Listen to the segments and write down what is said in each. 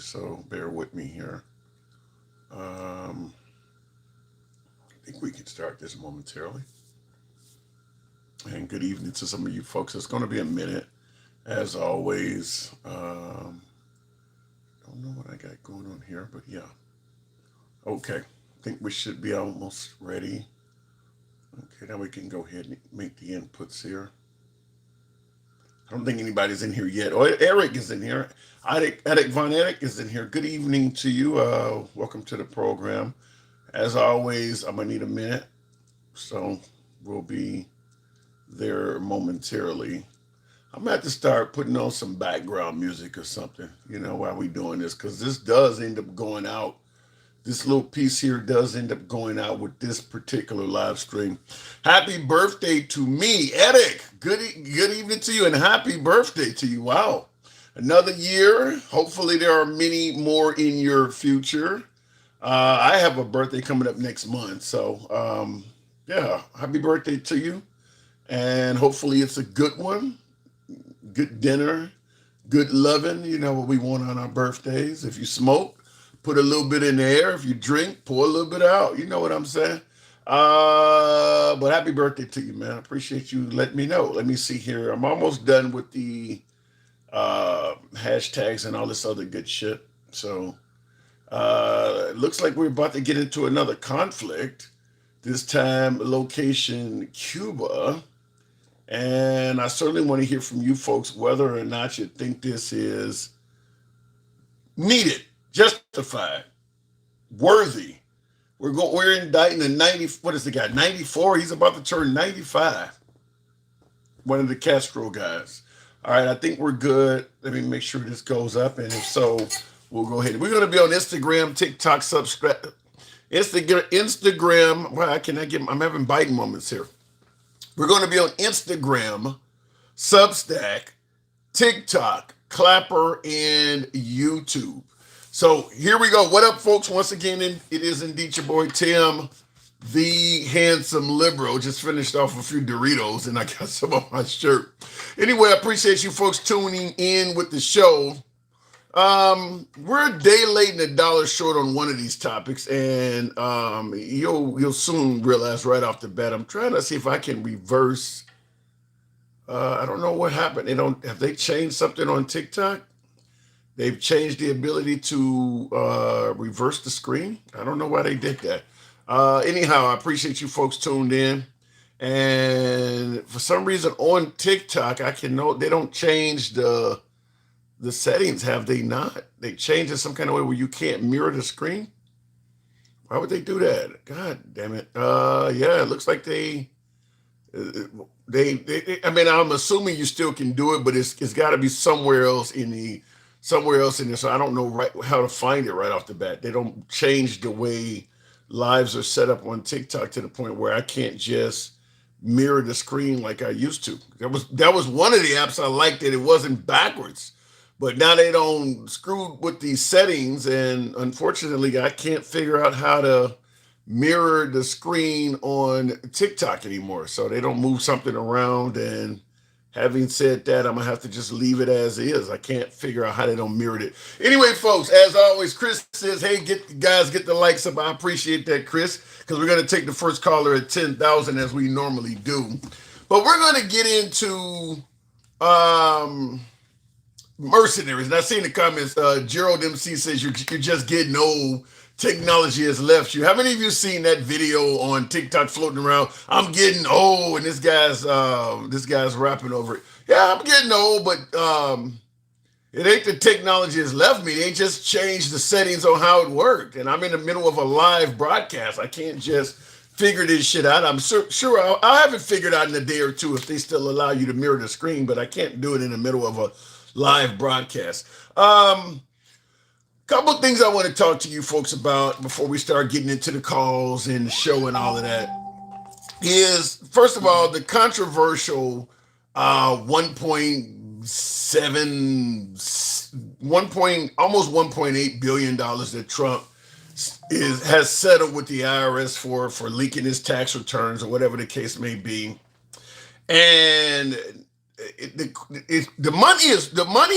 so bear with me here. Um, I think we can start this momentarily. And good evening to some of you folks. It's going to be a minute, as always. Don't know what I got going on here, but yeah. Okay, I think we should be almost ready. Okay, now we can go ahead and make the inputs here. I don't think anybody's in here yet. Oh, Eric is in here. Eric Von Eric is in here. Good evening to you. Welcome to the program. As always, I'm gonna need a minute, so we'll be there momentarily. I'm gonna have to start putting on some background music or something, while we doing this, because this does end up going out. This little piece here does end up going out with this particular live stream. Happy birthday to me, Eric. Good evening to you, and happy birthday to you. Wow. Another year. Hopefully there are many more in your future. I have a birthday coming up next month. So, yeah, happy birthday to you. And hopefully it's a good one. Good dinner, good loving. You know what we want on our birthdays. If you smoke, put a little bit in the air. If you drink, pour a little bit out. You know what I'm saying? But happy birthday to you, man. I appreciate you letting me know. Let me see here. I'm almost done with the hashtags and all this other good shit. So it looks like we're about to get into another conflict. This time, location Cuba. And I certainly want to hear from you folks whether or not you think this is needed, justified, worthy. We're indicting a 90. What is the guy? 94. He's about to turn 95. One of the Castro guys. All right, I think we're good. Let me make sure this goes up, and if so, we'll go ahead. We're going to be on Instagram, TikTok, subscribe, Instagram. Well, I'm having biting moments here. We're going to be on Instagram, Substack, TikTok, Clapper, and YouTube. So here we go. What up, folks? Once again, it is indeed your boy Tim, the handsome liberal. Just finished off a few Doritos, and I got some on my shirt. Anyway, I appreciate you folks tuning in with the show. We're a day late and a dollar short on one of these topics, and you'll soon realize right off the bat. I'm trying to see if I can reverse. I don't know what happened. Have they changed something on TikTok? They've changed the ability to reverse the screen. I don't know why they did that. Anyhow, I appreciate you folks tuned in. And for some reason on TikTok, they don't change the settings, have they not? They changed it some kind of way where you can't mirror the screen. Why would they do that? God damn it. Yeah, it looks like they I mean, I'm assuming you still can do it, but it's got to be somewhere else in there. So I don't know how to find it right off the bat. They don't change the way lives are set up on TikTok to the point where I can't just mirror the screen like I used to. That was one of the apps I liked, that it wasn't backwards. But now they don't screw with these settings, and unfortunately, I can't figure out how to mirror the screen on TikTok anymore. So they don't move something around, and having said that, I'm going to have to just leave it as is. I can't figure out how they don't mirror it. Anyway, folks, as always, Chris says, hey, get the likes up. I appreciate that, Chris, because we're going to take the first caller at 10,000 as we normally do. But we're going to get into Mercenaries. And I see in the comments, Gerald MC says you're just getting old. Technology has left you. How many of you seen that video on TikTok floating around? I'm getting old, and this guy's rapping over it. Yeah, I'm getting old, but it ain't the technology has left me. They just changed the settings on how it worked, and I'm in the middle of a live broadcast. I can't just figure this shit out. I'm sure I'll have it figured out in a day or two if they still allow you to mirror the screen, but I can't do it in the middle of a live broadcast. Couple of things I want to talk to you folks about before we start getting into the calls and the show and all of that is, first of all, the controversial 1.7, almost $1.8 billion that Trump has settled with the IRS for leaking his tax returns or whatever the case may be. And the money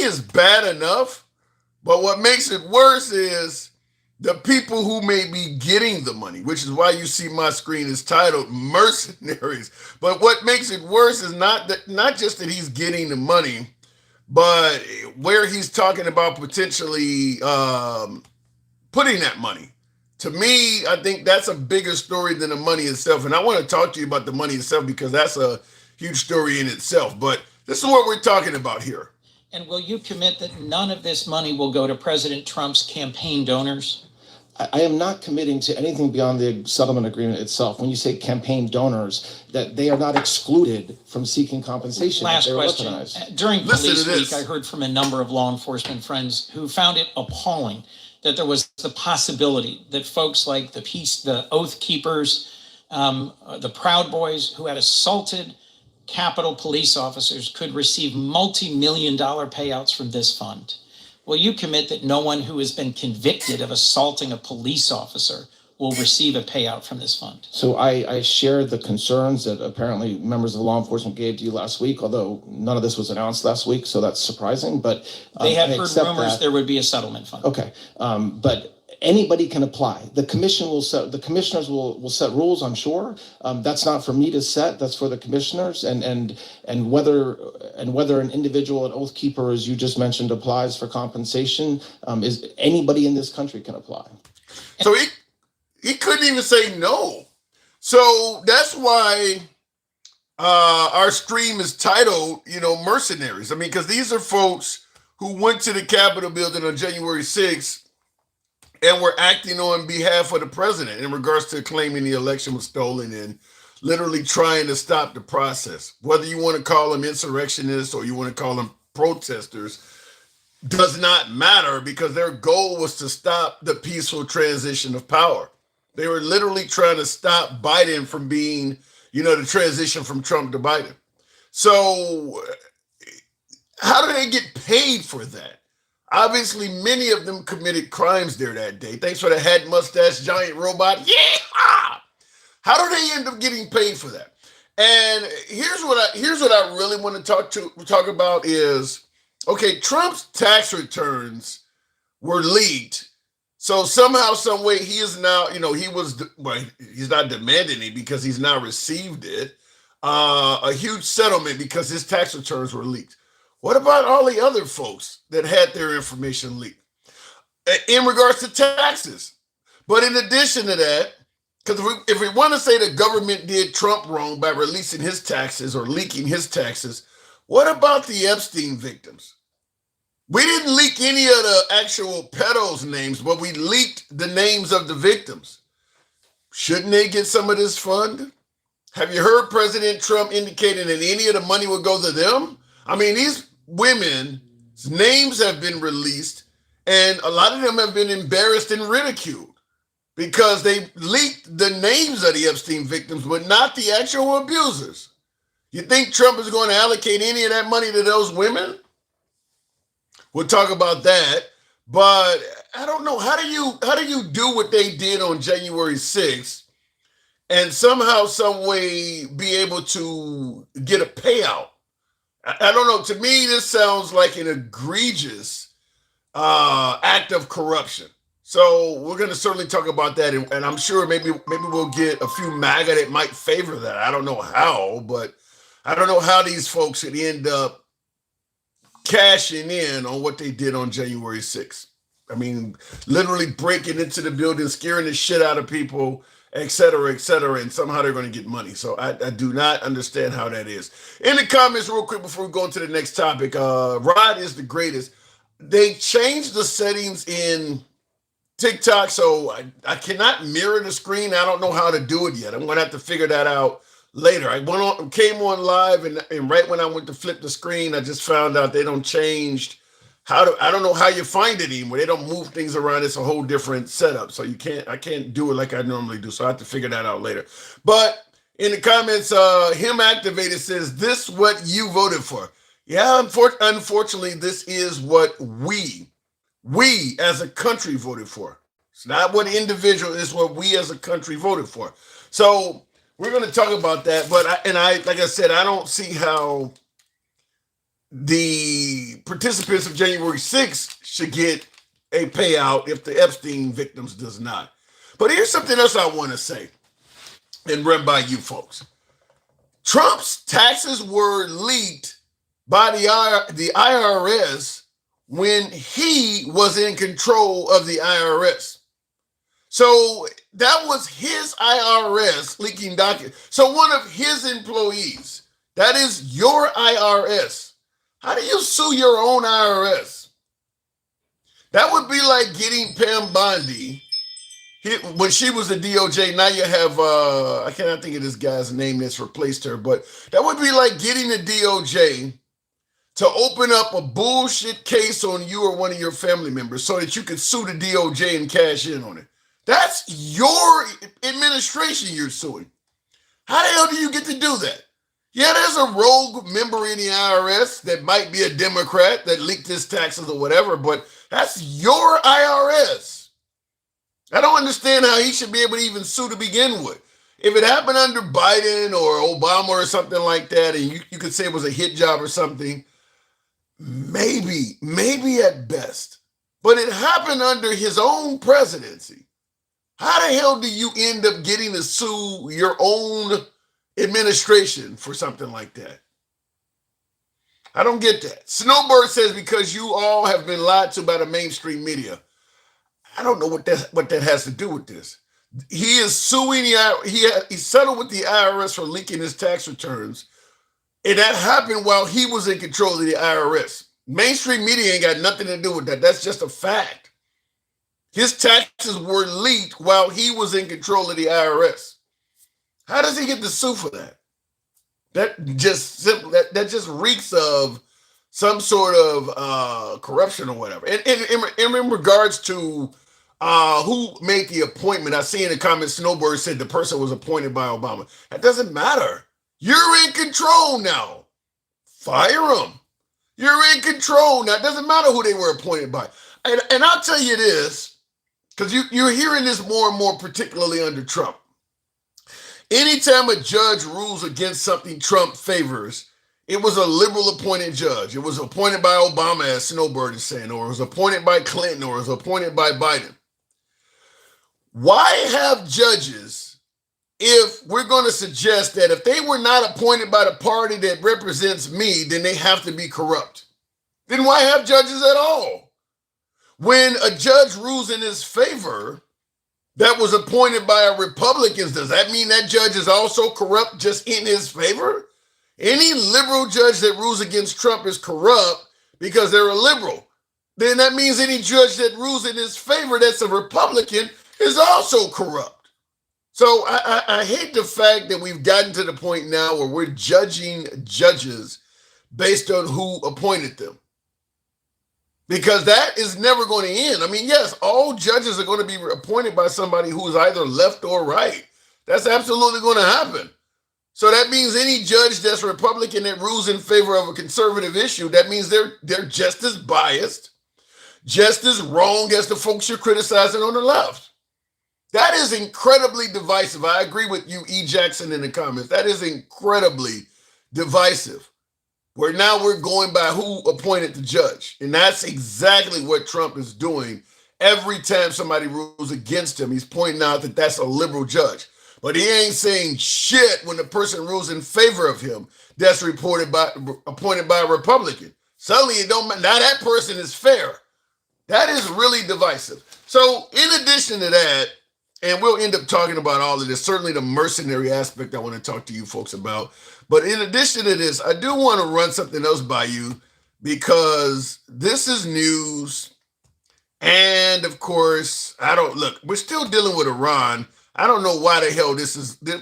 is bad enough, But what makes it worse is the people who may be getting the money, which is why you see my screen is titled Mercenaries. But what makes it worse is not just that he's getting the money, but where he's talking about potentially putting that money. To me, I think that's a bigger story than the money itself. And I want to talk to you about the money itself because that's a huge story in itself. But this is what we're talking about here. And will you commit that none of this money will go to President Trump's campaign donors? I am not committing to anything beyond the settlement agreement itself. When you say campaign donors, that they are not excluded from seeking compensation. Last question. Weaponized. During Police Week, I heard from a number of law enforcement friends who found it appalling that there was the possibility that folks like the Oath Keepers, the Proud Boys who had assaulted Capitol police officers could receive multi-million-dollar payouts from this fund. Will you commit that no one who has been convicted of assaulting a police officer will receive a payout from this fund? So I share the concerns that apparently members of law enforcement gave to you last week, although none of this was announced last week, so that's surprising. But they had heard rumors there would be a settlement fund. Okay, but anybody can apply. The commission will set. The commissioners will set rules. I'm sure. That's not for me to set. That's for the commissioners. And whether an individual, an oath keeper, as you just mentioned, applies for compensation, is anybody in this country can apply. So he couldn't even say no. So that's why our stream is titled, Mercenaries. I mean, because these are folks who went to the Capitol building on January 6th and were acting on behalf of the president in regards to claiming the election was stolen and literally trying to stop the process. Whether you want to call them insurrectionists or you want to call them protesters does not matter, because their goal was to stop the peaceful transition of power. They were literally trying to stop Biden from being, the transition from Trump to Biden. So how do they get paid for that? Obviously, many of them committed crimes there that day. Thanks for the hat, mustache, giant robot. Yeah! How do they end up getting paid for that? And here's what I really want to talk about is, okay, Trump's tax returns were leaked. So somehow, some way, he is now, he's not demanding it because he's now received it. A huge settlement because his tax returns were leaked. What about all the other folks that had their information leaked in regards to taxes? But in addition to that, because if we want to say the government did Trump wrong by releasing his taxes or leaking his taxes, what about the Epstein victims? We didn't leak any of the actual pedos' names, but we leaked the names of the victims. Shouldn't they get some of this fund? Have you heard President Trump indicating that any of the money would go to them? I mean, these women's names have been released, and a lot of them have been embarrassed and ridiculed because they leaked the names of the Epstein victims, but not the actual abusers. You think Trump is going to allocate any of that money to those women? We'll talk about that, but I don't know. How do you do what they did on January 6th and somehow, some way be able to get a payout? I don't know. To me, this sounds like an egregious act of corruption. So we're going to certainly talk about that, and I'm sure maybe we'll get a few MAGA that might favor that. I don't know how, but I don't know how these folks could end up cashing in on what they did on January 6th. I mean, literally breaking into the building, scaring the shit out of people, et cetera, and somehow they're going to get money. So I do not understand how that is. In the comments, real quick, before we go into the next topic, Rod is the greatest. They changed the settings in TikTok, so I cannot mirror the screen. I don't know how to do it yet. I'm going to have to figure that out later. I came on live, and right when I went to flip the screen, I just found out they don't changed I don't know how you find it anymore. They don't move things around. It's a whole different setup. So I can't do it like I normally do. So I have to figure that out later. But in the comments, him activated says, this what you voted for. Yeah, unfortunately, this is what we as a country voted for. It's not what individual, it's what we as a country voted for. So we're going to talk about that. But like I said, I don't see how the participants of January 6th should get a payout if the Epstein victims does not. But here's something else I want to say and run by you folks. Trump's taxes were leaked by the IRS when he was in control of the IRS. So that was his IRS leaking documents. So one of his employees, that is your IRS. How do you sue your own IRS? That would be like getting Pam Bondi when she was the DOJ. Now you have, I cannot think of this guy's name that's replaced her, but that would be like getting the DOJ to open up a bullshit case on you or one of your family members so that you could sue the DOJ and cash in on it. That's your administration you're suing. How the hell do you get to do that? Yeah, there's a rogue member in the IRS that might be a Democrat that leaked his taxes or whatever, but that's your IRS. I don't understand how he should be able to even sue to begin with. If it happened under Biden or Obama or something like that, and you could say it was a hit job or something, maybe at best. But it happened under his own presidency. How the hell do you end up getting to sue your own administration for something like that? I don't get that. Snowbird says because you all have been lied to by the mainstream media. I don't know what that has to do with this. He is suing he settled with the IRS for leaking his tax returns, and that happened while he was in control of the IRS. Mainstream media ain't got nothing to do with that. That's just a fact. His taxes were leaked while he was in control of the IRS. How does he get to sue for that? That just reeks of some sort of corruption or whatever. And in regards to who made the appointment, I see in the comments Snowbird said the person was appointed by Obama. That doesn't matter. You're in control now. Fire them. You're in control now. It doesn't matter who they were appointed by. And I'll tell you this, because you're hearing this more and more, particularly under Trump. Anytime a judge rules against something Trump favors, it was a liberal appointed judge. It was appointed by Obama, as Snowbird is saying, or it was appointed by Clinton, or it was appointed by Biden. Why have judges if we're going to suggest that if they were not appointed by the party that represents me, then they have to be corrupt? Then why have judges at all? When a judge rules in his favor that was appointed by a Republican, does that mean that judge is also corrupt just in his favor? Any liberal judge that rules against Trump is corrupt because they're a liberal. Then that means any judge that rules in his favor that's a Republican is also corrupt. So I hate the fact that we've gotten to the point now where we're judging judges based on who appointed them. Because that is never going to end. I mean, yes, all judges are going to be appointed by somebody who is either left or right. That's absolutely going to happen. So that means any judge that's Republican that rules in favor of a conservative issue, that means they're just as biased, just as wrong as the folks you're criticizing on the left. That is incredibly divisive. I agree with you, E. Jackson, in the comments. That is incredibly divisive. Where now we're going by who appointed the judge. And that's exactly what Trump is doing. Every time somebody rules against him, he's pointing out that that's a liberal judge. But he ain't saying shit when the person rules in favor of him that's appointed by a Republican. Suddenly it don't matter. Now that person is fair. That is really divisive. So in addition to that, and we'll end up talking about all of this, certainly the mercenary aspect I want to talk to you folks about. But in addition to this, I do want to run something else by you because this is news. And of course, we're still dealing with Iran. I don't know why the hell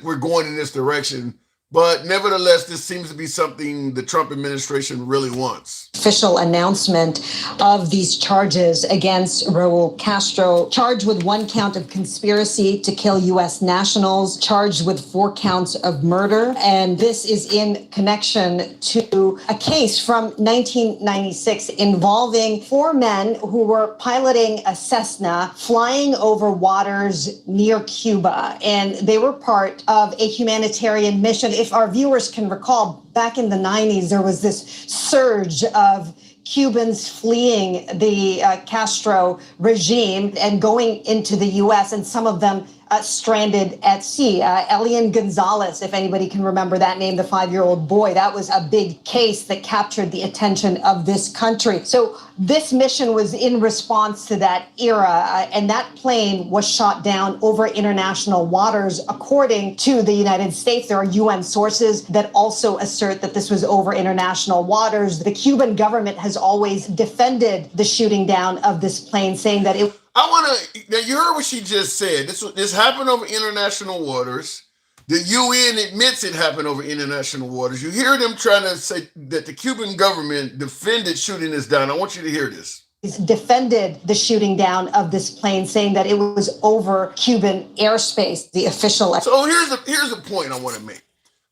we're going in this direction, but nevertheless, this seems to be something the Trump administration really wants. Official announcement of these charges against Raul Castro, charged with 1 count of conspiracy to kill U.S. nationals, charged with 4 counts of murder. And this is in connection to a case from 1996 involving 4 men who were piloting a Cessna flying over waters near Cuba. And they were part of a humanitarian mission. If our viewers can recall, back in the 90s, there was this surge of Cubans fleeing the Castro regime and going into the U.S., and some of them stranded at sea. Elian Gonzalez, if anybody can remember that name, the 5-year-old boy, that was a big case that captured the attention of this country. So this mission was in response to that era, and that plane was shot down over international waters. According to the United States, there are UN sources that also assert that this was over international waters. The Cuban government has always defended the shooting down of this plane, saying that it... Now you heard what she just said. This happened over international waters. The UN admits it happened over international waters. You hear them trying to say that the Cuban government defended shooting this down. I want you to hear this. He's defended the shooting down of this plane, saying that it was over Cuban airspace, the official... So here's the point I want to make.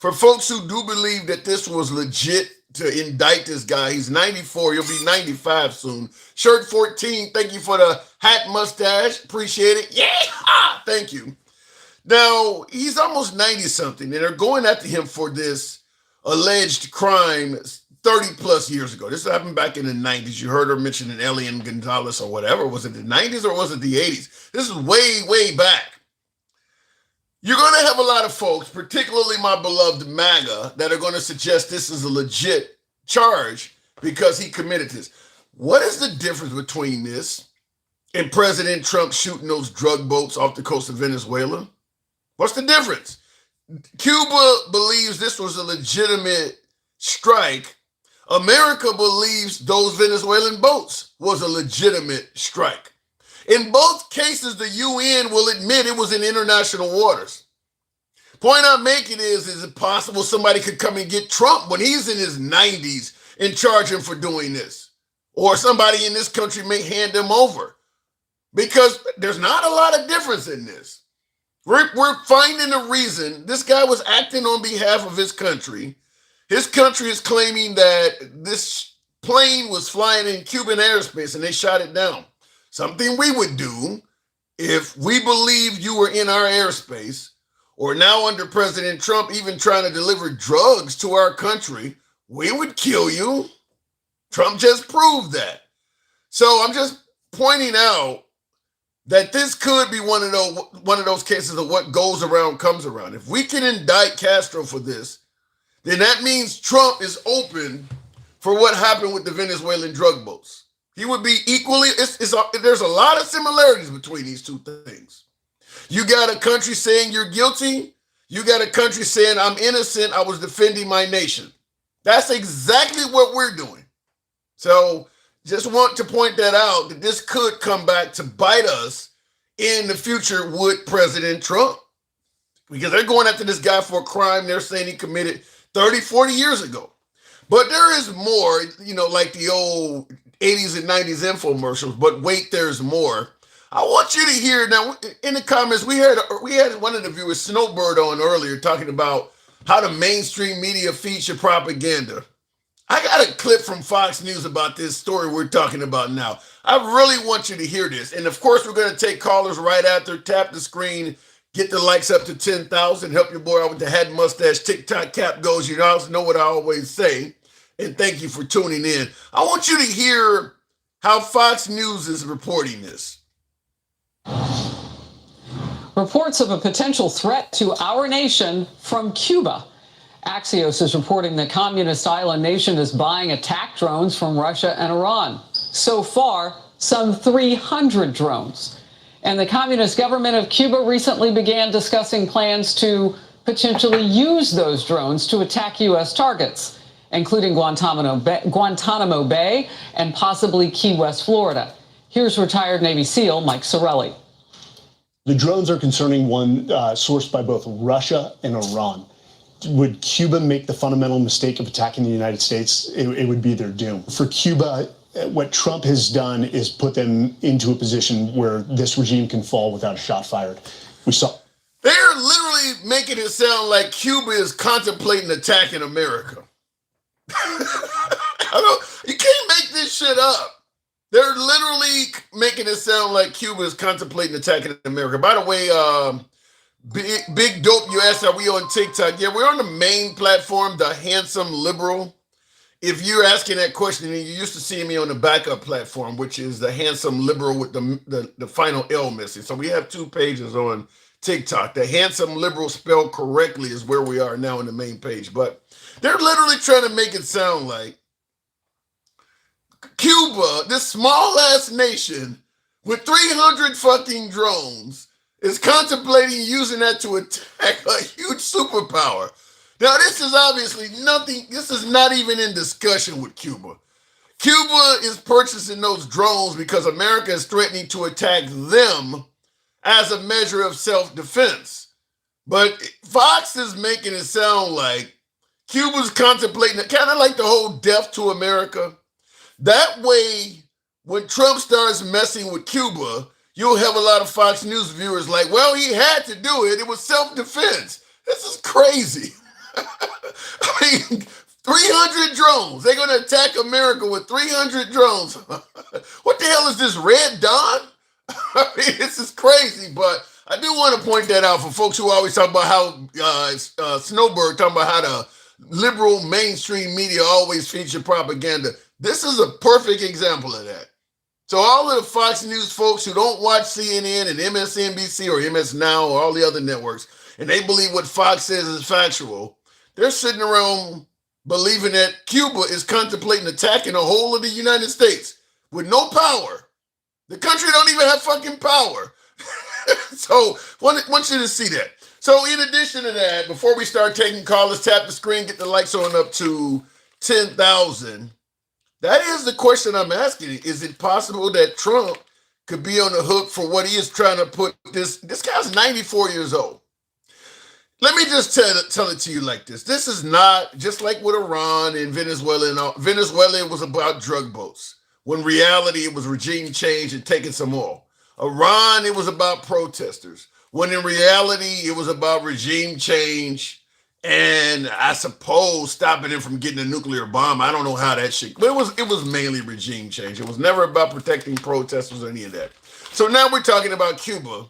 For folks who do believe that this was legit to indict this guy, he's 94, he'll be 95 soon. Shirt 14, thank you for the hat mustache, appreciate it. Yeah, thank you. Now, he's almost 90-something, and they're going after him for this alleged crime 30 plus years ago. This happened back in the 90s. You heard her mentioning Elian Gonzalez or whatever. Was it the 90s or was it the 80s? This is way, way back. You're going to have a lot of folks, particularly my beloved MAGA, that are going to suggest this is a legit charge because he committed this. What is the difference between this and President Trump shooting those drug boats off the coast of Venezuela? What's the difference? Cuba believes this was a legitimate strike. America believes those Venezuelan boats was a legitimate strike. In both cases, the UN will admit it was in international waters. Point I'm making is it possible somebody could come and get Trump when he's in his 90s and charge him for doing this? Or somebody in this country may hand him over? Because there's not a lot of difference in this. We're finding a reason. This guy was acting on behalf of his country. His country is claiming that this plane was flying in Cuban airspace and they shot it down. Something we would do if we believed you were in our airspace, or now under President Trump even trying to deliver drugs to our country, we would kill you. Trump just proved that. So I'm just pointing out that this could be one of those cases of what goes around comes around. If we can indict Castro for this, then that means Trump is open for what happened with the Venezuelan drug boats. He would be equally, there's a lot of similarities between these two things. You got a country saying you're guilty. You got a country saying I'm innocent. I was defending my nation. That's exactly what we're doing. So just want to point that out, that this could come back to bite us in the future with President Trump. Because they're going after this guy for a crime they're saying he committed 30, 40 years ago. But there is more, like the old 80s and 90s infomercials, but wait, there's more. I want you to hear now in the comments. We had one of the viewers, Snowbird, on earlier talking about how the mainstream media feeds your propaganda. I got a clip from Fox News about this story we're talking about now. I really want you to hear this. And of course, we're going to take callers right after. Tap the screen, get the likes up to 10,000, help your boy out with the hat mustache, TikTok cap goes. You know what I always say. And thank you for tuning in. I want you to hear how Fox News is reporting this. Reports of a potential threat to our nation from Cuba. Axios is reporting the communist island nation is buying attack drones from Russia and Iran. So far, some 300 drones. And the communist government of Cuba recently began discussing plans to potentially use those drones to attack U.S. targets, including Guantanamo Bay and possibly Key West, Florida. Here's retired Navy SEAL Mike Sorelli. The drones are concerning one sourced by both Russia and Iran. Would Cuba make the fundamental mistake of attacking the United States? It would be their doom. For Cuba, what Trump has done is put them into a position where this regime can fall without a shot fired. They're literally making it sound like Cuba is contemplating attacking America. You can't make this shit up. They're literally making it sound like Cuba is contemplating attacking America. By the way, Big Dope, you asked, are we on TikTok? Yeah, we're on the main platform, the Handsome Liberal. if you're asking that question, and you used to see me on the backup platform, which is the handsome liberal with the final L missing. So we have 2 pages on TikTok. The handsome liberal spelled correctly is where we are now on the main page. But they're literally trying to make it sound like Cuba, this small ass nation with 300 fucking drones, is contemplating using that to attack a huge superpower. Now, this is obviously nothing, this is not even in discussion with Cuba. Cuba is purchasing those drones because America is threatening to attack them as a measure of self-defense. But Fox is making it sound like Cuba's contemplating, kind of like the whole death to America. That way, when Trump starts messing with Cuba, you'll have a lot of Fox News viewers like, well, he had to do it. It was self-defense. This is crazy. I mean, 300 drones. They're going to attack America with 300 drones. What the hell is this, Red Dawn? I mean, this is crazy, but I do want to point that out for folks who always talk about how Snowbird talking about how the liberal mainstream media always feature propaganda. This is a perfect example of that. So all of the Fox News folks who don't watch CNN and MSNBC or MS Now or all the other networks, and they believe what Fox says is factual, they're sitting around believing that Cuba is contemplating attacking the whole of the United States with no power. The country don't even have fucking power. So I want you to see that. So in addition to that, before we start taking callers, tap the screen, get the likes on up to 10,000. That is the question I'm asking. Is it possible that Trump could be on the hook for what he is trying to put this guy's 94 years old. Let me just tell it to you like this. This is not just like with Iran and Venezuela. And all. Venezuela was about drug boats. When reality, it was regime change and taking some oil. Iran, it was about protesters. When in reality, it was about regime change and I suppose stopping him from getting a nuclear bomb. I don't know how that shit, but it was mainly regime change. It was never about protecting protesters or any of that. So now we're talking about Cuba.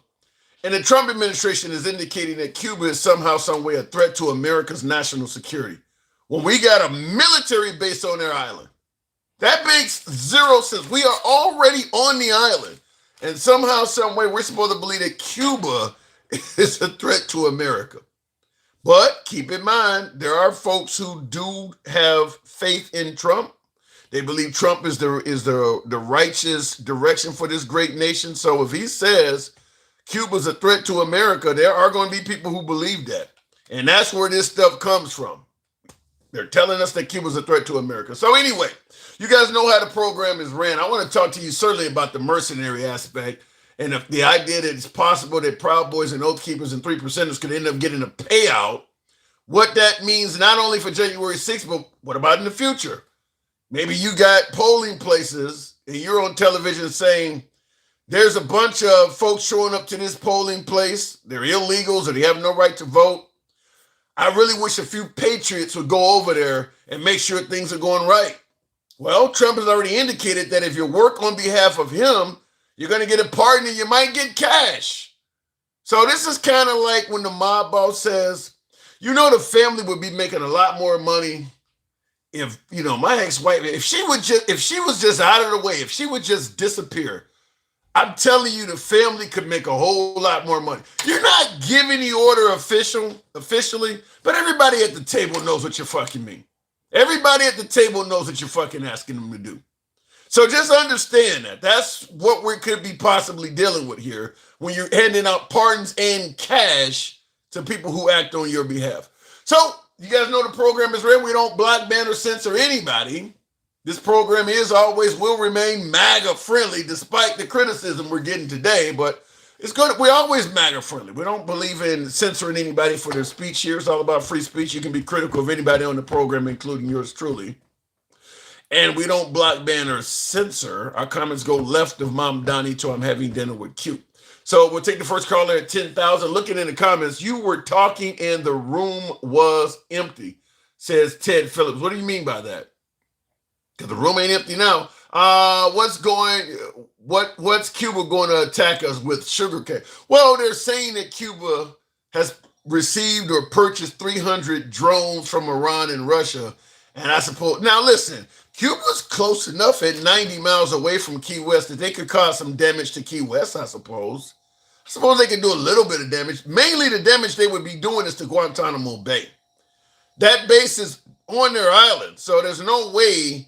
And the Trump administration is indicating that Cuba is somehow, some way a threat to America's national security. When we got a military base on their island. That makes zero sense. We are already on the island. And somehow, some way, we're supposed to believe that Cuba is a threat to America. But keep in mind, there are folks who do have faith in Trump. They believe Trump is the righteous direction for this great nation. So if he says Cuba's a threat to America, there are going to be people who believe that. And that's where this stuff comes from. They're telling us that Cuba's a threat to America. So anyway, you guys know how the program is ran. I want to talk to you certainly about the mercenary aspect and the idea that it's possible that Proud Boys and Oath Keepers and 3%ers could end up getting a payout. What that means not only for January 6th, but what about in the future? Maybe you got polling places and you're on television saying there's a bunch of folks showing up to this polling place. They're illegals or they have no right to vote. I really wish a few patriots would go over there and make sure things are going right. Well, Trump has already indicated that if you work on behalf of him, you're going to get a pardon and you might get cash. So this is kind of like when the mob boss says, you know, the family would be making a lot more money if, you know, my ex-wife, if she was just out of the way, if she would just disappear, I'm telling you, the family could make a whole lot more money. You're not giving the order officially, but everybody at the table knows what you fucking mean. Everybody at the table knows what you're fucking asking them to do. So just understand that. That's what we could be possibly dealing with here when you're handing out pardons and cash to people who act on your behalf. So you guys know the program is real. We don't block, ban, or censor anybody. This program will remain MAGA friendly despite the criticism we're getting today, but it's good. We're always MAGA friendly. We don't believe in censoring anybody for their speech here. It's all about free speech. You can be critical of anybody on the program, including yours truly. And we don't block, ban, or censor. Our comments go left of Mom Donnie till I'm having dinner with Q. So we'll take the first caller at 10,000. Looking in the comments, you were talking and the room was empty, says Ted Phillips. What do you mean by that? Because the room ain't empty now. What's Cuba going to attack us with sugarcane? Well, they're saying that Cuba has received or purchased 300 drones from Iran and Russia, And I suppose, now listen, Cuba's close enough at 90 miles away from Key West that they could cause some damage to Key West, I suppose. I suppose they could do a little bit of damage. Mainly the damage they would be doing is to Guantanamo Bay. That base is on their island, so there's no way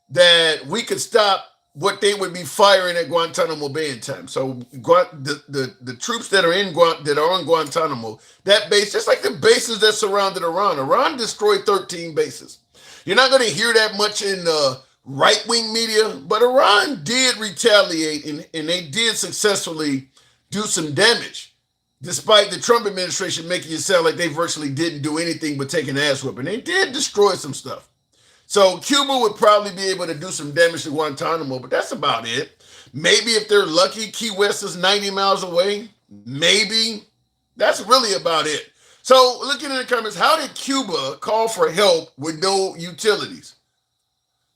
that we could stop what they would be firing at Guantanamo Bay in time. So the troops that are on Guantanamo, that base, just like the bases that surrounded Iran destroyed 13 bases. You're not going to hear that much in the right-wing media, but Iran did retaliate, and they did successfully do some damage, despite the Trump administration making it sound like they virtually didn't do anything but take an ass whipping. They did destroy some stuff. So Cuba would probably be able to do some damage to Guantanamo, but that's about it. Maybe if they're lucky, Key West is 90 miles away. Maybe. That's really about it. So looking in the comments, how did Cuba call for help with no utilities?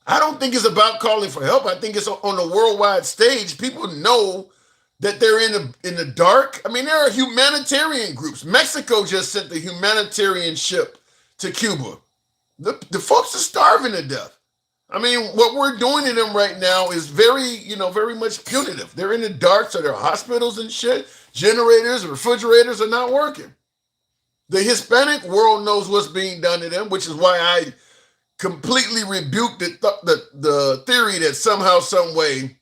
I don't think it's about calling for help. I think it's on the worldwide stage. People know that they're in the dark. I mean, there are humanitarian groups. Mexico just sent the humanitarian ship to Cuba. The folks are starving to death. I mean, what we're doing to them right now is very much punitive. They're in the dark, so their hospitals and shit, generators, refrigerators are not working. The Hispanic world knows what's being done to them, which is why I completely rebuked the theory that somehow, some way,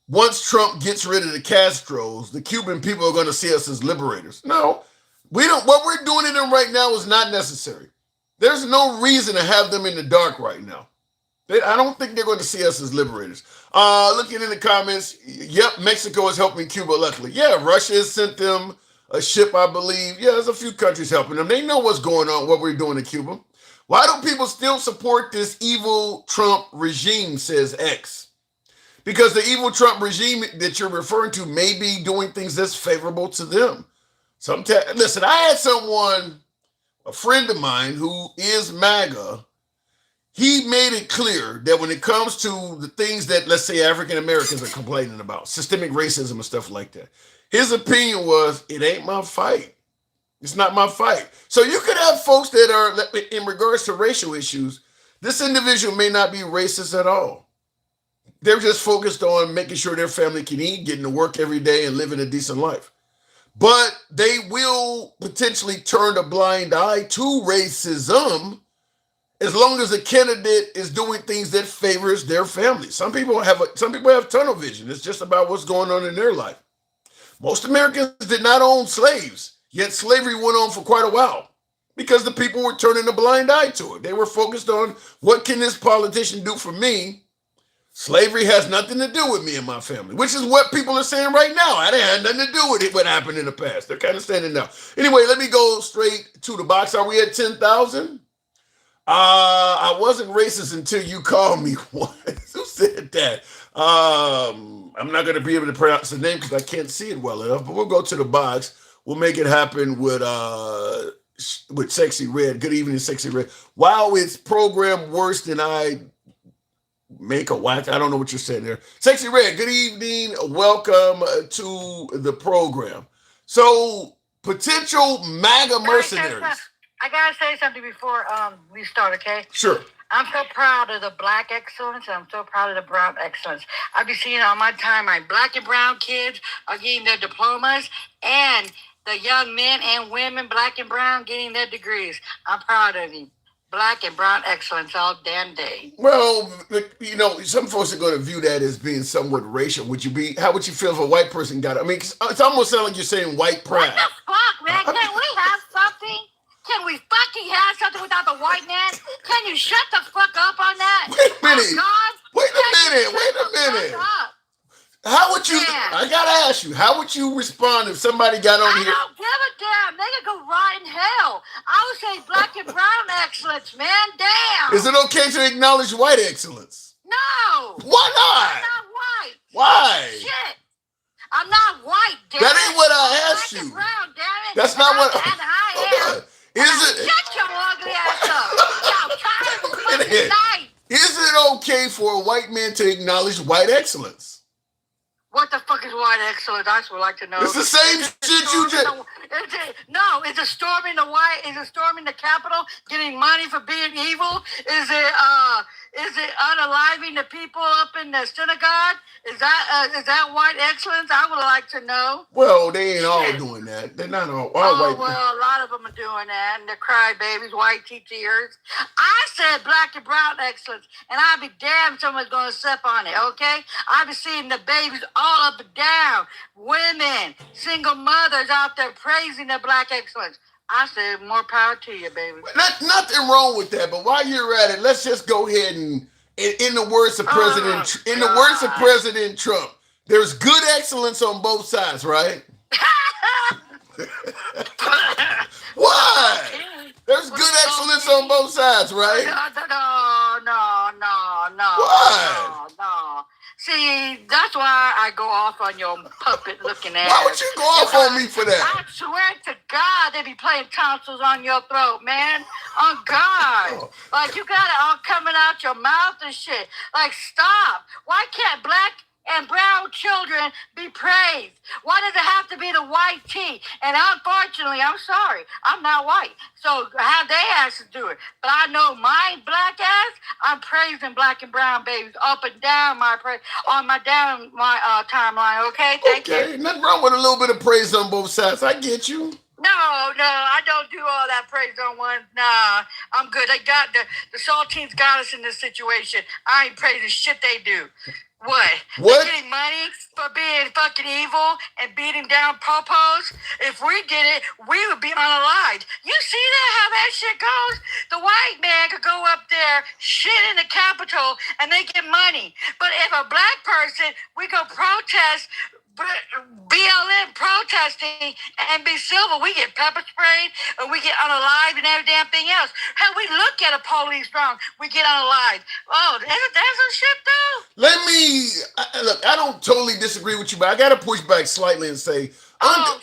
once Trump gets rid of the Castros, the Cuban people are going to see us as liberators. No, we don't. What we're doing to them right now is not necessary. There's no reason to have them in the dark right now. I don't think they're going to see us as liberators. Looking in the comments, yep, Mexico is helping Cuba, luckily. Yeah, Russia has sent them a ship, I believe. Yeah, there's a few countries helping them. They know what's going on, what we're doing to Cuba. Why do people still support this evil Trump regime, says X? Because the evil Trump regime that you're referring to may be doing things that's favorable to them. Listen, I had a friend of mine who is MAGA. He made it clear that when it comes to the things that, let's say, African Americans are complaining about, systemic racism and stuff like that, his opinion was, it ain't my fight. It's not my fight. So you could have folks that are, in regards to racial issues, this individual may not be racist at all. They're just focused on making sure their family can eat, getting to work every day, and living a decent life. But they will potentially turn a blind eye to racism as long as the candidate is doing things that favors their family. Some people have tunnel vision. It's just about what's going on in their life. Most Americans did not own slaves, yet slavery went on for quite a while because the people were turning a blind eye to it. They were focused on, what can this politician do for me? Slavery has nothing to do with me and my family, which is what people are saying right now. It had nothing to do with it, what happened in the past. They're kind of standing now. Anyway, let me go straight to the box. Are we at 10,000? I wasn't racist until you called me one. Who said that? I'm not going to be able to pronounce the name because I can't see it well enough, but we'll go to the box. We'll make it happen with Sexy Red. Good evening, Sexy Red. Wow, it's programmed worse than I make a whack. I don't know what you're saying there. Sexy Red, good evening. Welcome to the program. So, potential MAGA mercenaries. I gotta say something before we start, okay? Sure. I'm so proud of the black excellence, and I'm so proud of the brown excellence. I've been seeing all my time, my black and brown kids are getting their diplomas, and the young men and women, black and brown, getting their degrees. I'm proud of you. Black and brown excellence all damn day. Well, some folks are going to view that as being somewhat racial. How would you feel if a white person got it? I mean, it's almost sound like you're saying white pride. What the fuck, man? Can we have something? Can we fucking have something without the white man? Can you shut the fuck up on that? Wait a minute. God, Wait a minute. How would you? Yeah. I gotta ask you. How would you respond if somebody got on here? I don't give a damn. They can go rot in hell. I would say black and brown excellence, man. Damn. Is it okay to acknowledge white excellence? No. Why not? I'm not white. Why? Shit. I'm not white, damn That it. ain't what I asked Black you. and brown, damn it. That's not what. And I am. Is it? Shut your ugly ass up. Y'all tired of the fucking night. Is it okay for a white man to acknowledge white excellence? What the fuck is white excellence? I would like to know. It's the same shit you just. Is it storming the Capitol, getting money for being evil? Is it unaliving the people up in the synagogue? Is that white excellence? I would like to know. Well, they ain't all doing that. They're not all white. Well, a lot of them are doing that, and they're crybabies, white tears. I said black and brown excellence, and I'd be damned someone's going to step on it, okay? I've been seeing the babies all up and down, women, single mothers out there praising the black excellence. I said more power to you, baby. Nothing wrong with that, but while you're at it, let's just go ahead and, in the words of President Trump, there's good excellence on both sides, right? Why? There's good excellence on both sides, right? No. Why? No. See, that's why I go off on your puppet-looking ass. Why would you go off on me for that? I swear to God, they be playing tonsils on your throat, man. On God. Like, you got it all coming out your mouth and shit. Like, stop. Why can't black and brown children be praised? Why does it have to be the white tea? And unfortunately, I'm sorry, I'm not white. So how they ass to do it. But I know my black ass, I'm praising black and brown babies up and down my timeline, okay? Thank you. Nothing wrong with a little bit of praise on both sides. I get you. No, I don't do all that praise on one. Nah, I'm good. They got the Saltines got us in this situation. I ain't praising shit they do. What? They're getting money for being fucking evil and beating down popos? If we did it, we would be unalived. You see that, how that shit goes? The white man could go up there, shit in the Capitol, and they get money. But if a black person, we go protest, BLM protesting and be civil, we get pepper sprayed and we get unalived and every damn thing else. How we look at a police wrong, we get unalived. Oh, that's some shit though. Look, I don't totally disagree with you, but I gotta push back slightly and say under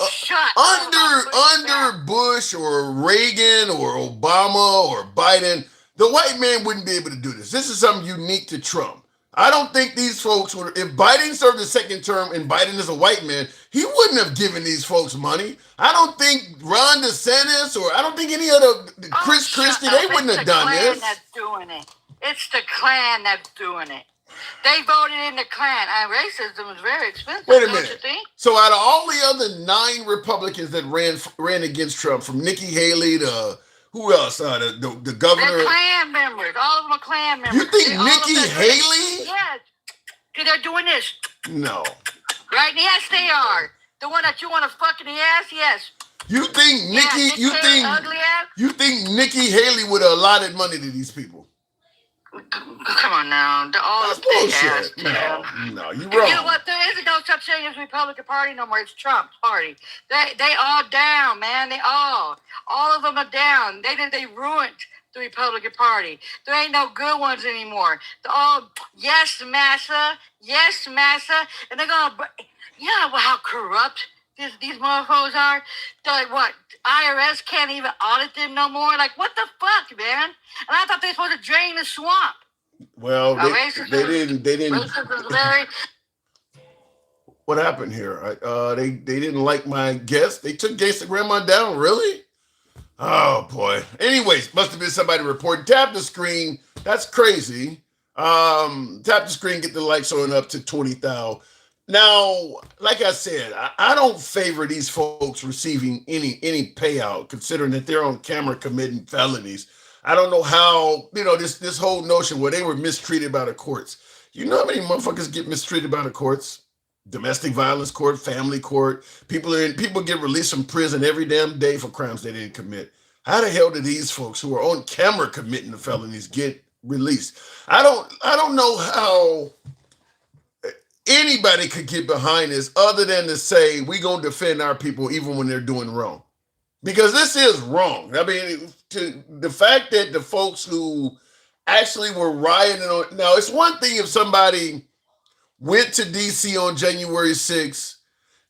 Bush or Reagan or Obama or Biden, the white man wouldn't be able to do this. This is something unique to Trump. I don't think these folks would, if Biden served a second term and Biden is a white man, he wouldn't have given these folks money. I don't think Ron DeSantis or I don't think any other Chris Christie, they wouldn't have done this. That's doing it. It's the Klan that's doing it. They voted in the Klan. And racism is very expensive. Wait a minute. Don't you think? So out of all the other 9 Republicans that ran against Trump, from Nikki Haley to who else? The governor. They're Klan members. All of them are Klan members. You think Nikki Haley? Yes. See, they're doing this. No. Right? Yes, they are. The one that you want to fuck in the ass? Yes. You think Nikki? You think Nikki Haley would have allotted money to these people? Come on now. That's bullshit. No, you're wrong. You know what? There isn't no such thing as Republican Party no more. It's Trump's party. They all down, man. All of them are down. They ruined the Republican Party. There ain't no good ones anymore. They're all yes, massa, and they're gonna. You know how corrupt these motherfuckers are. What? IRS can't even audit them no more. Like, what the fuck, man? And I thought they were supposed to drain the swamp. Well, they didn't. Very... What happened here? They didn't like my guess. They took Gangsta Grandma down. Really? Oh boy. Anyways, must have been somebody reporting. Tap the screen. That's crazy. Tap the screen. Get the likes on up to 20,000. Now, like I said, I don't favor these folks receiving any payout, considering that they're on camera committing felonies. I don't know how, this whole notion where they were mistreated by the courts. You know how many motherfuckers get mistreated by the courts? Domestic violence court, family court. People get released from prison every damn day for crimes they didn't commit. How the hell did these folks who are on camera committing the felonies get released? I don't know how anybody could get behind this other than to say we're going to defend our people even when they're doing wrong. Because this is wrong. I mean, the fact that the folks who actually were rioting on... Now, it's one thing if somebody went to D.C. on January 6th.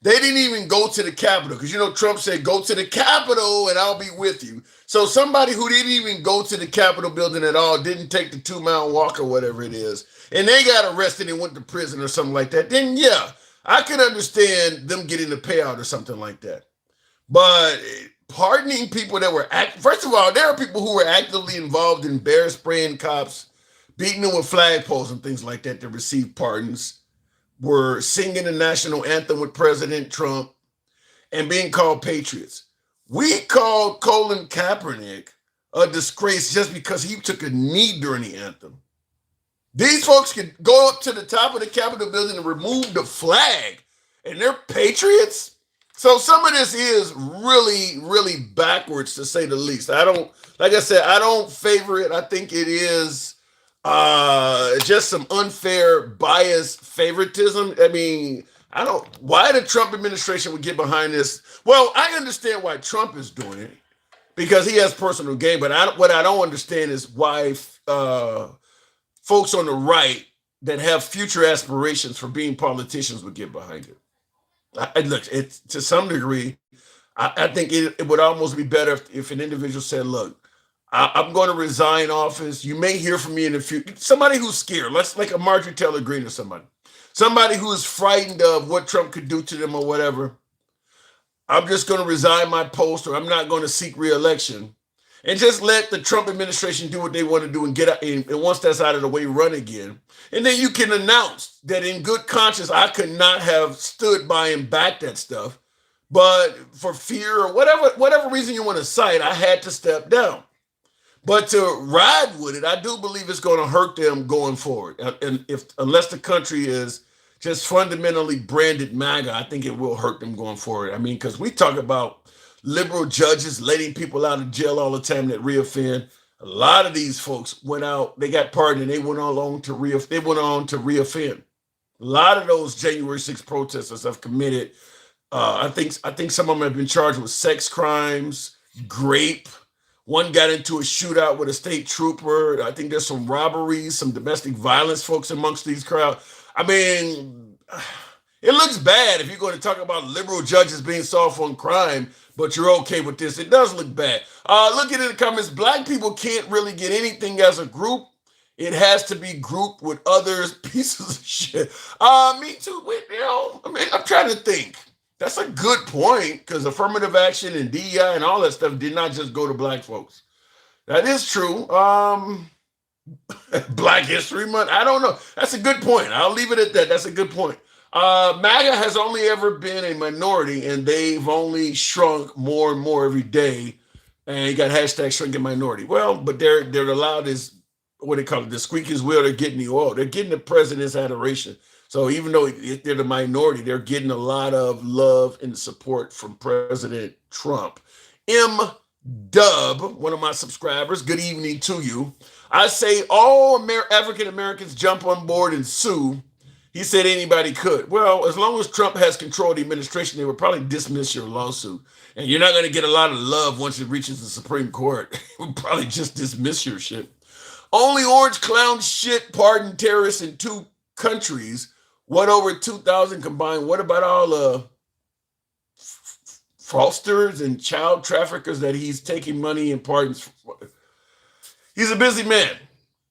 They didn't even go to the Capitol because, Trump said, go to the Capitol and I'll be with you. So somebody who didn't even go to the Capitol building at all, didn't take the 2-mile walk or whatever it is, and they got arrested and went to prison or something like that, then yeah, I can understand them getting a payout or something like that. But pardoning people that were first of all, there are people who were actively involved in bear spraying cops, beating them with flagpoles and things like that receive pardons, were singing the national anthem with President Trump, and being called patriots. We called Colin Kaepernick a disgrace just because he took a knee during the anthem. These folks could go up to the top of the Capitol building and remove the flag, and they're patriots? So some of this is really, really backwards, to say the least. Like I said, I don't favor it. I think it is just some unfair, biased favoritism. I mean, why the Trump administration would get behind this? Well, I understand why Trump is doing it, because he has personal gain. But what I don't understand is why folks on the right that have future aspirations for being politicians would get behind it. Look, to some degree, I think it would almost be better if an individual said, look, I'm going to resign office. You may hear from me in the future. Somebody who's scared, like a Marjorie Taylor Greene or somebody who is frightened of what Trump could do to them or whatever. I'm just going to resign my post, or I'm not going to seek re-election, and just let the Trump administration do what they want to do and get out. And once that's out of the way, run again. And then you can announce that in good conscience, I could not have stood by and backed that stuff, but for fear or whatever reason you want to cite, I had to step down. But to ride with it, I do believe it's going to hurt them going forward. And unless the country is just fundamentally branded MAGA, I think it will hurt them going forward. I mean, because we talk about liberal judges letting people out of jail all the time that reoffend. A lot of these folks went out, they got pardoned, and they went on to reoffend. A lot of those January 6th protesters have committed. I think some of them have been charged with sex crimes, grape. One got into a shootout with a state trooper. I think there's some robberies, some domestic violence folks amongst these crowds. I mean, it looks bad if you're going to talk about liberal judges being soft on crime, but you're okay with this. It does look bad. Look at it in the comments. Black people can't really get anything as a group. It has to be grouped with others. Pieces of shit. Me too. I'm trying to think. That's a good point, because affirmative action and DEI and all that stuff did not just go to black folks. That is true. Black History Month. I don't know. That's a good point. I'll leave it at that. That's a good point. MAGA has only ever been a minority, and they've only shrunk more and more every day. And you got hashtag shrinking minority. Well, but they're allowed this, what they call it, the squeaky's wheel. They're getting the oil. They're getting the president's adoration. So even though they're the minority, they're getting a lot of love and support from President Trump. M-Dub, one of my subscribers, good evening to you. I say all African Americans jump on board and sue. He said anybody could. Well, as long as Trump has control of the administration, they would probably dismiss your lawsuit. And you're not going to get a lot of love once it reaches the Supreme Court. It would probably just dismiss your shit. Only orange clown shit pardon terrorists in 2 countries. What over 2,000 combined? What about all the fraudsters and child traffickers that he's taking money and pardons? He's a busy man.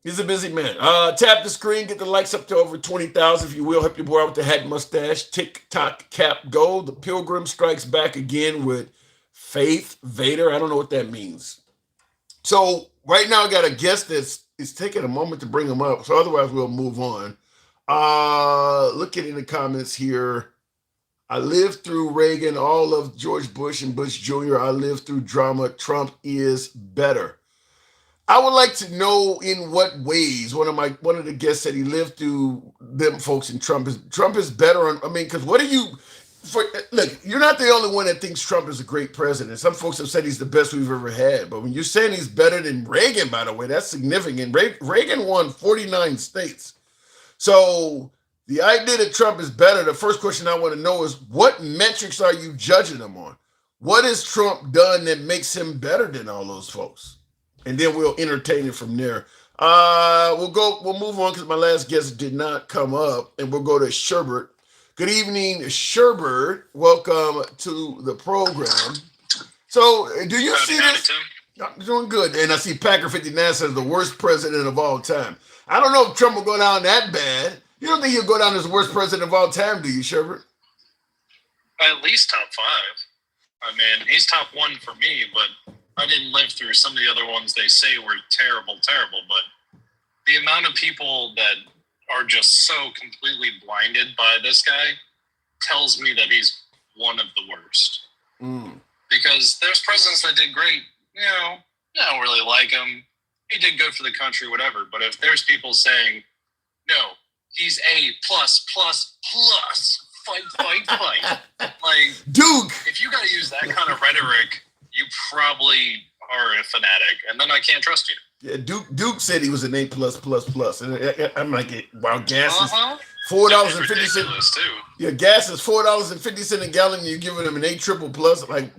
Tap the screen, get the likes up to over 20,000 if you will. Help your boy out with the hat mustache. TikTok cap gold. The Pilgrim strikes back again with Faith Vader. I don't know what that means. So right now I got a guest it's taking a moment to bring him up. So otherwise we'll move on. Looking in the comments here. I lived through Reagan, all of George Bush and Bush Jr. I lived through drama. Trump is better. I would like to know in what ways. One of the guests said he lived through them folks, and Trump is better. Because look, you're not the only one that thinks Trump is a great president. Some folks have said he's the best we've ever had. But when you're saying he's better than Reagan, by the way, that's significant. Reagan won 49 states. So the idea that Trump is better, the first question I want to know is, what metrics are you judging him on? What has Trump done that makes him better than all those folks? And then we'll entertain it from there. We'll move on because my last guest did not come up, and we'll go to Sherbert. Good evening, Sherbert. Welcome to the program. So, do you see this? I'm doing good. And I see Packer 59 says the worst president of all time. I don't know if Trump will go down that bad. You don't think he'll go down as the worst president of all time, do you, Sherbert? At least top 5. I mean, he's top 1 for me, but I didn't live through some of the other ones they say were terrible, but the amount of people that are just so completely blinded by this guy tells me that he's one of the worst. Because there's presidents that did great, I don't really like him. He did good for the country, whatever. But if there's people saying, no, he's A+++, fight. Like, Duke. If you got to use that kind of rhetoric, you probably are a fanatic, and then I can't trust you. Yeah, Duke said he was an A+++, and I'm like, wow, gas is $4.50. Too. Yeah, gas is $4.50 a gallon. And you're giving him an A+++, like,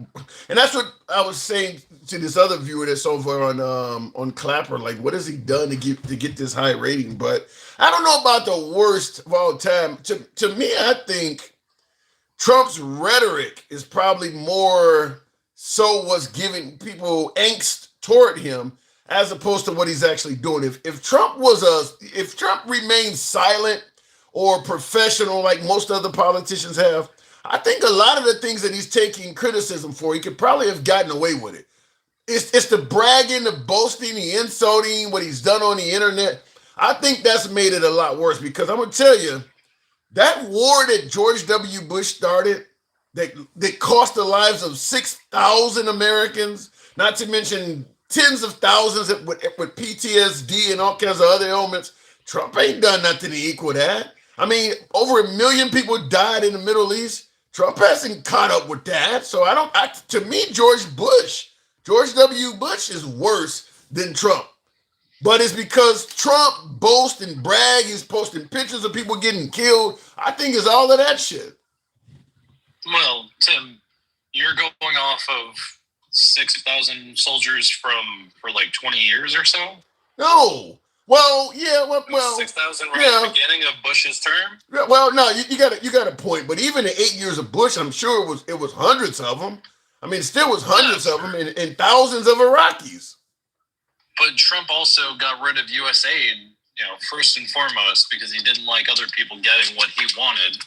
and that's what I was saying to this other viewer that's over on Clapper. Like, what has he done to get this high rating? But I don't know about the worst of all time. To me, I think Trump's rhetoric is probably more so what's giving people angst toward him, as opposed to what he's actually doing. If Trump remained silent or professional like most other politicians have, I think a lot of the things that he's taking criticism for, he could probably have gotten away with it. It's the bragging, the boasting, the insulting, what he's done on the internet. I think that's made it a lot worse, because I'm gonna tell you, that war that George W. Bush started, that cost the lives of 6,000 Americans, not to mention tens of thousands with PTSD and all kinds of other ailments. Trump ain't done nothing to equal that. I mean, over 1 million people died in the Middle East. Trump hasn't caught up with that. So to me, George W. Bush is worse than Trump. But it's because Trump boasts and brag. He's posting pictures of people getting killed. I think it's all of that shit. Well, Tim, you're going off of 6,000 soldiers for like 20 years or so? No. Well, yeah, well 6,000 right at the beginning of Bush's term? Well, no, you got a point. But even in 8 years of Bush, I'm sure it was hundreds of them. I mean, it still was hundreds of them and thousands of Iraqis. But Trump also got rid of USAID, first and foremost, because he didn't like other people getting what he wanted.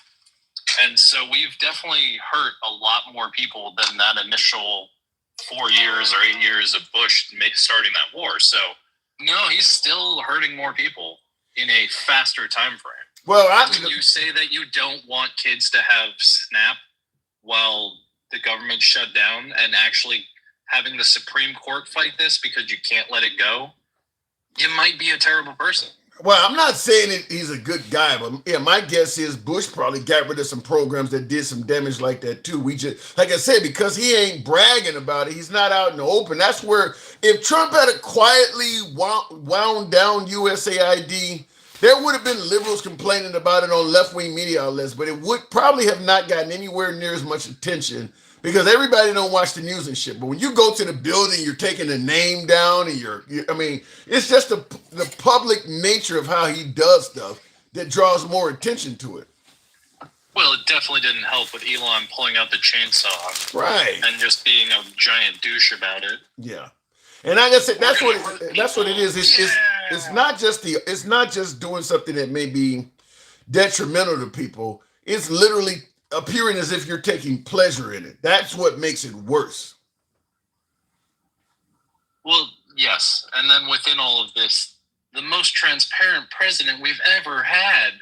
And so we've definitely hurt a lot more people than that initial 4 years or 8 years of Bush starting that war. So, no, he's still hurting more people in a faster time frame. Well, when you say that you don't want kids to have SNAP while the government shut down, and actually having the Supreme Court fight this because you can't let it go, you might be a terrible person. Well, I'm not saying he's a good guy, but yeah, my guess is Bush probably got rid of some programs that did some damage like that too. We just, like I said, because he ain't bragging about it, he's not out in the open. That's where, if Trump had quietly wound down USAID, there would have been liberals complaining about it on left-wing media outlets, but it would probably have not gotten anywhere near as much attention, because everybody don't watch the news and shit. But when you go to the building, you're taking the name down, and it's just the public nature of how he does stuff that draws more attention to it. Well, it definitely didn't help with Elon pulling out the chainsaw, right, and just being a giant douche about it. Yeah, and like I said, that's what it is. It's not just doing something that may be detrimental to people. It's literally appearing as if you're taking pleasure in it. That's what makes it worse. Well, yes. And then within all of this, the most transparent president we've ever had.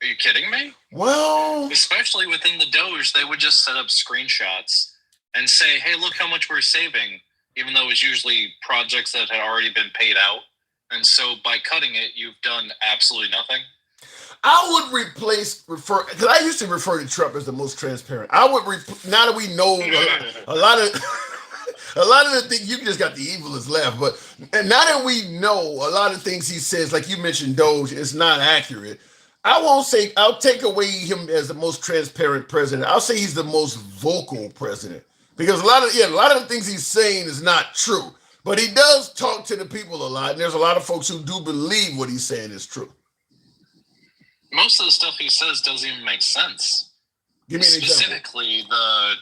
Are you kidding me? Well, especially within the Doge, they would just set up screenshots and say, hey, look how much we're saving, even though it's usually projects that had already been paid out. And so by cutting it, you've done absolutely nothing. I would because I used to refer to Trump as the most transparent. Now that we know a lot of the things, you just got the evilest laugh, and now that we know a lot of things he says, like you mentioned, Doge, is not accurate. I'll take away him as the most transparent president. I'll say he's the most vocal president, because a lot of the things he's saying is not true, but he does talk to the people a lot, and there's a lot of folks who do believe what he's saying is true. Most of the stuff he says doesn't even make sense. Give me an Specifically, example.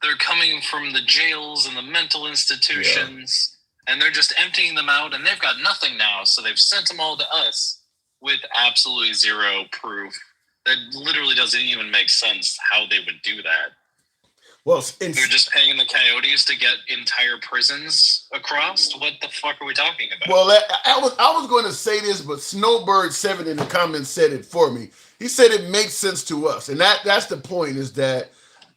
They're coming from the jails and the mental institutions, and they're just emptying them out, and they've got nothing now, so they've sent them all to us. with absolutely zero proof. That literally doesn't even make sense how they would do that. Well, They're just paying the coyotes to get entire prisons across. What the fuck are we talking about? well, I was going to say this, but Snowbird7 in the comments said it for me. He said it makes sense to us, and that's the point. Is that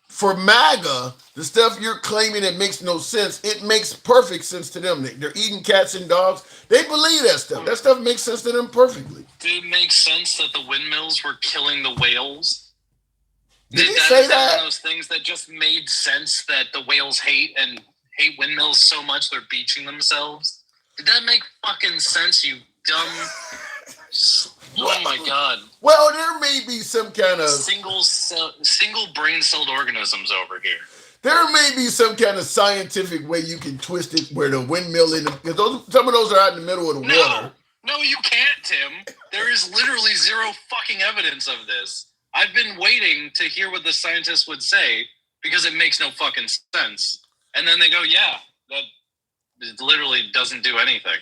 for MAGA, the stuff you're claiming that makes no sense, it makes perfect sense to them. They're eating cats and dogs. They believe that stuff. That stuff makes sense to them perfectly. Did it make sense that the windmills were killing the whales? Did he say that? One of those things that just made sense, that the whales hate windmills so much they're beaching themselves? Did that make fucking sense, you dumb... Oh my god. Well, there may be some kind of... Single brain-celled organisms over here. There may be some kind of scientific way you can twist it where the windmill in the... Because some of those are out in the middle of the water. No, you can't, Tim. There is literally zero fucking evidence of this. I've been waiting to hear what the scientists would say because it makes no fucking sense. And then they go, yeah, that literally doesn't do anything.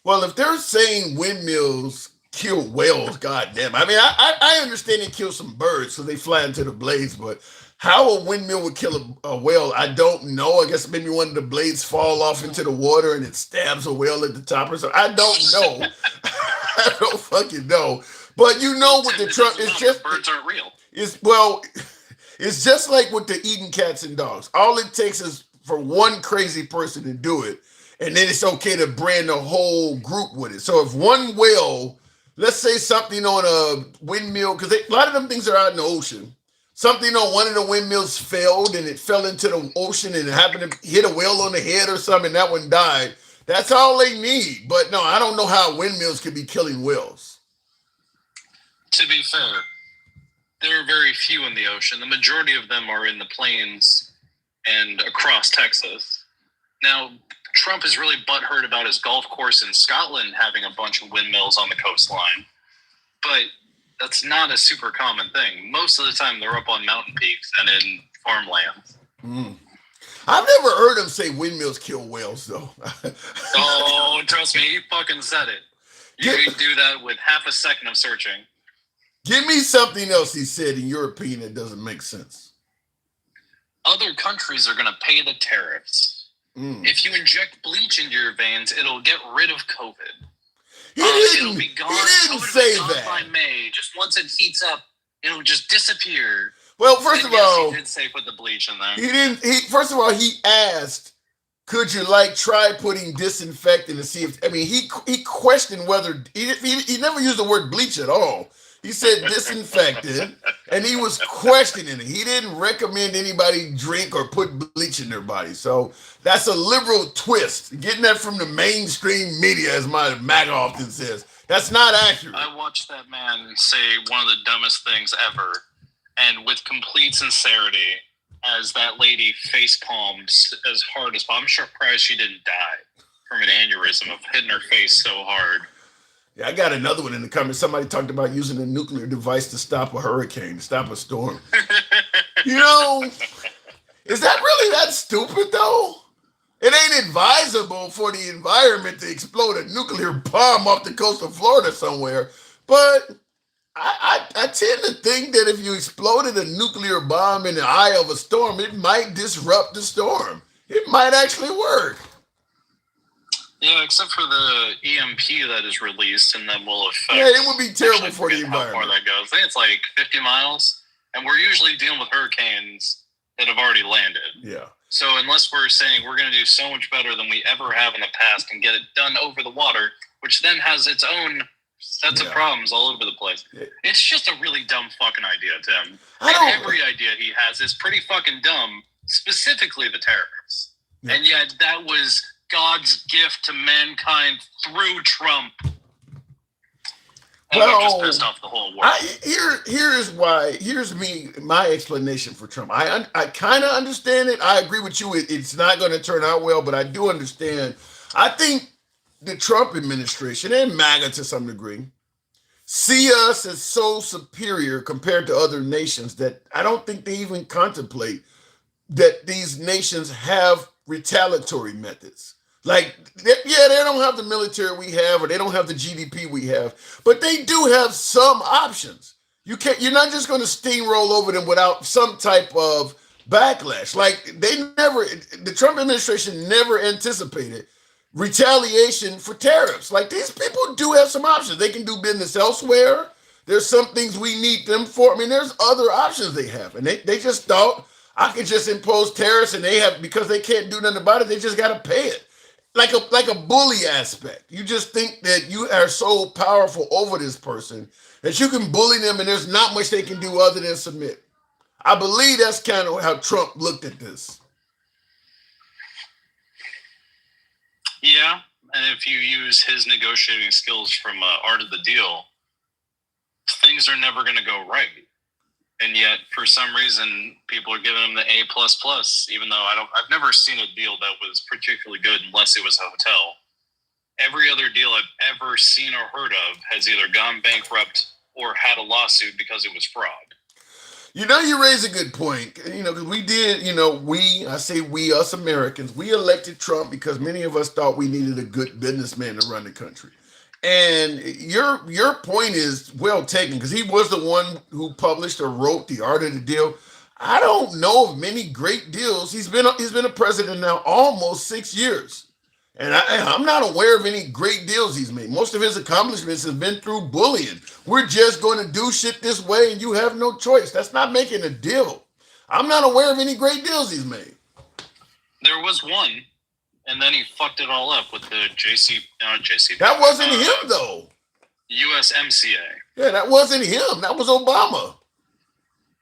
Well, if they're saying windmills kill whales, goddamn. I mean, I understand they kill some birds so they fly into the blades, but how a windmill would kill a whale, I don't know. I guess maybe one of the blades fall off into the water and it stabs a whale at the top or something. I don't know. I don't fucking know. But you know what the Trump is just... Birds aren't real. It's just like with the eating cats and dogs. All it takes is for one crazy person to do it, and then it's okay to brand the whole group with it. So if one whale, let's say something on a windmill, because a lot of them things are out in the ocean. Something on one of the windmills failed, and it fell into the ocean, and it happened to hit a whale on the head or something, and that one died. That's all they need. But no, I don't know how windmills could be killing whales. To be fair, there are very few in the ocean. The majority of them are in the plains and across Texas. Now, Trump is really butthurt about his golf course in Scotland having a bunch of windmills on the coastline. But that's not a super common thing. Most of the time, they're up on mountain peaks and in farmlands. I've never heard him say windmills kill whales, though. Oh, trust me, he fucking said it. You can do that with half a second of searching. Give me something else he said in your opinion that doesn't make sense. Other countries are going to pay the tariffs. If you inject bleach into your veins, it'll get rid of COVID. It'll be gone. He didn't say that. By May. Just once it heats up, it'll just disappear. Well, first of all, he did say put the bleach in there. He didn't. First of all, he asked, "Could you try putting disinfectant to see if?" I mean, he questioned whether he never used the word bleach at all. He said disinfectant, and he was questioning it. He didn't recommend anybody drink or put bleach in their body. So that's a liberal twist. Getting that from the mainstream media, as my MAGA often says. That's not accurate. I watched that man say one of the dumbest things ever, and with complete sincerity, as that lady face palmed as hard as possible. I'm surprised she didn't die from an aneurysm of hitting her face so hard. Yeah, I got another one in the comments. Somebody talked about using a nuclear device to stop a hurricane, to stop a storm. You know, is that really that stupid, though? It ain't advisable for the environment to explode a nuclear bomb off the coast of Florida somewhere. But I tend to think that if you exploded a nuclear bomb in the eye of a storm, it might disrupt the storm. It might actually work. Yeah, except for the EMP that is released, and then will affect. Yeah, it would be terrible for the environment. How far that goes? I think it's like 50 miles, and we're usually dealing with hurricanes that have already landed. Yeah. So unless we're saying we're going to do so much better than we ever have in the past and get it done over the water, which then has its own sets of problems all over the place. It's just a really dumb fucking idea, Tim. And every idea he has is pretty fucking dumb, specifically the tariffs. Yeah. And yet that was God's gift to mankind through Trump. And we've just pissed off the whole world. Here's my explanation for Trump. I kind of understand it. I agree with you. It's not going to turn out well, but I do understand. I think the Trump administration and MAGA to some degree see us as so superior compared to other nations that I don't think they even contemplate that these nations have retaliatory methods. Like, yeah, they don't have the military we have, or they don't have the GDP we have, but they do have some options. You're not just going to steamroll over them without some type of backlash. Like the Trump administration never anticipated retaliation for tariffs. Like these people do have some options. They can do business elsewhere. There's some things we need them for. I mean, there's other options they have, and they just thought I could just impose tariffs, and they have because they can't do nothing about it. They just got to pay it like a bully aspect. You just think that you are so powerful over this person that you can bully them and there's not much they can do other than submit. I believe that's kind of how Trump looked at this. Yeah, and if you use his negotiating skills from Art of the Deal, things are never going to go right. And yet, for some reason, people are giving him the A++, even though I've never seen a deal that was particularly good unless it was a hotel. Every other deal I've ever seen or heard of has either gone bankrupt or had a lawsuit because it was fraud. You know, you raise a good point. You know, because we did, I say we, us Americans, we elected Trump because many of us thought we needed a good businessman to run the country. And your point is well taken because he was the one who published or wrote The Art of the Deal. I don't know of many great deals. He's been a president now almost 6 years, and I'm not aware of any great deals he's made. Most of his accomplishments have been through bullying. We're just going to do shit this way, and you have no choice. That's not making a deal. I'm not aware of any great deals he's made. There was one. And then he fucked it all up with the That wasn't him, though. USMCA. Yeah, that wasn't him. That was Obama.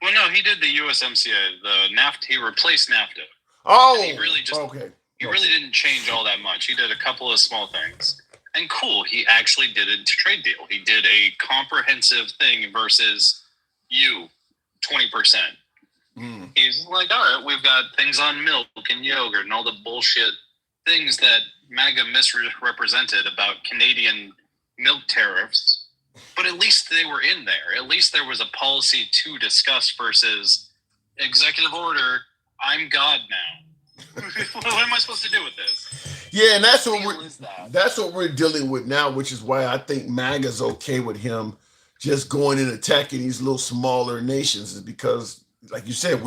Well, no, he did the USMCA. The NAFTA. He replaced NAFTA. Oh, he really just okay. He really didn't change all that much. He did a couple of small things. And cool, he actually did a trade deal. He did a comprehensive thing versus you, 20%. He's like, all right, we've got things on milk and yogurt and all the bullshit things that MAGA misrepresented about Canadian milk tariffs, but at least they were in there. At least there was a policy to discuss versus executive order, I'm God now. What am I supposed to do with this? Yeah, and that's what we're dealing with now, which is why I think MAGA's okay with him just going and attacking these little smaller nations, is because like you said,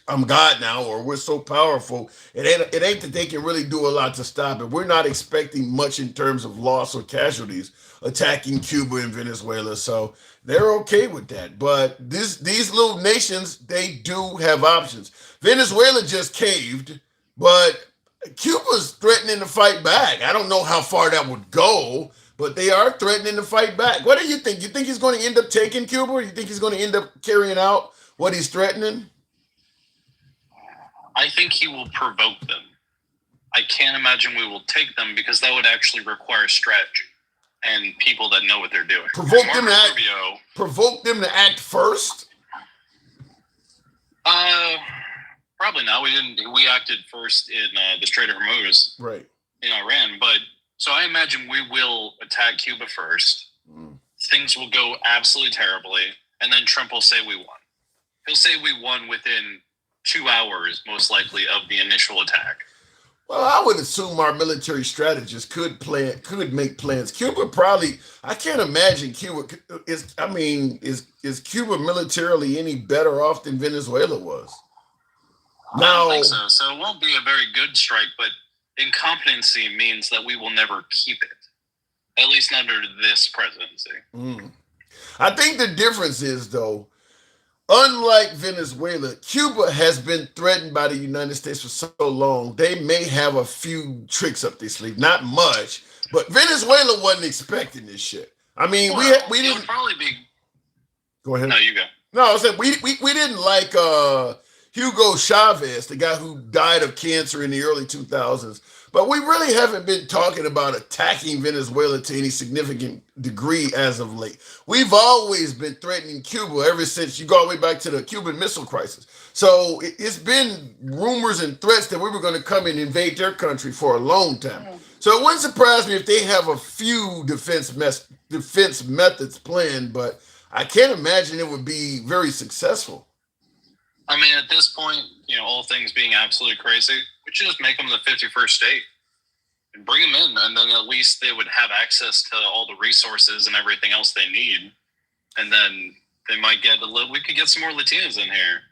I'm God now, or we're so powerful. It ain't that they can really do a lot to stop it. We're not expecting much in terms of loss or casualties attacking Cuba and Venezuela, so they're okay with that. But these little nations, they do have options. Venezuela just caved, but Cuba's threatening to fight back. I don't know how far that would go, but they are threatening to fight back. What do you think? You think he's going to end up taking Cuba, or you think he's going to end up carrying out what he's threatening? I think he will provoke them. I can't imagine we will take them because that would actually require strategy and people that know what they're doing. Provoke them to act first? Probably not. We acted first in the Strait of Hormuz, right, in Iran. But so I imagine we will attack Cuba first. Things will go absolutely terribly, and then Trump will say we won. He'll say we won within 2 hours, most likely, of the initial attack. Well, I would assume our military strategists could make plans. Cuba probably, I can't imagine Cuba is Cuba militarily any better off than Venezuela was? I don't think so. So it won't be a very good strike, but incompetency means that we will never keep it, at least under this presidency. I think the difference is, though, unlike Venezuela, Cuba has been threatened by the United States for so long, they may have a few tricks up their sleeve. Not much, but Venezuela wasn't expecting this shit. I mean, we didn't. Would probably be. Go ahead. No, you go. No, I said we didn't like Hugo Chavez, the guy who died of cancer in the early 2000s. But we really haven't been talking about attacking Venezuela to any significant degree as of late. We've always been threatening Cuba ever since you go all the way back to the Cuban Missile Crisis. So it's been rumors and threats that we were going to come and invade their country for a long time. So it wouldn't surprise me if they have a few defense methods planned, but I can't imagine it would be very successful. I mean, at this point, all things being absolutely crazy, we should just make them the 51st state. and bring them in, and then at least they would have access to all the resources and everything else they need. And then they might get we could get some more Latinos in here.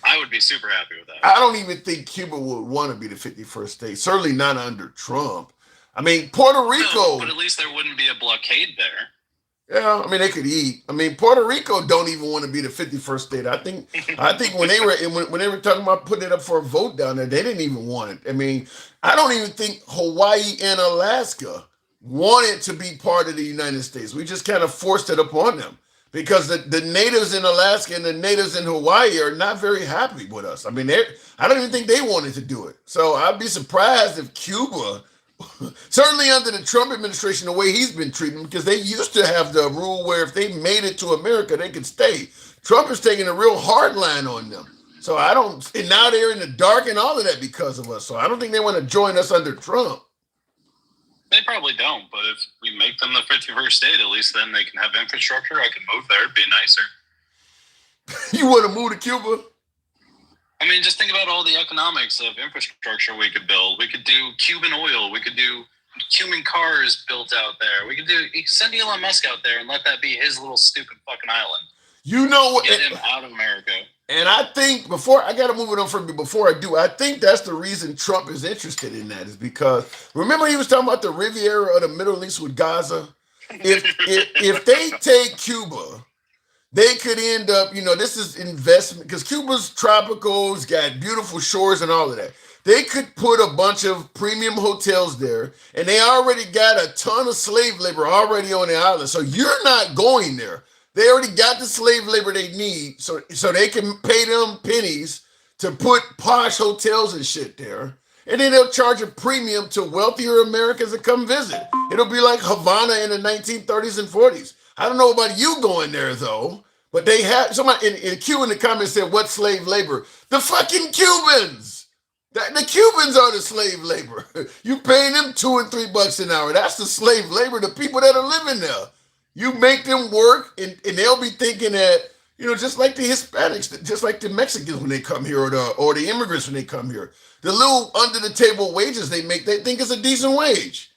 I would be super happy with that. I don't even think Cuba would want to be the 51st state. Certainly not under Trump. I mean, Puerto Rico. No, but at least there wouldn't be a blockade there. Yeah, I mean, they could eat. I mean, Puerto Rico don't even want to be the 51st state. I think when they were talking about putting it up for a vote down there, they didn't even want it. I mean, I don't even think Hawaii and Alaska wanted to be part of the United States. We just kind of forced it upon them because the natives in Alaska and the natives in Hawaii are not very happy with us. I mean, I don't even think they wanted to do it. So I'd be surprised if Cuba, certainly under the Trump administration, the way he's been treating them, because they used to have the rule where if they made it to America, they could stay. Trump is taking a real hard line on them. So and now they're in the dark and all of that because of us. So I don't think they want to join us under Trump. They probably don't, but if we make them the 51st state, at least then they can have infrastructure. I can move there. It'd be nicer. You want to move to Cuba? I mean, just think about all the economics of infrastructure we could build. We could do Cuban oil. We could do Cuban cars built out there. We could send Elon Musk out there and let that be his little stupid fucking island. You know what? Get him out of America. And I think I got to move it on from before I do. I think that's the reason Trump is interested in that is because remember he was talking about the Riviera of the Middle East with Gaza. If they take Cuba, they could end up, this is investment because Cuba's tropical, it's got beautiful shores and all of that. They could put a bunch of premium hotels there, and they already got a ton of slave labor already on the island. So you're not going there. They already got the slave labor they need, so they can pay them pennies to put posh hotels and shit there. And then they'll charge a premium to wealthier Americans that come visit. It'll be like Havana in the 1930s and 40s. I don't know about you going there, though, but they have somebody in Q in the comments said, what slave labor? The fucking Cubans. The Cubans are the slave labor. You paying them $2 and $3 an hour. That's the slave labor, the people that are living there. You make them work, and they'll be thinking that, just like the Hispanics, just like the Mexicans when they come here, or the immigrants when they come here. The little under-the-table wages they make, they think it's a decent wage.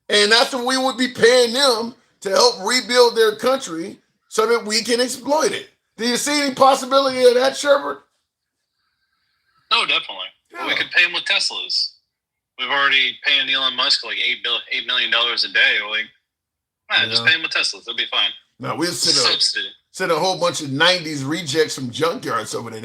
And that's what we would be paying them to help rebuild their country so that we can exploit it. Do you see any possibility of that, Sherbert? No, definitely. Yeah. We could pay them with Teslas. We've already paying Elon Musk like $8 million a day. Just pay them with Teslas. It'll be fine. No, we'll send a whole bunch of 90s rejects from junkyards over there.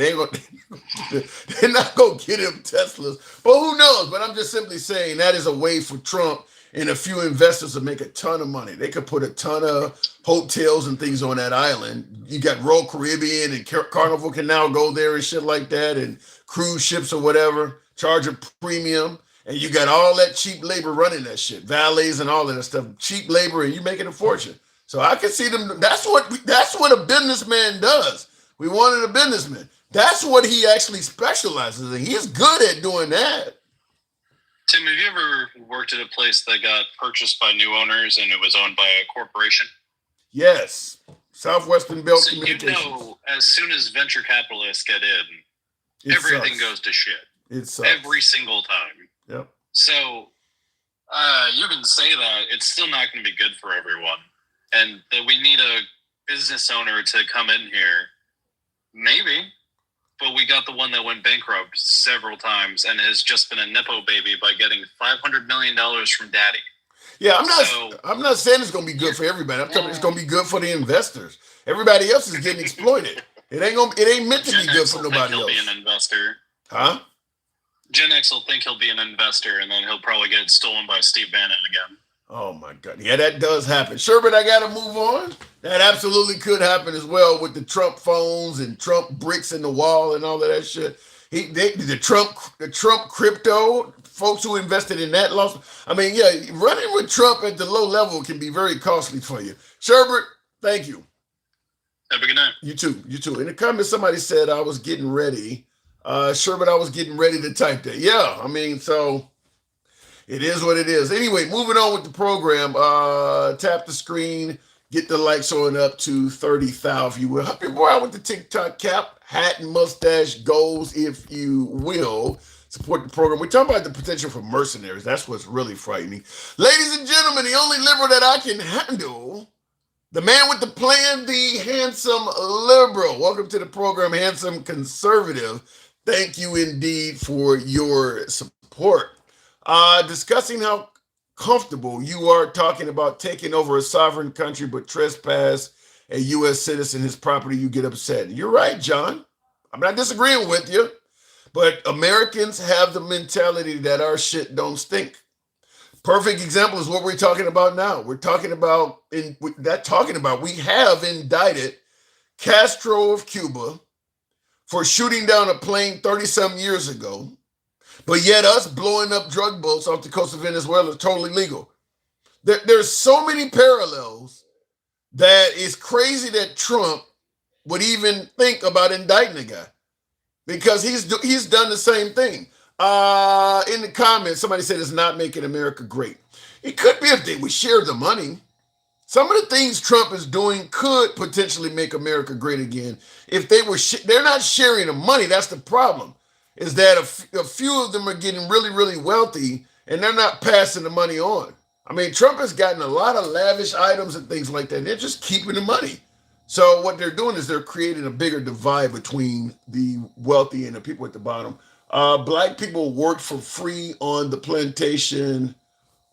They're not going to get him Teslas. But who knows? But I'm just simply saying that is a way for Trump and a few investors to make a ton of money. They could put a ton of hotels and things on that island. You got Royal Caribbean and Carnival can now go there and shit like that, and cruise ships or whatever, charge a premium. And you got all that cheap labor running that shit, valets and all of that stuff, cheap labor, and you making a fortune. So I can see them. That's what a businessman does. We wanted a businessman. That's what he actually specializes in. He's good at doing that. Tim, have you ever worked at a place that got purchased by new owners and it was owned by a corporation? Yes. Southwestern Belt Communications. As soon as venture capitalists get in, everything goes to shit. It sucks. Every single time. Yep. So you can say that it's still not going to be good for everyone, and that we need a business owner to come in here. Maybe, but we got the one that went bankrupt several times and has just been a Nepo baby by getting $500 million from Daddy. Yeah, I'm not saying it's going to be good for everybody. I'm telling you it's going to be good for the investors. Everybody else is getting exploited. It ain't meant to be good for nobody else. He'll be an investor. Huh? Gen X will think he'll be an investor, and then he'll probably get stolen by Steve Bannon again. Oh, my God. Yeah, that does happen. Sherbert, I got to move on. That absolutely could happen as well with the Trump phones and Trump bricks in the wall and all of that shit. The Trump crypto, folks who invested in that lost. I mean, yeah, running with Trump at the low level can be very costly for you. Sherbert, thank you. Have a good night. You too. In the comments, somebody said I was getting ready. Sherbert, I was getting ready to type that. Yeah, I mean, so it is what it is. Anyway, moving on with the program. Tap the screen, get the likes on up to 30,000, if you will. Help your boy out with the TikTok cap, hat and mustache goals, if you will. support the program. We're talking about the potential for mercenaries. That's what's really frightening. Ladies and gentlemen, the only liberal that I can handle, the man with the plan, the handsome liberal. Welcome to the program, handsome conservative. Thank you indeed for your support. Discussing how comfortable you are talking about taking over a sovereign country but trespass a U.S. citizen, his property, you get upset. You're right, John. I'm not disagreeing with you, but Americans have the mentality that our shit don't stink. Perfect example is what we're talking about now. We're talking about, we have indicted Castro of Cuba for shooting down a plane 30-some years ago, but yet us blowing up drug boats off the coast of Venezuela is totally legal. There's so many parallels that it's crazy that Trump would even think about indicting a guy because he's done the same thing. In the comments, somebody said it's not making America great. It could be if they would share the money. Some of the things Trump is doing could potentially make America great again. If they were, they're not sharing the money. That's the problem. Is that a few of them are getting really, really wealthy and they're not passing the money on. I mean, Trump has gotten a lot of lavish items and things like that. And they're just keeping the money. So what they're doing is they're creating a bigger divide between the wealthy and the people at the bottom. Black people worked for free on the plantation.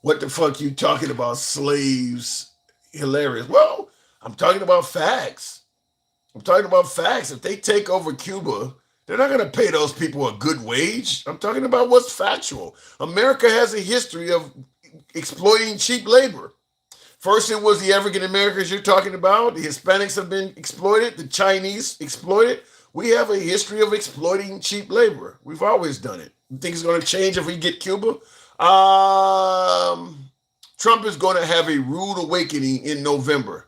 What the fuck you talking about? Slaves. Hilarious. Well, I'm talking about facts. If they take over Cuba, they're not going to pay those people a good wage. I'm talking about what's factual. America has a history of exploiting cheap labor. First, it was the African Americans you're talking about. The Hispanics have been exploited. The Chinese exploited. We have a history of exploiting cheap labor. We've always done it. You think it's going to change if we get Cuba? Trump is going to have a rude awakening in November.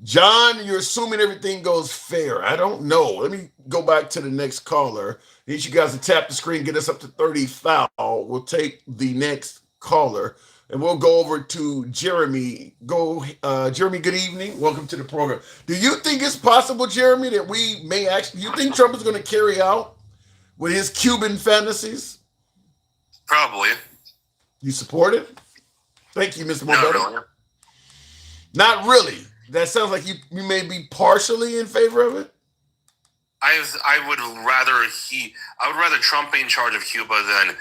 John, you're assuming everything goes fair. I don't know. Let me go back to the next caller. I need you guys to tap the screen, get us up to 30,000. We'll take the next caller, and we'll go over to Jeremy. Jeremy, good evening. Welcome to the program. Do you think it's possible, Jeremy, that we may actually, you think Trump is going to carry out with his Cuban fantasies? Probably. You support it? Thank you, Mr. Mobetti. Not really. Not really. That sounds like you may be partially in favor of it. I would rather Trump be in charge of Cuba than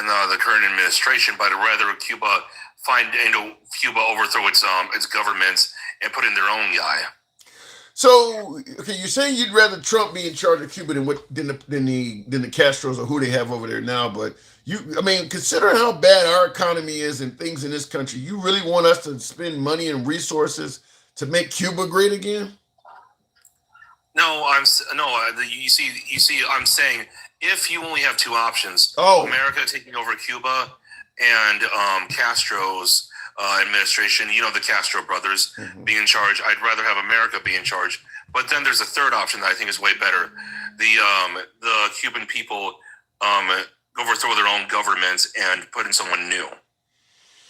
the current administration, but I'd rather Cuba overthrow its governments and put in their own guy. So, okay, you're saying you'd rather Trump be in charge of Cuba than the Castros or who they have over there now, but considering how bad our economy is and things in this country, you really want us to spend money and resources to make Cuba great again? No, I'm saying if you only have two options, America taking over Cuba and Castro's administration, the Castro brothers being in charge, I'd rather have America be in charge. But then there's a third option that I think is way better. The Cuban people overthrow their own governments and put in someone new.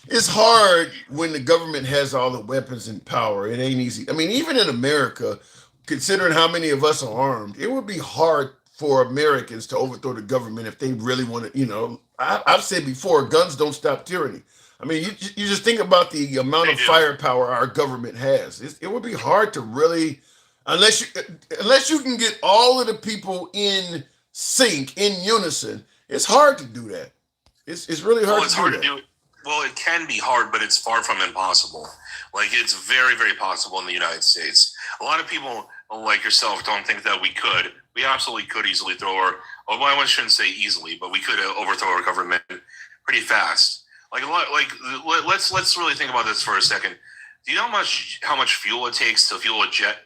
It's hard when the government has all the weapons and power. It ain't easy. I mean, even in America, considering how many of us are armed, it would be hard for Americans to overthrow the government if they really want to, I've said before, guns don't stop tyranny. I mean, you just think about the amount of firepower our government has. It would be hard to really, unless you can get all of the people in sync, in unison, it's hard to do that. It's really hard to do that. Well, it can be hard, but it's far from impossible. Like, it's very, very possible in the United States. A lot of people like yourself don't think that we could. We absolutely could easily I shouldn't say easily, but we could overthrow our government pretty fast. Let's really think about this for a second. Do you know how much fuel it takes to fuel a jet?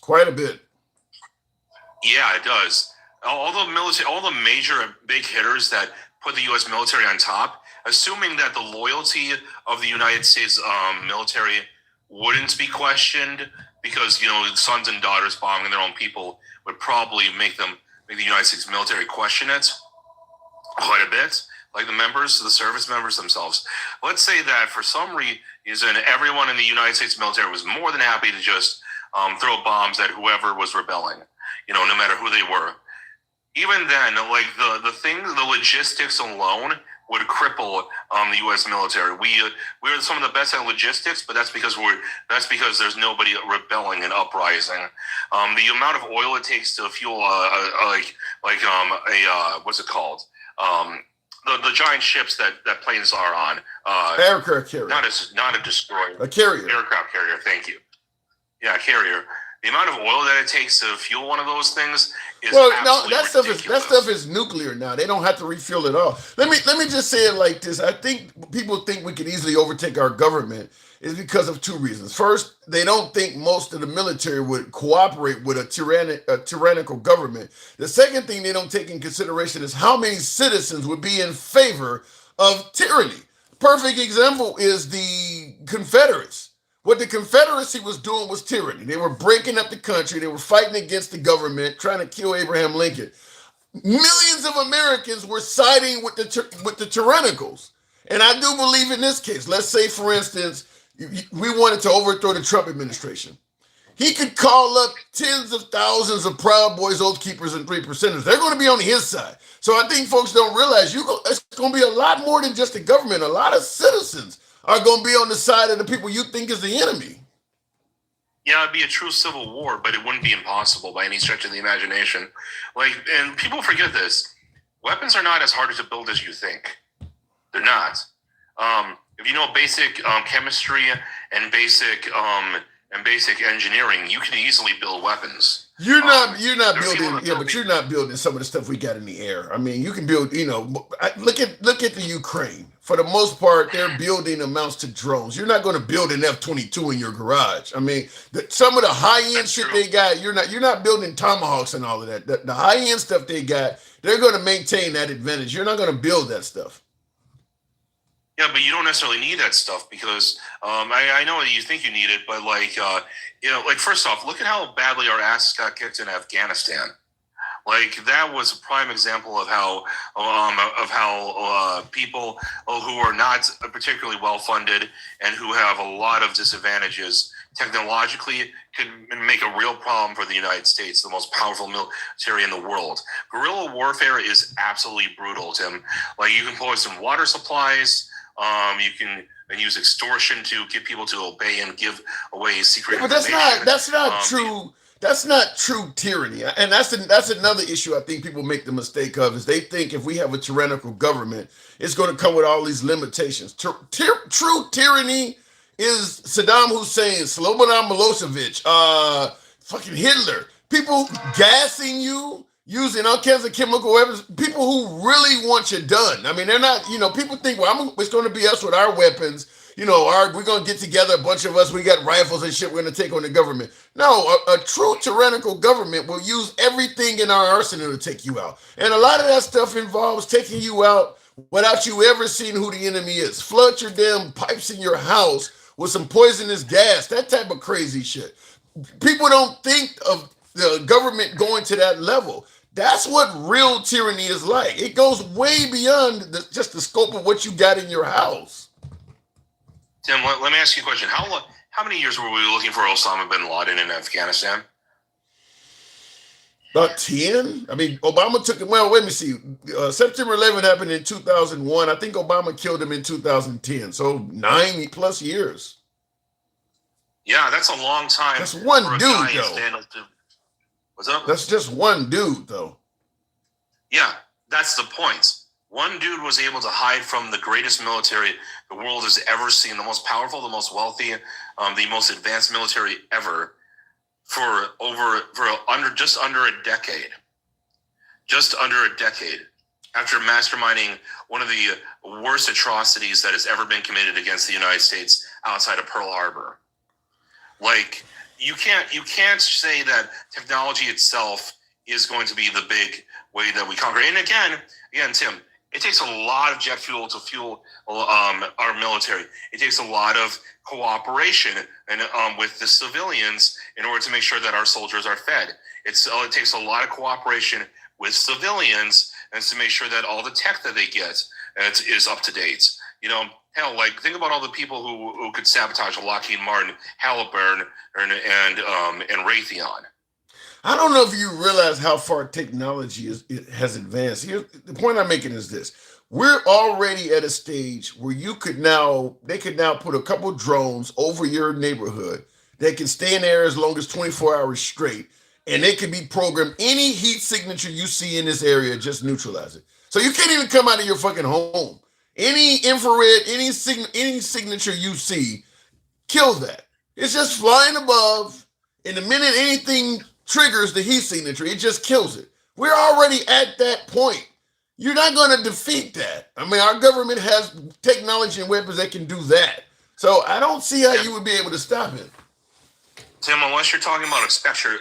Quite a bit. Yeah, it does. All the major big hitters that put the U.S. military on top, assuming that the loyalty of the United States military wouldn't be questioned, because sons and daughters bombing their own people would probably make the United States military question it quite a bit, like the service members themselves. Let's say that for some reason everyone in the United States military was more than happy to just throw bombs at whoever was rebelling, no matter who they were. Even then, like the things the logistics alone would cripple the U.S. military. We're some of the best at logistics, but that's because there's nobody rebelling and uprising. The amount of oil it takes to fuel what's it called? The giant ships that planes are on. Aircraft carrier. Not a destroyer. A carrier. Aircraft carrier. Thank you. Yeah, carrier. The amount of oil that it takes to fuel one of those things is that stuff is nuclear now. They don't have to refuel it all. Let me just say it like this. I think people think we could easily overtake our government is because of two reasons. First, they don't think most of the military would cooperate with a tyrannical government. The second thing they don't take in consideration is how many citizens would be in favor of tyranny. Perfect example is the Confederates. What the Confederacy was doing was tyranny. They were breaking up the country. They were fighting against the government, trying to kill Abraham Lincoln. Millions of Americans were siding with the tyrannicals. And I do believe in this case, let's say, for instance, we wanted to overthrow the Trump administration. He could call up tens of thousands of Proud Boys, Oath Keepers, and 3%ers. They're going to be on his side. So I think folks don't realize it's going to be a lot more than just the government. A lot of citizens are going to be on the side of the people you think is the enemy. Yeah, it'd be a true civil war, but it wouldn't be impossible by any stretch of the imagination. And people forget this. Weapons are not as hard to build as you think. They're not. If you know basic chemistry and basic engineering, you can easily build weapons. You're not building some of the stuff we got in the air. I mean, you can build, look at the Ukraine. For the most part, their building amounts to drones. You're not going to build an F-22 in your garage. I mean, some of the high-end shit they got, you're not building Tomahawks and all of that. The high-end stuff they got, they're going to maintain that advantage. You're not going to build that stuff. Yeah, but you don't necessarily need that stuff because I know that you think you need it, but first off, look at how badly our asses got kicked in Afghanistan. That was a prime example of how people who are not particularly well funded and who have a lot of disadvantages technologically could make a real problem for the United States, the most powerful military in the world. Guerrilla warfare is absolutely brutal, Tim. You can poison water supplies. You can use extortion to get people to obey and give away secret information. But that's not true. That's not true tyranny. And that's another issue I think people make the mistake of is they think if we have a tyrannical government, it's going to come with all these limitations. True tyranny is Saddam Hussein, Slobodan Milosevic, fucking Hitler. People gassing you, using all kinds of chemical weapons, people who really want you done. I mean, they're not, people think, it's going to be us with our weapons. We're going to get together, a bunch of us, we got rifles and shit, we're going to take on the government. No, a true tyrannical government will use everything in our arsenal to take you out. And a lot of that stuff involves taking you out without you ever seeing who the enemy is. Flood your damn pipes in your house with some poisonous gas, that type of crazy shit. People don't think of the government going to that level. That's what real tyranny is like. It goes way beyond just the scope of what you got in your house. Tim, let me ask you a question. How many years were we looking for Osama bin Laden in Afghanistan? About 10? I mean, Obama took it. Well, let me see. September 11 happened in 2001. I think Obama killed him in 2010. So 9+ years. Yeah, that's a long time. That's one dude, though. What's up? That's just one dude, though. Yeah, that's the point. One dude was able to hide from the greatest military the world has ever seen, the most powerful, the most wealthy, the most advanced military ever, just under a decade. Just under a decade. After masterminding one of the worst atrocities that has ever been committed against the United States outside of Pearl Harbor. You can't say that technology itself is going to be the big way that we conquer. And again, Tim, it takes a lot of jet fuel to fuel our military. It takes a lot of cooperation and with the civilians in order to make sure that our soldiers are fed. It takes a lot of cooperation with civilians and to make sure that all the tech that they get is up to date. Hell, think about all the people who could sabotage Lockheed Martin, Halliburton, and Raytheon. I don't know if you realize how far technology has advanced. Here, the point I'm making is this: we're already at a stage where they could now put a couple drones over your neighborhood. They can stay in there as long as 24 hours straight, and they can be programmed. Any heat signature you see in this area, just neutralize it. So you can't even come out of your fucking home. Any infrared, any signature you see, kill that. It's just flying above. And the minute anything triggers the heat signature, it just kills it. We're already at that point. You're not going to defeat that. I mean, our government has technology and weapons that can do that. So I don't see how you would be able to stop it. Tim, unless you're talking about a Spectre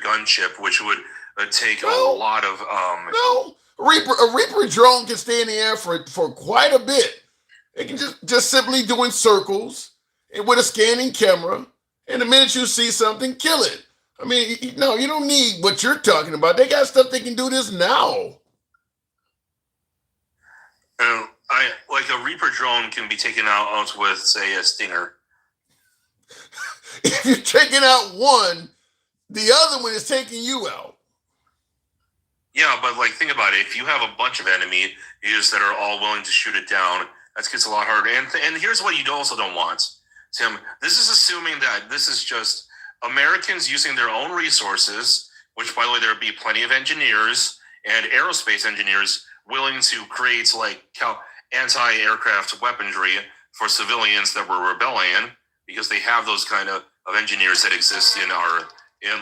gunship, which would take a lot of No, a Reaper drone can stay in the air for quite a bit. It can just simply doing circles and with a scanning camera. And the minute you see something, kill it. I mean, no, you don't need what you're talking about. They got stuff they can do this now. Like a Reaper drone can be taken out with, say, a Stinger. If you're taking out one, the other one is taking you out. Yeah, but like think about it. If you have a bunch of enemies that are all willing to shoot it down, that gets a lot harder. And here's what you also don't want, Tim. This is assuming that this is just Americans using their own resources, which, by the way, there would be plenty of engineers and aerospace engineers willing to create like anti-aircraft weaponry for civilians that were rebelling, because they have those kind of engineers that exist in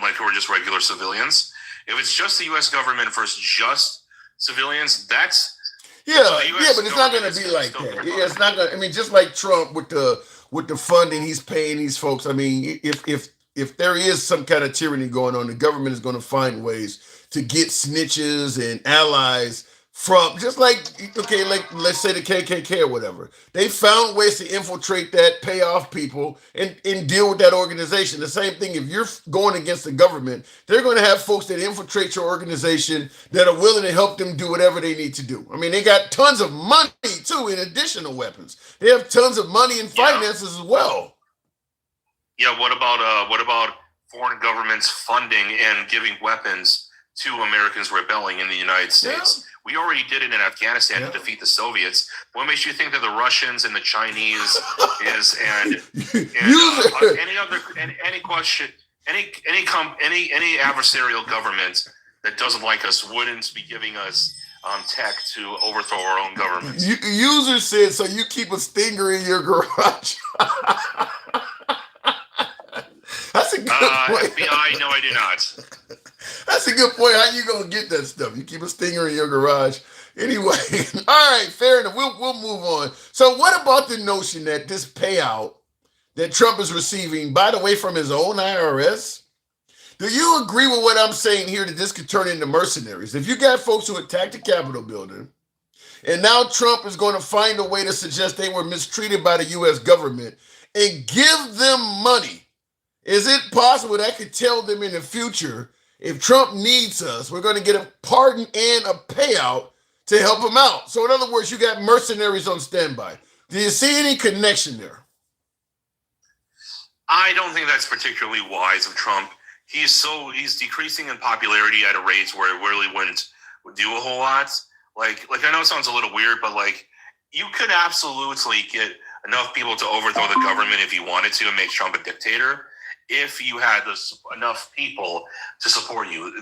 like who are just regular civilians. If it's just the U.S. government versus just civilians, that's but it's not going to be like that. Yeah, it's not going. I mean, just like Trump with the funding he's paying these folks. I mean, if there is some kind of tyranny going on, the government is going to find ways to get snitches and allies from, just like, okay, like let's say the KKK or whatever. They found ways to infiltrate that, pay off people, and deal with that organization. The same thing, if you're going against the government, they're going to have folks that infiltrate your organization that are willing to help them do whatever they need to do. I mean, they got tons of money, too, in addition to weapons. They have tons of money and finances as well. Yeah, what about foreign governments funding and giving weapons to Americans rebelling in the United States? Yeah. We already did it in Afghanistan to defeat the Soviets. What makes you think that the Russians and the Chinese any adversarial government that doesn't like us wouldn't be giving us tech to overthrow our own government? User said, so you keep a Stinger in your garage. That's a good point. FBI, no, I do not. That's a good point. How you gonna get that stuff? You keep a Stinger in your garage. Anyway, all right, fair enough. We'll move on. So what about the notion that this payout that Trump is receiving, by the way, from his own IRS? Do you agree with what I'm saying here, that this could turn into mercenaries? If you got folks who attacked the Capitol building, and now Trump is going to find a way to suggest they were mistreated by the U.S. government and give them money, is it possible that I could tell them in the future, if Trump needs us, we're going to get a pardon and a payout to help him out? So in other words, you got mercenaries on standby. Do you see any connection there? I don't think that's particularly wise of Trump. He's decreasing in popularity at a rate where it really wouldn't do a whole lot. Like I know it sounds a little weird, but like you could absolutely get enough people to overthrow the government if you wanted to and make Trump a dictator, if you had enough people to support you.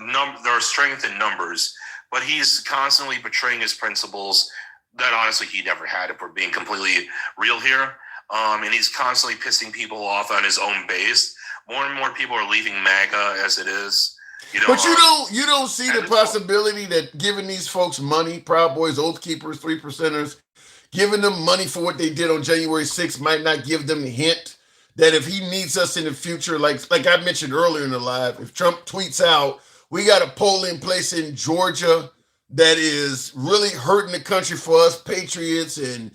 There are strength in numbers, but he's constantly betraying his principles that honestly he never had, if we're being completely real here. And he's constantly pissing people off on his own base. More and more people are leaving MAGA as it is. But you don't see the possibility that giving these folks money, Proud Boys, Oath Keepers, 3%ers, giving them money for what they did on January 6th might not give them a hint that if he needs us in the future, like I mentioned earlier in the live, if Trump tweets out, we got a poll in place in Georgia that is really hurting the country for us patriots and,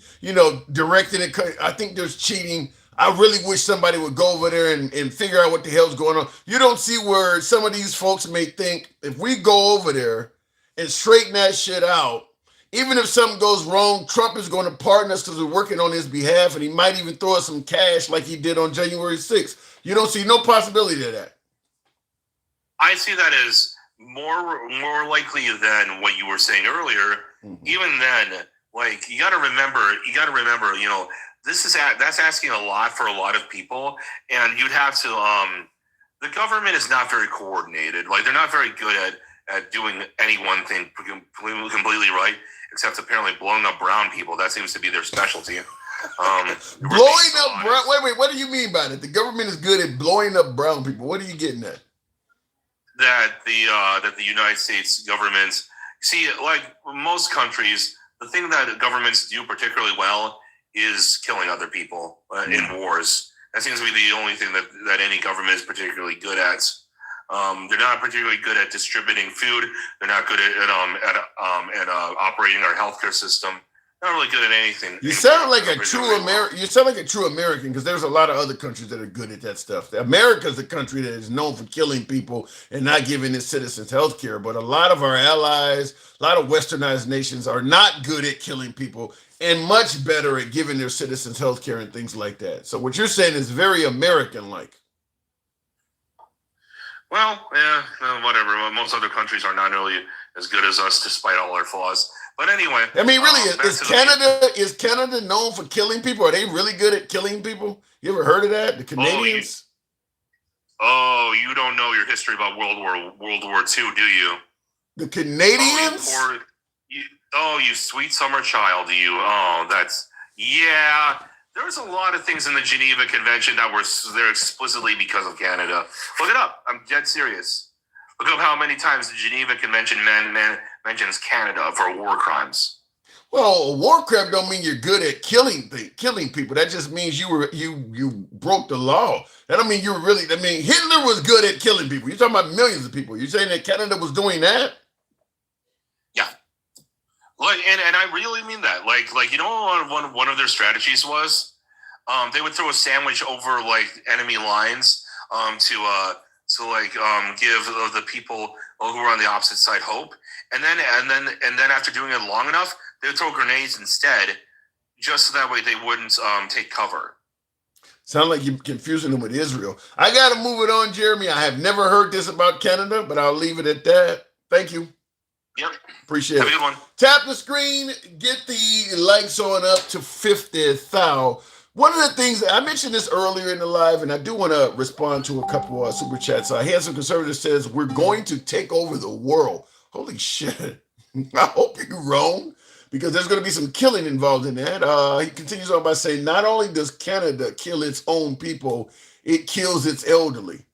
directing it. I think there's cheating. I really wish somebody would go over there and figure out what the hell's going on. You don't see where some of these folks may think, if we go over there and straighten that shit out, even if something goes wrong, Trump is going to pardon us because we're working on his behalf, and he might even throw us some cash like he did on January 6th. You don't see no possibility of that. I see that as more likely than what you were saying earlier. Mm-hmm. Even then, like you got to remember, that's asking a lot for a lot of people, and you'd have to. The government is not very coordinated. Like they're not very good at doing any one thing completely right, except apparently blowing up brown people. That seems to be their specialty. Blowing up brown. Wait. What do you mean by that? The government is good at blowing up brown people. What are you getting at? That the United States government, see, like most countries, the thing that governments do particularly well is killing other people in wars. That seems to be the only thing that any government is particularly good at. They're not particularly good at distributing food. They're not good at operating our healthcare system. Not really good at anything. You sound like a true American. You sound like a true American because there's a lot of other countries that are good at that stuff. America's a country that is known for killing people and not giving its citizens health care. But a lot of our allies, a lot of westernized nations are not good at killing people and much better at giving their citizens health care and things like that. So what you're saying is very American-like. Well, yeah, whatever. Most other countries are not really as good as us, despite all our flaws. But anyway, I mean, really, is Canada known for killing people? Are they really good at killing people? You ever heard of that? The Canadians? You don't know your history about World War II, do you? The Canadians? You sweet summer child, you. There's a lot of things in the Geneva Convention that were there explicitly because of Canada. Look it up. I'm dead serious. Look up how many times the Geneva Convention mentions Canada for war crimes. Well, a war crime don't mean you're good at killing people. That just means you broke the law. That don't mean you're really. I mean, Hitler was good at killing people. You're talking about millions of people. You're saying that Canada was doing that? Yeah. Like, and I really mean that. Like you know what one of their strategies was? They would throw a sandwich over like enemy lines to give the people who were on the opposite side hope, and then after doing it long enough, they would throw grenades instead, just so that way they wouldn't take cover. Sound like you're confusing them with Israel. I got to move it on, Jeremy. I have never heard this about Canada, but I'll leave it at that. Thank you. Yep. Appreciate it. Have it. a good one. Tap the screen. Get the likes on up to 50,000. One of the things, I mentioned this earlier in the live, and I do want to respond to a couple of super chats. Handsome Conservative says, we're going to take over the world. Holy shit. I hope you're wrong, because there's going to be some killing involved in that. He continues on by saying, not only does Canada kill its own people, it kills its elderly.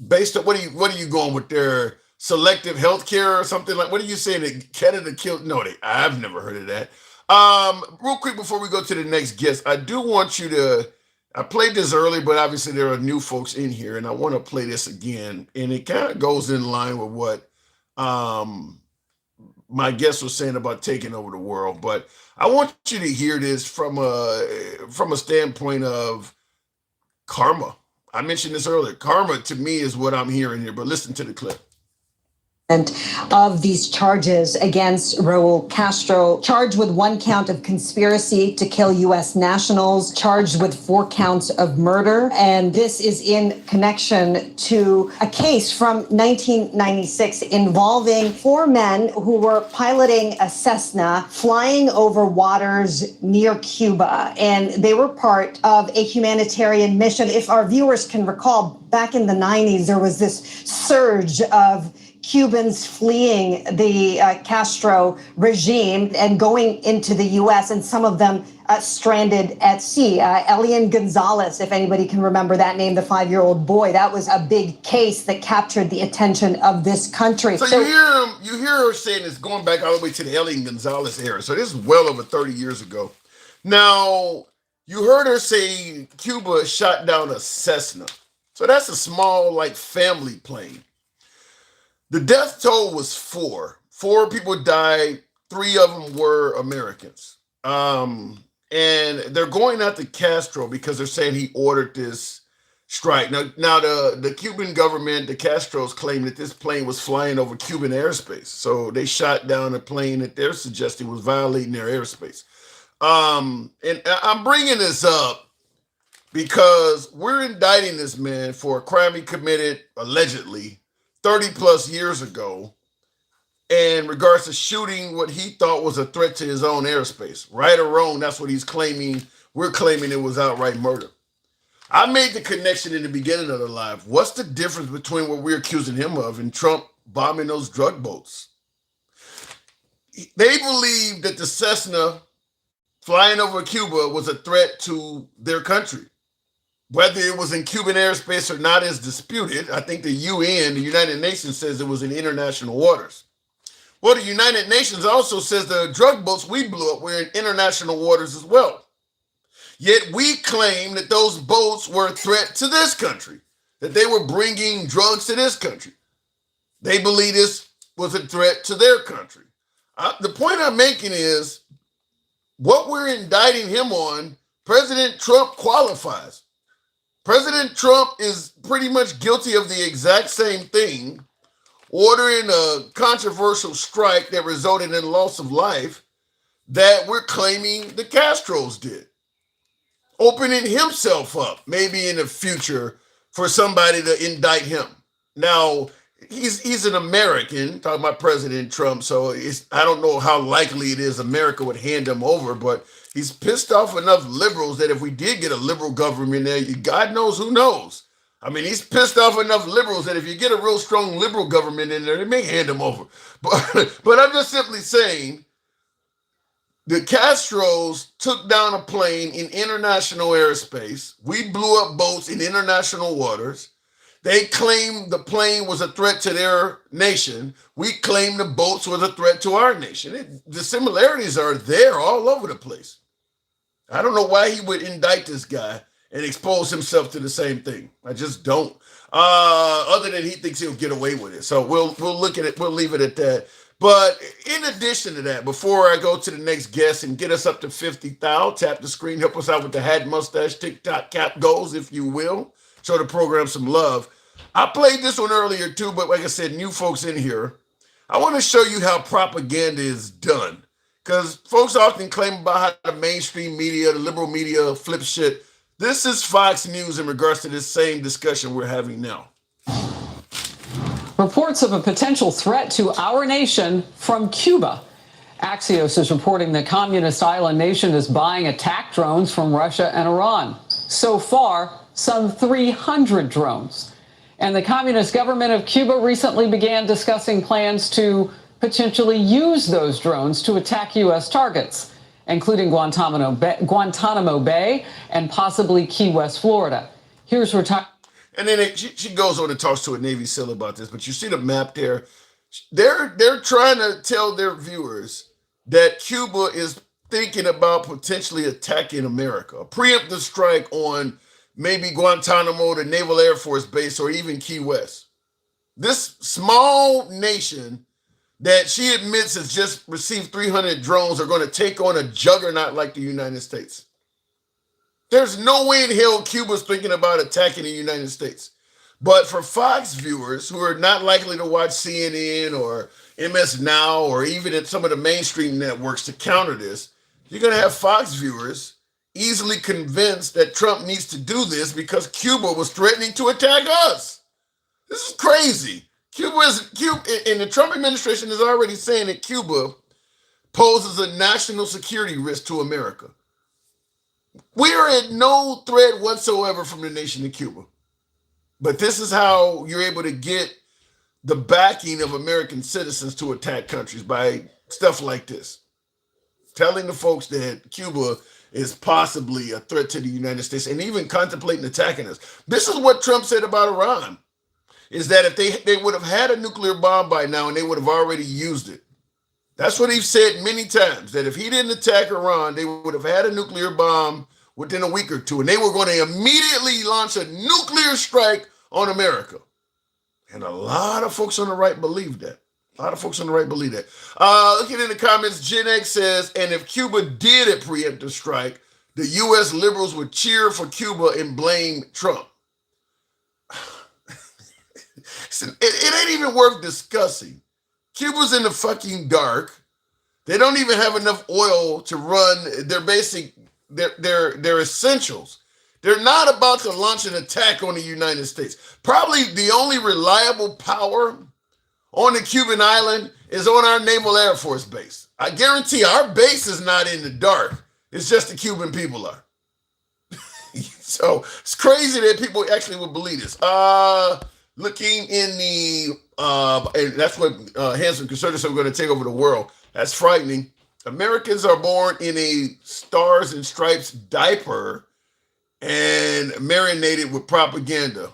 Based on, what are you going with their selective health care or something like? What are you saying that Canada killed? No, I've never heard of that. Real quick before we go to the next guest, I do want you to, I played this early, but obviously there are new folks in here, and I want to play this again. And it kind of goes in line with what my guest was saying about taking over the world. But I want you to hear this from a standpoint of karma. I mentioned this earlier. Karma to me is what I'm hearing here, but listen to the clip. Of these charges against Raul Castro, charged with 1 count of conspiracy to kill U.S. nationals, charged with 4 counts of murder. And this is in connection to a case from 1996 involving 4 men who were piloting a Cessna flying over waters near Cuba. And they were part of a humanitarian mission. If our viewers can recall, back in the 90s, there was this surge of Cubans fleeing the Castro regime and going into the U.S., and some of them stranded at sea. Elian Gonzalez, if anybody can remember that name, the 5-year-old boy, that was a big case that captured the attention of this country. So you hear her saying it's going back all the way to the Elian Gonzalez era. So this is well over 30 years ago. Now, you heard her say Cuba shot down a Cessna. So that's a small, like, family plane. The death toll was 4. 4 people died. 3 of them were Americans. And they're going after Castro because they're saying he ordered this strike. Now the Cuban government, the Castros, claim that this plane was flying over Cuban airspace. So they shot down a plane that they're suggesting was violating their airspace. And I'm bringing this up because we're indicting this man for a crime he committed, allegedly, 30 plus years ago in regards to shooting what he thought was a threat to his own airspace. Right or wrong, that's what he's claiming. We're claiming it was outright murder. I made the connection in the beginning of the live. What's the difference between what we're accusing him of and Trump bombing those drug boats? They believe that the Cessna flying over Cuba was a threat to their country. Whether it was in Cuban airspace or not is disputed. I think the UN, the United Nations, says it was in international waters. Well, the United Nations also says the drug boats we blew up were in international waters as well. Yet we claim that those boats were a threat to this country, that they were bringing drugs to this country. They believe this was a threat to their country. The point I'm making is what we're indicting him on, President Trump qualifies. President Trump is pretty much guilty of the exact same thing, ordering a controversial strike that resulted in loss of life that we're claiming the Castros did. Opening himself up, maybe in the future, for somebody to indict him. Now, he's an American, talking about President Trump, so I don't know how likely it is America would hand him over, but he's pissed off enough liberals that if we did get a liberal government there, God knows who knows. I mean, he's pissed off enough liberals that if you get a real strong liberal government in there, they may hand him over. But I'm just simply saying, the Castros took down a plane in international airspace. We blew up boats in international waters. They claimed the plane was a threat to their nation. We claim the boats were a threat to our nation. The similarities are there all over the place. I don't know why he would indict this guy and expose himself to the same thing. I just don't. Other than he thinks he'll get away with it. So we'll look at it. We'll leave it at that. But in addition to that, before I go to the next guest and get us up to 50,000, tap the screen, help us out with the hat, mustache, TikTok cap goals, if you will. Show the program some love. I played this one earlier too, but like I said, new folks in here. I want to show you how propaganda is done. Because folks often claim about how the mainstream media, the liberal media flip shit. This is Fox News in regards to this same discussion we're having now. Reports of a potential threat to our nation from Cuba. Axios is reporting the communist island nation is buying attack drones from Russia and Iran. So far, some 300 drones. And the communist government of Cuba recently began discussing plans to potentially use those drones to attack U.S. targets, including Guantanamo Bay and possibly Key West, Florida. Here's retired. And then she goes on and talks to a Navy SEAL about this, but you see the map there. They're trying to tell their viewers that Cuba is thinking about potentially attacking America, a preemptive strike on maybe Guantanamo, the Naval Air Force Base, or even Key West. This small nation that she admits has just received 300 drones are going to take on a juggernaut like the United States. There's no way in hell Cuba's thinking about attacking the United States. But for Fox viewers who are not likely to watch CNN or MS Now or even at some of the mainstream networks to counter this, you're going to have Fox viewers easily convinced that Trump needs to do this because Cuba was threatening to attack us. This is crazy. Cuba, and the Trump administration is already saying that Cuba poses a national security risk to America. We are at no threat whatsoever from the nation of Cuba. But this is how you're able to get the backing of American citizens to attack countries, by stuff like this. Telling the folks that Cuba is possibly a threat to the United States and even contemplating attacking us. This is what Trump said about Iran, is that if they would have had a nuclear bomb by now and they would have already used it. That's what he's said many times, that if he didn't attack Iran, they would have had a nuclear bomb within a week or two, and they were going to immediately launch a nuclear strike on America. And a lot of folks on the right believe that. Looking in the comments, Gen X says, and if Cuba did a preemptive strike, the U.S. liberals would cheer for Cuba and blame Trump. It ain't even worth discussing. Cuba's in the fucking dark. They don't even have enough oil to run their basic, their essentials. They're not about to launch an attack on the United States. Probably the only reliable power on the Cuban island is on our Naval Air Force base. I guarantee our base is not in the dark. It's just the Cuban people are. So it's crazy that people actually would believe this. Looking in the, and that's what handsome conservatives are going to take over the world. That's frightening. Americans are born in a stars and stripes diaper and marinated with propaganda,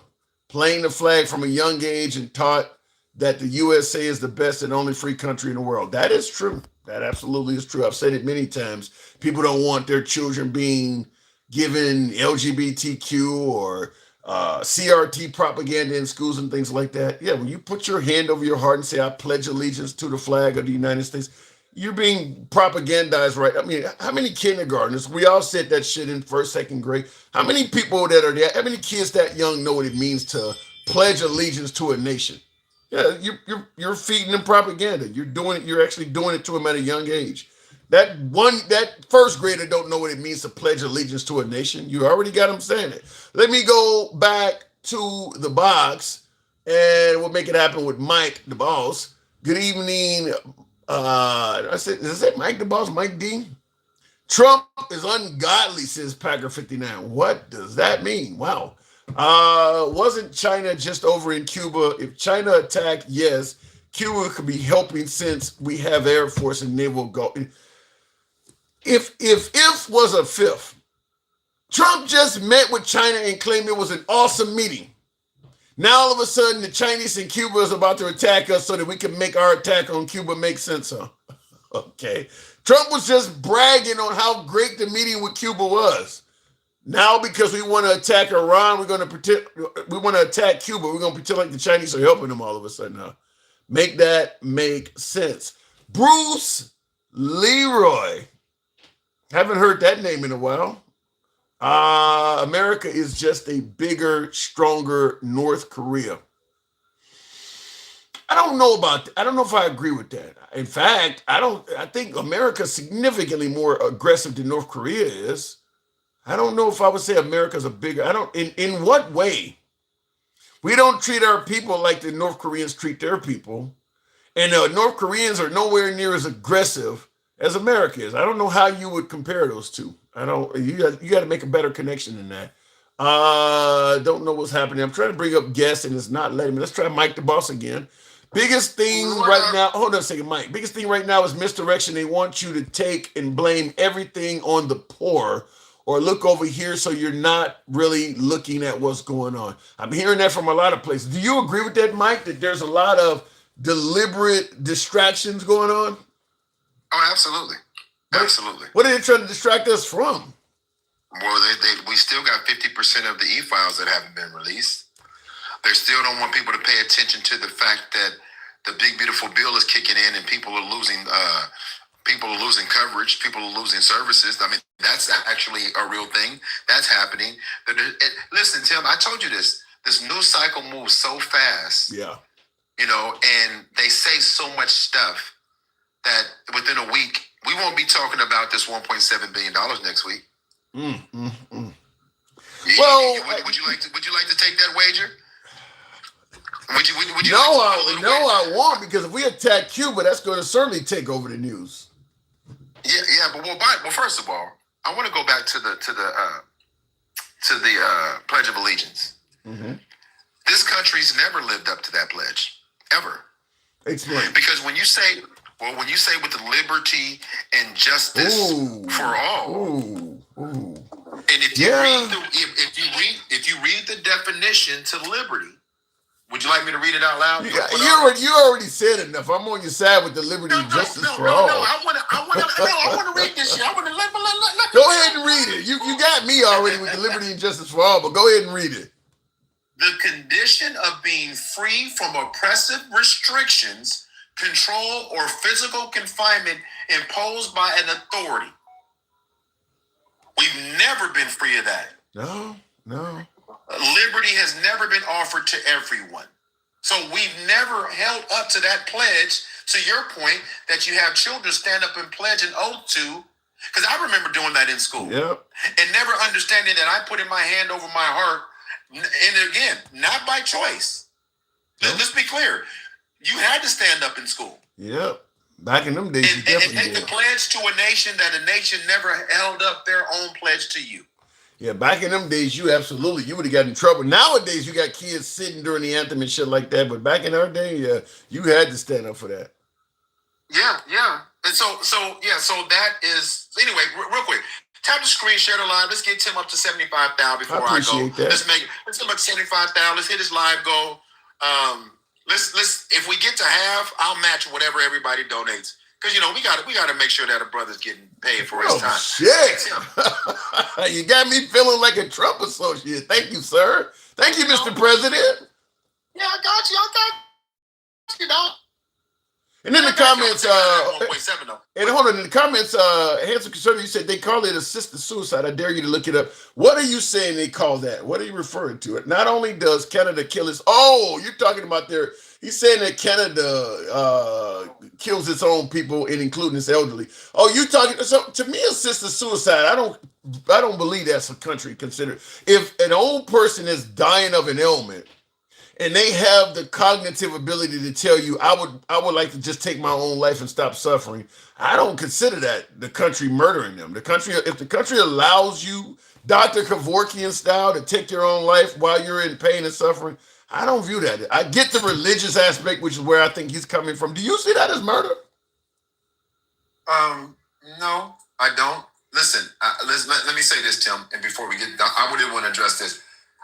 playing the flag from a young age and taught that the USA is the best and only free country in the world. That is true. That absolutely is true. I've said it many times. People don't want their children being given LGBTQ or CRT propaganda in schools and things like that. Yeah, when you put your hand over your heart and say, I pledge allegiance to the flag of the United States, you're being propagandized, right? I mean, how many kindergartners? We all said that shit in first, second grade. How many people that are there, how many kids that young know what it means to pledge allegiance to a nation? Yeah, you're feeding them propaganda. You're doing it, you're actually doing it to them at a young age. That first grader don't know what it means to pledge allegiance to a nation. You already got them saying it. Let me go back to the box and we'll make it happen with Mike the boss. Good evening. Is it Mike the boss? Mike D? Trump is ungodly, says Packer 59. What does that mean? Wow. Wasn't China just over in Cuba? If China attacked, yes, Cuba could be helping since we have Air Force and naval go. If was a fifth, Trump just met with China and claimed it was an awesome meeting. Now all of a sudden the Chinese and Cuba is about to attack us so that we can make our attack on Cuba make sense, huh? Okay. Trump was just bragging on how great the meeting with Cuba was. Now, because we want to attack Iran, we want to attack Cuba. We're going to pretend like the Chinese are helping them all of a sudden. Huh? Make that make sense. Bruce Leroy. Haven't heard that name in a while. America is just a bigger, stronger North Korea. I don't know about that. I don't know if I agree with that. In fact, I think America's significantly more aggressive than North Korea is. I don't know if I would say America's a bigger, in what way? We don't treat our people like the North Koreans treat their people. And North Koreans are nowhere near as aggressive as America is. I don't know how you would compare those two. You got to make a better connection than that. Don't know what's happening. I'm trying to bring up guests and it's not letting me. Let's try Mike the boss again. Biggest thing right now, hold on a second, Mike. Biggest thing right now is misdirection. They want you to take and blame everything on the poor or look over here so you're not really looking at what's going on. I'm hearing that from a lot of places. Do you agree with that, Mike, that there's a lot of deliberate distractions going on? Oh, absolutely. Absolutely. What are they trying to distract us from? Well, we still got 50% of the e-files that haven't been released. They still don't want people to pay attention to the fact that the big beautiful bill is kicking in and people are losing coverage, people are losing services. I mean, that's actually a real thing that's happening. Listen, Tim, I told you this news cycle moves so fast. Yeah. And they say so much stuff that within a week, we won't be talking about this $1.7 billion next week. Well, would you like to take that wager? Would you I won't, because if we attack Cuba, that's going to certainly take over the news. Yeah, but first of all, I want to go back to the Pledge of Allegiance. Mm-hmm. This country's never lived up to that pledge, ever. Explain. Because when you say with the liberty and justice for all, and if you read the definition to liberty. Would you like me to read it out loud? You already said enough. I'm on your side with the liberty and justice for all. I want to read this shit. I want to let Go ahead and read it. You got me already with the liberty and justice for all, but go ahead and read it. The condition of being free from oppressive restrictions, control, or physical confinement imposed by an authority. We've never been free of that. No. Liberty has never been offered to everyone. So we've never held up to that pledge, to your point, that you have children stand up and pledge an oath to Because I remember doing that in school. Yep. And never understanding that I put in my hand over my heart. And again, not by choice. Let's be clear. You had to stand up in school. Yep. Back in them days, you And definitely take did. the pledge to a nation that a nation never held up their own pledge to you. Yeah, back in them days, you would have gotten in trouble. Nowadays, you got kids sitting during the anthem and shit like that. But back in our day, yeah, you had to stand up for that. Yeah. And so that is, anyway, real quick. Tap the screen, share the live. Let's get Tim up to 75,000 before I go. Appreciate that. Let's get him up to 75,000. Let's hit his live goal. Let's if we get to half, I'll match whatever everybody donates. Because we gotta make sure that a brother's getting paid for his time. Shit. You got me feeling like a Trump associate. Thank you, sir. Thank you, Mr. President. Yeah, I got you, dog. And in the comments, 1.7 though. and hold on, in the comments, Handsome Conservative, you said they call it assisted suicide. I dare you to look it up. What are you saying they call that? What are you referring to it? Not only does Canada kill its, you're talking about he's saying that Canada kills its own people, and including its elderly. Oh, you talking, so to me, assisted suicide, I don't believe that's a country considered. If an old person is dying of an ailment, and they have the cognitive ability to tell you, I would like to just take my own life and stop suffering, I don't consider that the country murdering them. If the country allows you, Dr. Kevorkian style, to take your own life while you're in pain and suffering, I don't view that. I get the religious aspect, which is where I think he's coming from. Do you see that as murder? No, I don't. Listen, let me say this, Tim, and before we get done, I really want to address this.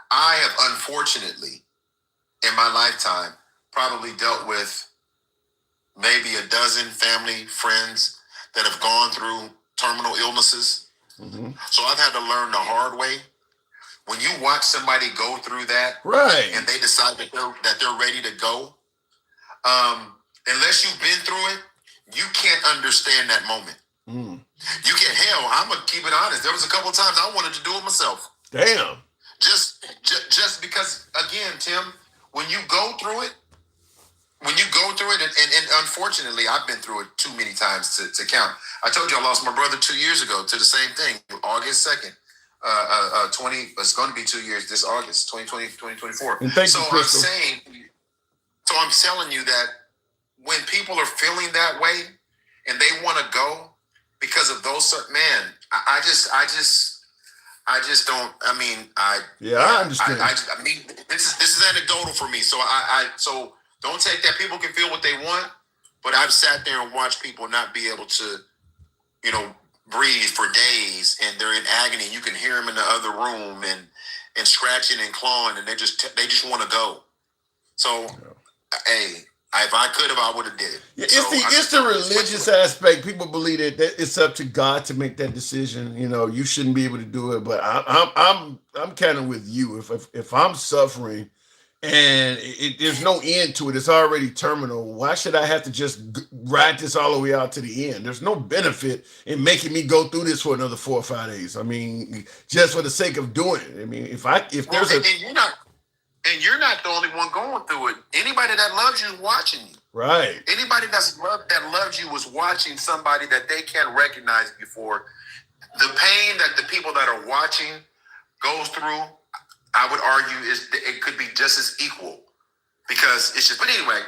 I have unfortunately, in my lifetime, probably dealt with maybe a dozen family, friends that have gone through terminal illnesses. Mm-hmm. So I've had to learn the hard way. When you watch somebody go through that, right, and they decide that they're ready to go, unless you've been through it, you can't understand that moment. Mm. You can't. Hell, I'm gonna keep it honest. There was a couple of times I wanted to do it myself. Damn. Just because, again, Tim, when you go through it, and unfortunately, I've been through it too many times to count. I told you I lost my brother 2 years ago to the same thing, August 2nd. It's going to be 2 years this August, 2024. And thank you, Crystal. I'm telling you that when people are feeling that way and they want to go because of those certain, man, I just don't. I mean, I understand. I mean, this is anecdotal for me. So so don't take that. People can feel what they want, but I've sat there and watched people not be able to, breathe for days, and they're in agony. You can hear them in the other room and scratching and clawing, and they just want to go. So, hey, if I could have, I would have did it. Yeah, it's the religious aspect. People believe that it's up to God to make that decision. You shouldn't be able to do it. But I'm kind of with you. If I'm suffering and there's no end to it, it's already terminal. Why should I have to just ride this all the way out to the end? There's no benefit in making me go through this for another 4 or 5 days. I mean, just for the sake of doing it. I mean, and you're not the only one going through it. Anybody that loves you is watching you. Right. Anybody that loves you was watching somebody that they can't recognize before. The pain that the people that are watching goes through, I would argue, it could be just as equal, because it's just. But anyway,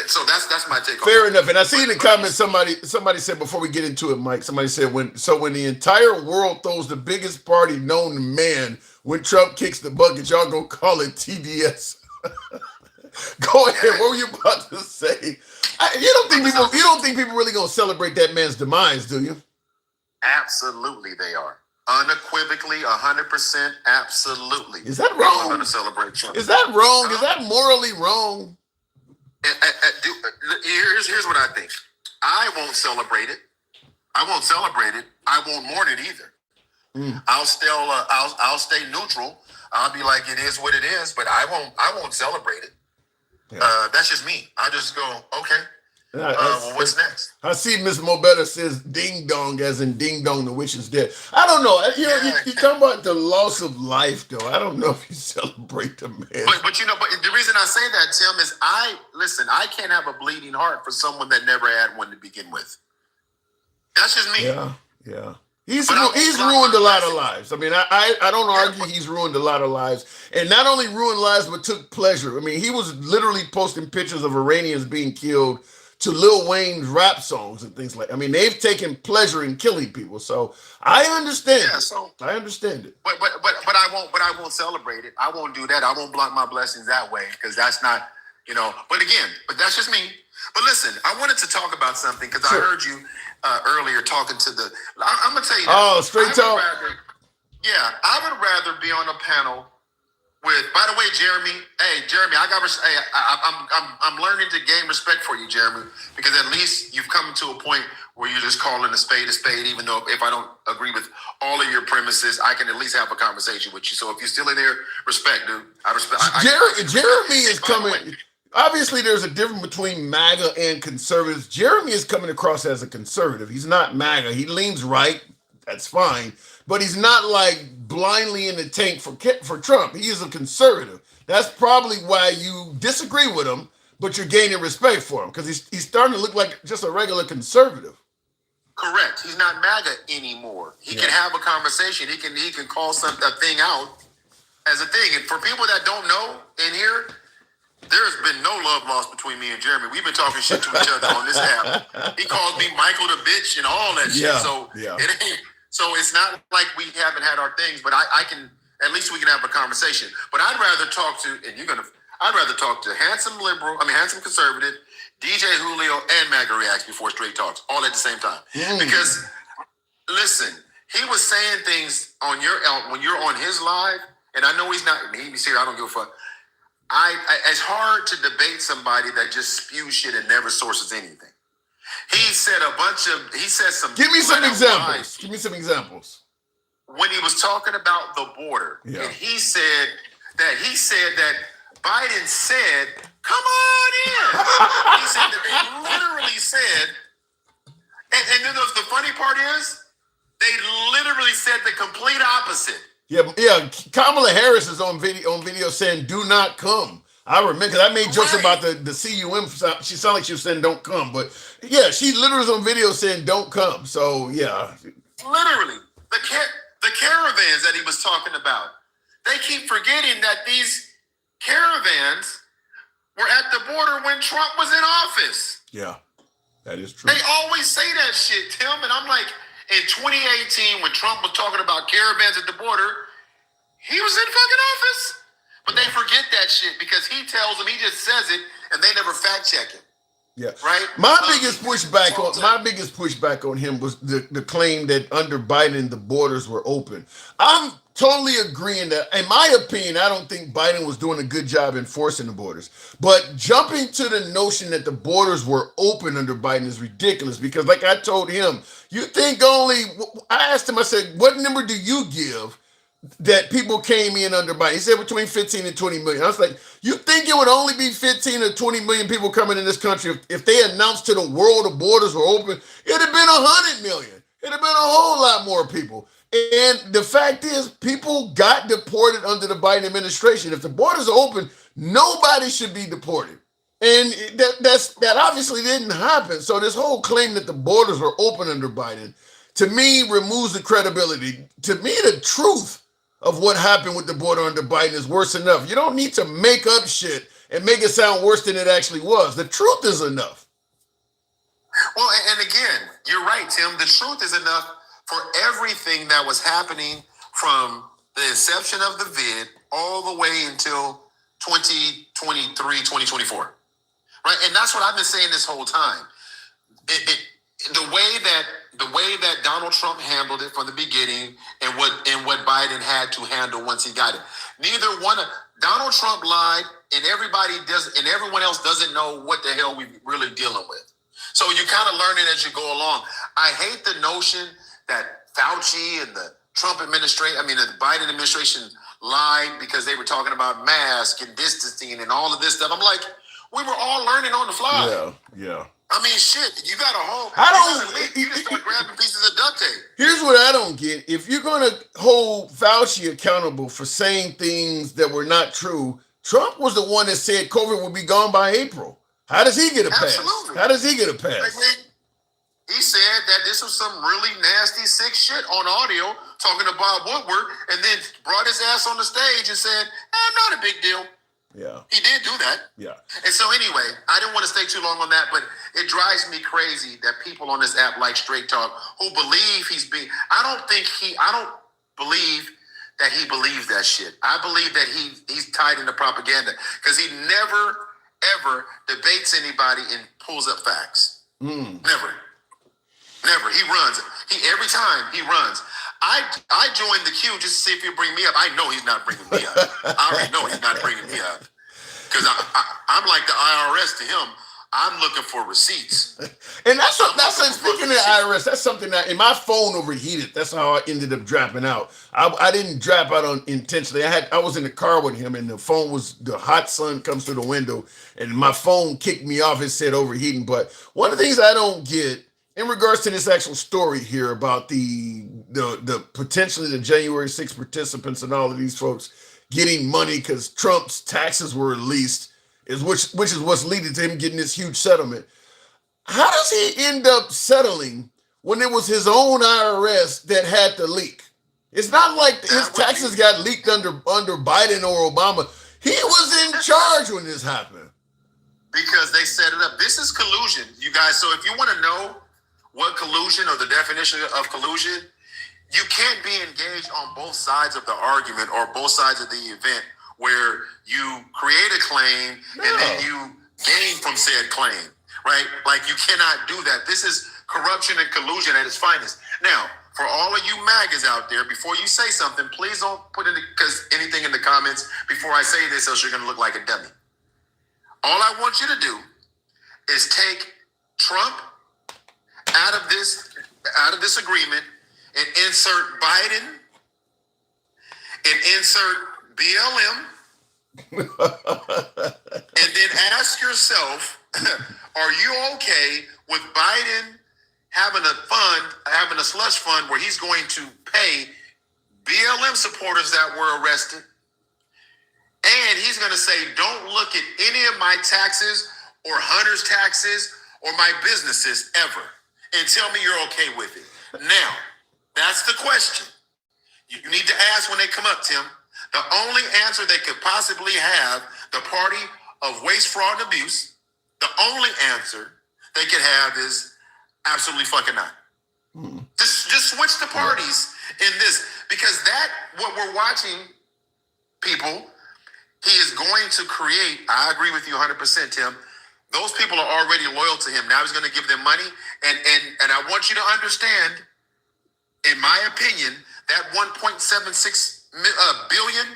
so that's my take. Fair enough. And I see in the comments somebody said, before we get into it, Mike, somebody said when the entire world throws the biggest party known to man when Trump kicks the bucket, y'all gonna call it TDS. Go ahead. What were you about to say? You don't think people really gonna celebrate that man's demise, do you? Absolutely, they are. Unequivocally, 100%, absolutely. Is that wrong? I'm going to celebrate Trump. Is that wrong? Is that morally wrong? Here's what I think. I won't celebrate it. I won't mourn it either. I'll stay neutral. I'll be like, it is what it is, but I won't celebrate it. Yeah. That's just me. I just go, okay. What's next? I see Miss Mobetta says ding dong, as in ding dong, the witch is dead. I don't know. You're talking about the loss of life, though. I don't know if you celebrate the man. But the reason I say that, Tim, is I can't have a bleeding heart for someone that never had one to begin with. That's just me. Yeah. He's But I won't he's block ruined my a lot of blessings. lives. I mean, I don't Yeah, argue he's ruined a lot of lives, and not only ruined lives, but took pleasure. I mean, he was literally posting pictures of Iranians being killed to Lil Wayne's rap songs and things like. I mean, they've taken pleasure in killing people. So I understand. yeah. It. So, I understand it. but I won't celebrate it. I won't do that. I won't block my blessings that way because that's not, you know. But again, but that's just me. But listen, I wanted to talk about something because I heard you earlier talking to the. I'm gonna tell you. This. Oh, straight talk. I would rather be on a panel with. By the way, Jeremy. Hey, Jeremy, I'm learning to gain respect for you, Jeremy, because at least you've come to a point where you're just calling a spade, even though if I don't agree with all of your premises, I can at least have a conversation with you. So if you're still in there, respect, dude. I respect. Jeremy is coming. Obviously, there's a difference between MAGA and conservatives. Jeremy is coming across as a conservative. He's not MAGA. He leans right. That's fine. But he's not like blindly in the tank for Trump. He is a conservative. That's probably why you disagree with him, but you're gaining respect for him because he's starting to look like just a regular conservative. Correct. He's not MAGA anymore. He can have a conversation. He can call a thing out as a thing. And for people that don't know in here, there's been no love lost between me and Jeremy. We've been talking shit to each other on this app. He calls me Michael the bitch and all that shit. So it ain't. So it's not like we haven't had our things, but I can at least we can have a conversation. But I'd rather talk to handsome conservative, DJ Julio, and MAGA Reacts before Straight Talks, all at the same time. Because listen, he was saying things on when you're on his live, and I know he's not. He's here. I don't give a fuck. It's hard to debate somebody that just spews shit and never sources anything. He said some. Give me some examples. Lies. Give me some examples. When he was talking about the border, and he said that Biden said, "Come on in." He said that they literally said, and then the funny part is, they literally said the complete opposite. Yeah. Kamala Harris is on video saying, "Do not come." I remember because I made jokes about the CUM. She sounded like she was saying, "Don't come," but yeah, she literally was on video saying, "Don't come." So yeah, literally the caravans that he was talking about. They keep forgetting that these caravans were at the border when Trump was in office. Yeah, that is true. They always say that shit, Tim, and I'm like, in 2018 when Trump was talking about caravans at the border, he was in fucking office. But they forget that shit because he tells them, he just says it, and they never fact check it. Yeah, right. My biggest pushback on him was the claim that under Biden the borders were open. I'm totally agreeing that, in my opinion, I don't think Biden was doing a good job enforcing the borders. But jumping to the notion that the borders were open under Biden is ridiculous because, like I told him, you think I asked him, I said, what number do you give that people came in under Biden? He said between 15 and 20 million. I was like, you think it would only be 15 or 20 million people coming in this country if they announced to the world the borders were open? It'd have been 100 million. It'd have been a whole lot more people. And the fact is, people got deported under the Biden administration. If the borders are open, nobody should be deported. And that obviously didn't happen. So this whole claim that the borders were open under Biden, to me, removes the credibility. To me, the truth of what happened with the border under Biden is worse enough. You don't need to make up shit and make it sound worse than it actually was. The truth is enough. Well, and again, you're right, Tim. The truth is enough for everything that was happening from the inception of the vid all the way until 2023, 2024. Right? And that's what I've been saying this whole time. The way that Donald Trump handled it from the beginning and what Biden had to handle once he got it. Donald Trump lied, and everyone else doesn't know what the hell we're really dealing with. So you kind of learn it as you go along. I hate the notion that Fauci and the the Biden administration lied because they were talking about masks and distancing and all of this stuff. I'm like, we were all learning on the fly. Yeah. I mean, shit, you got a whole... You just start grabbing pieces of duct tape. Here's what I don't get. If you're going to hold Fauci accountable for saying things that were not true, Trump was the one that said COVID would be gone by April. How does he get a pass? Absolutely. How does he get a pass? he said that this was some really nasty, sick shit on audio talking to Bob Woodward, and then brought his ass on the stage and said, not a big deal. Yeah. He did do that. Yeah. And so anyway, I didn't want to stay too long on that, but it drives me crazy that people on this app like Straight Talk who believe I don't believe that he believes that shit. I believe that he's tied into propaganda because he never, ever debates anybody and pulls up facts. Never. He runs. Every time he runs. I joined the queue just to see if he'll bring me up. I know he's not bringing me up. I already know he's not bringing me up. Because I'm like the IRS to him. I'm looking for receipts. And speaking of the IRS, that's something that, and my phone overheated. That's how I ended up dropping out. I didn't drop out intentionally. I was in the car with him, and the hot sun comes through the window, and my phone kicked me off. It said overheating. But one of the things I don't get in regards to this actual story here about the potentially the January 6th participants and all of these folks getting money because Trump's taxes were released, which is what's leading to him getting this huge settlement. How does he end up settling when it was his own IRS that had to leak? It's not like his taxes got leaked under Biden or Obama. He was in charge when this happened. Because they set it up. This is collusion, you guys. So if you want to know what collusion or the definition of collusion, you can't be engaged on both sides of the argument or both sides of the event where you create a claim and then you gain from said claim, right? Like you cannot do that. This is corruption and collusion at its finest. Now, for all of you MAGAs out there, before you say something, please don't put anything in the comments before I say this, else you're going to look like a dummy. All I want you to do is take Trump out of this agreement and insert Biden and insert BLM and then ask yourself, are you okay with Biden having a slush fund where he's going to pay BLM supporters that were arrested? And he's going to say, don't look at any of my taxes or Hunter's taxes or my businesses ever, and tell me you're okay with it. Now, that's the question you need to ask when they come up, Tim. The only answer they could possibly have, the party of waste, fraud, and abuse, the only answer they could have is absolutely fucking not. Just switch the parties in this, because what we're watching, people, he is going to create, I agree with you 100%, Tim. Those people are already loyal to him. Now he's going to give them money. And I want you to understand, in my opinion, that 1.76 billion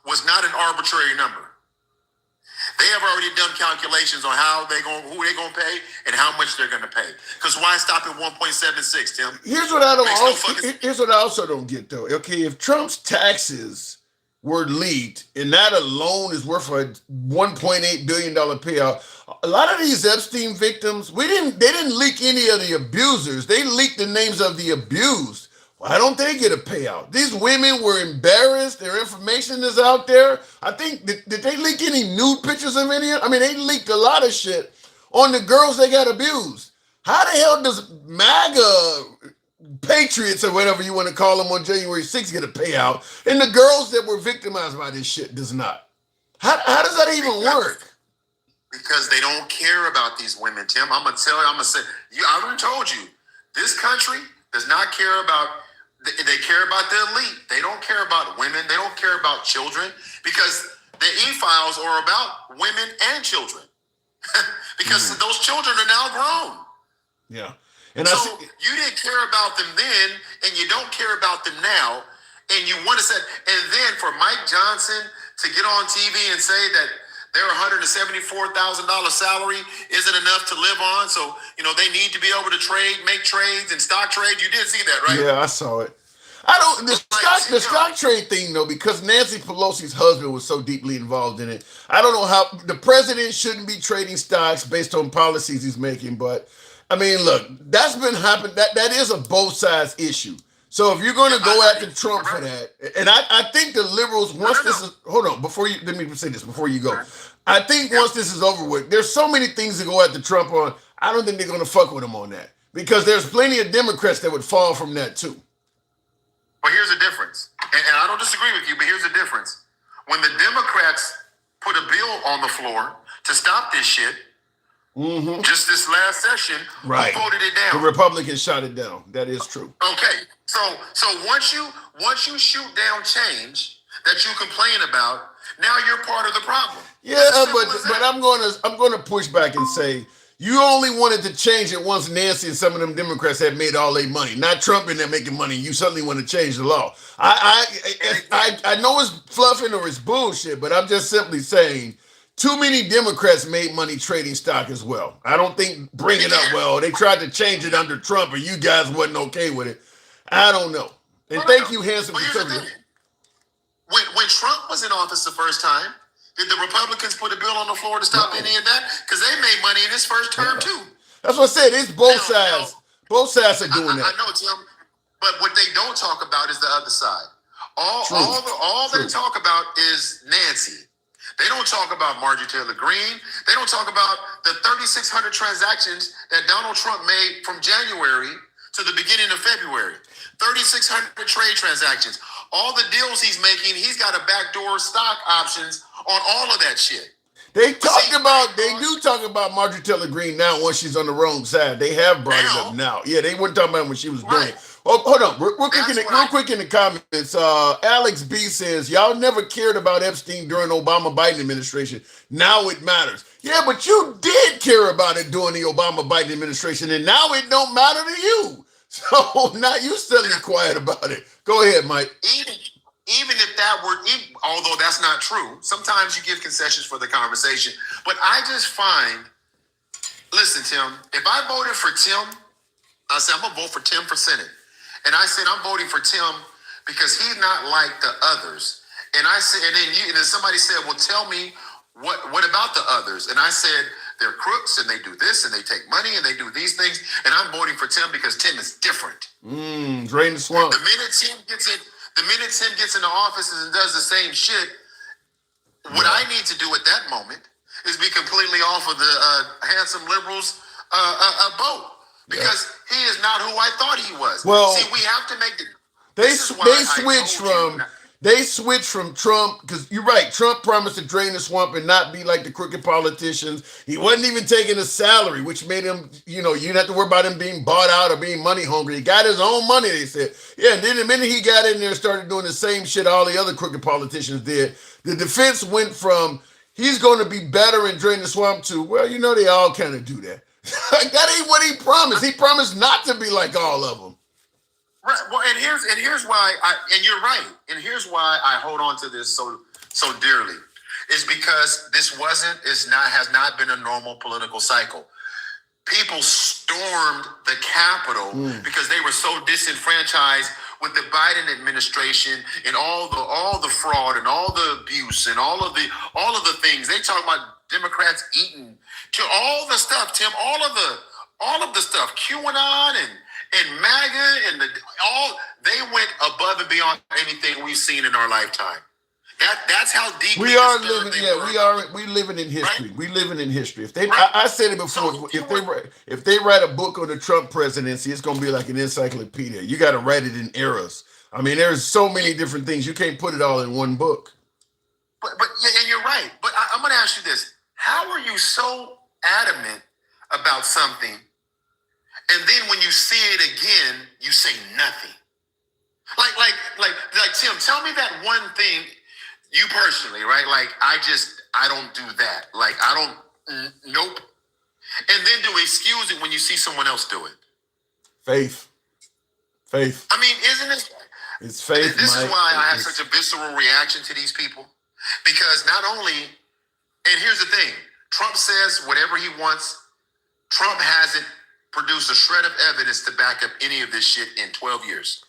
was not an arbitrary number. They have already done calculations on who they're going to pay and how much they're going to pay. Because why stop at 1.76, Tim? Here's what I also don't get, though. Okay, if Trump's taxes were leaked, and that alone is worth a $1.8 billion payout. A lot of these Epstein victims, they didn't leak any of the abusers. They leaked the names of the abused. Why don't they get a payout? These women were embarrassed. Their information is out there. I think, did they leak any nude pictures of any? I mean, they leaked a lot of shit on the girls that got abused. How the hell does MAGA patriots or whatever you want to call them on January 6th get a payout, and the girls that were victimized by this shit does not? How does that even work? Because they don't care about these women, Tim. I already told you, this country does not care about, they care about the elite. They don't care about women. They don't care about children, because the e-files are about women and children. Because those children are now grown. Yeah. And so you didn't care about them then, and you don't care about them now, and you want to say, and then for Mike Johnson to get on TV and say that their $174,000 salary isn't enough to live on, so they need to be able to make trades and stock trades. You did see that, right? Yeah, I saw it. The stock trade thing, though, because Nancy Pelosi's husband was so deeply involved in it. I don't know how the president shouldn't be trading stocks based on policies he's making, but I mean, look, that's been happening. That is a both sides issue. So if you're going to go after Trump for that, and I think the liberals, hold on, let me say this before you go. I think once this is over with, there's so many things to go after Trump on. I don't think they're going to fuck with him on that. Because there's plenty of Democrats that would fall from that too. But here's the difference, and I don't disagree with you, but here's the difference. When the Democrats put a bill on the floor to stop this shit, just this last session, Right. who voted it down? The Republicans shot it down. That is true. Okay, so once you shoot down change that you complain about, now you're part of the problem. Yeah, but I'm gonna push back and say you only wanted to change it once Nancy and some of them Democrats had made all their money. Not Trump and them making money. You suddenly want to change the law. I know it's fluffing or it's bullshit, but I'm just simply saying too many Democrats made money trading stock as well. I don't think bring it up. Well, they tried to change it under Trump, or you guys wasn't okay with it. I don't know. And thank you, handsome conservative. When Trump was in office the first time, did the Republicans put a bill on the floor to stop any of that? Because they made money in his first term too. That's what I said. It's both sides. Both sides are doing that. I know, Tim. But what they don't talk about is the other side. All they talk about is Nancy. They don't talk about Marjorie Taylor Greene. They don't talk about the 3,600 transactions that Donald Trump made from January to the beginning of February. 3,600 trade transactions. All the deals he's making, he's got a backdoor stock options on all of that shit. They do talk about Marjorie Taylor Greene now once she's on the wrong side. They have brought it up now. Yeah, they weren't talking about it when she was doing it. Oh, hold on. Real quick in the comments. Alex B says, y'all never cared about Epstein during Obama-Biden administration. Now it matters. Yeah, but you did care about it during the Obama-Biden administration, and now it don't matter to you. So now you suddenly quiet about it. Go ahead, Mike. Even if that were, although that's not true, sometimes you give concessions for the conversation. But I just find, listen, Tim, if I voted for Tim, I said, I'm going to vote for Tim for Senate. And I said, I'm voting for Tim because he's not like the others. And I said, and then somebody said, well, tell me what about the others? And I said, they're crooks and they do this and they take money and they do these things. And I'm voting for Tim because Tim is different. Drain the swamp. The minute Tim gets in the offices and does the same shit, what I need to do at that moment is be completely off of the handsome liberals' boat. Because he is not who I thought he was. Well, see, we have to make the. They switch from Trump, because you're right. Trump promised to drain the swamp and not be like the crooked politicians. He wasn't even taking a salary, which made him, you didn't have to worry about him being bought out or being money hungry. He got his own money, they said. Yeah, and then the minute he got in there and started doing the same shit all the other crooked politicians did, the defense went from he's going to be better and drain the swamp to, well, they all kind of do that. That ain't what he promised. He promised not to be like all of them. Right. Well, and here's why you're right. And here's why I hold on to this so dearly. Is because has not been a normal political cycle. People stormed the Capitol because they were so disenfranchised with the Biden administration and all the fraud and all the abuse and all of the things. They talk about Democrats eating to all the stuff, Tim, all of the stuff, QAnon and MAGA and they went above and beyond anything we've seen in our lifetime. That's how deep we are living. Yeah, we living in history. Right? We living in history. If they, I said it before. So if they write a book on the Trump presidency, it's going to be like an encyclopedia. You got to write it in eras. I mean, there's so many different things. You can't put it all in one book. But yeah, and you're right. But I'm going to ask you this: how are you so adamant about something, and then when you see it again, you say nothing? Like Tim, tell me that one thing. You personally, right? Like, I don't do that. Like, I don't, nope. And then do excuse it when you see someone else do it. Faith. I mean, isn't it? It's faith, This is why I have such a visceral reaction to these people. Because not only, and here's the thing, Trump says whatever he wants. Trump hasn't produced a shred of evidence to back up any of this shit in 12 years.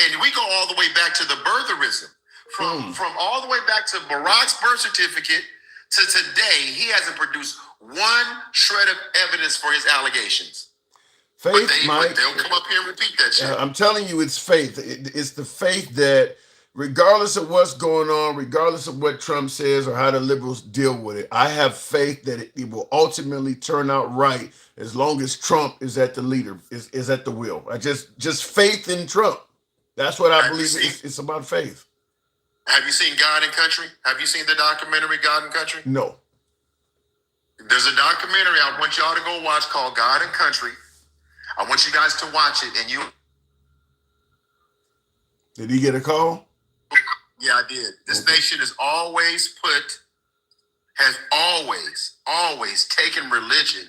And we go all the way back to the birtherism. From all the way back to Barack's birth certificate to today, he hasn't produced one shred of evidence for his allegations. Faith, Mike. They'll come up here and repeat that shit. I'm telling you, it's faith. It's the faith that regardless of what's going on, regardless of what Trump says or how the liberals deal with it, I have faith that it will ultimately turn out right as long as Trump is at the leader, is at the wheel. I just faith in Trump. That's what I believe. It's about faith. Have you seen God and Country? Have you seen the documentary God and Country? No. There's a documentary I want y'all to go watch called God and Country. I want you guys to watch it. And you... Did he get a call? Yeah, I did. This nation has always taken religion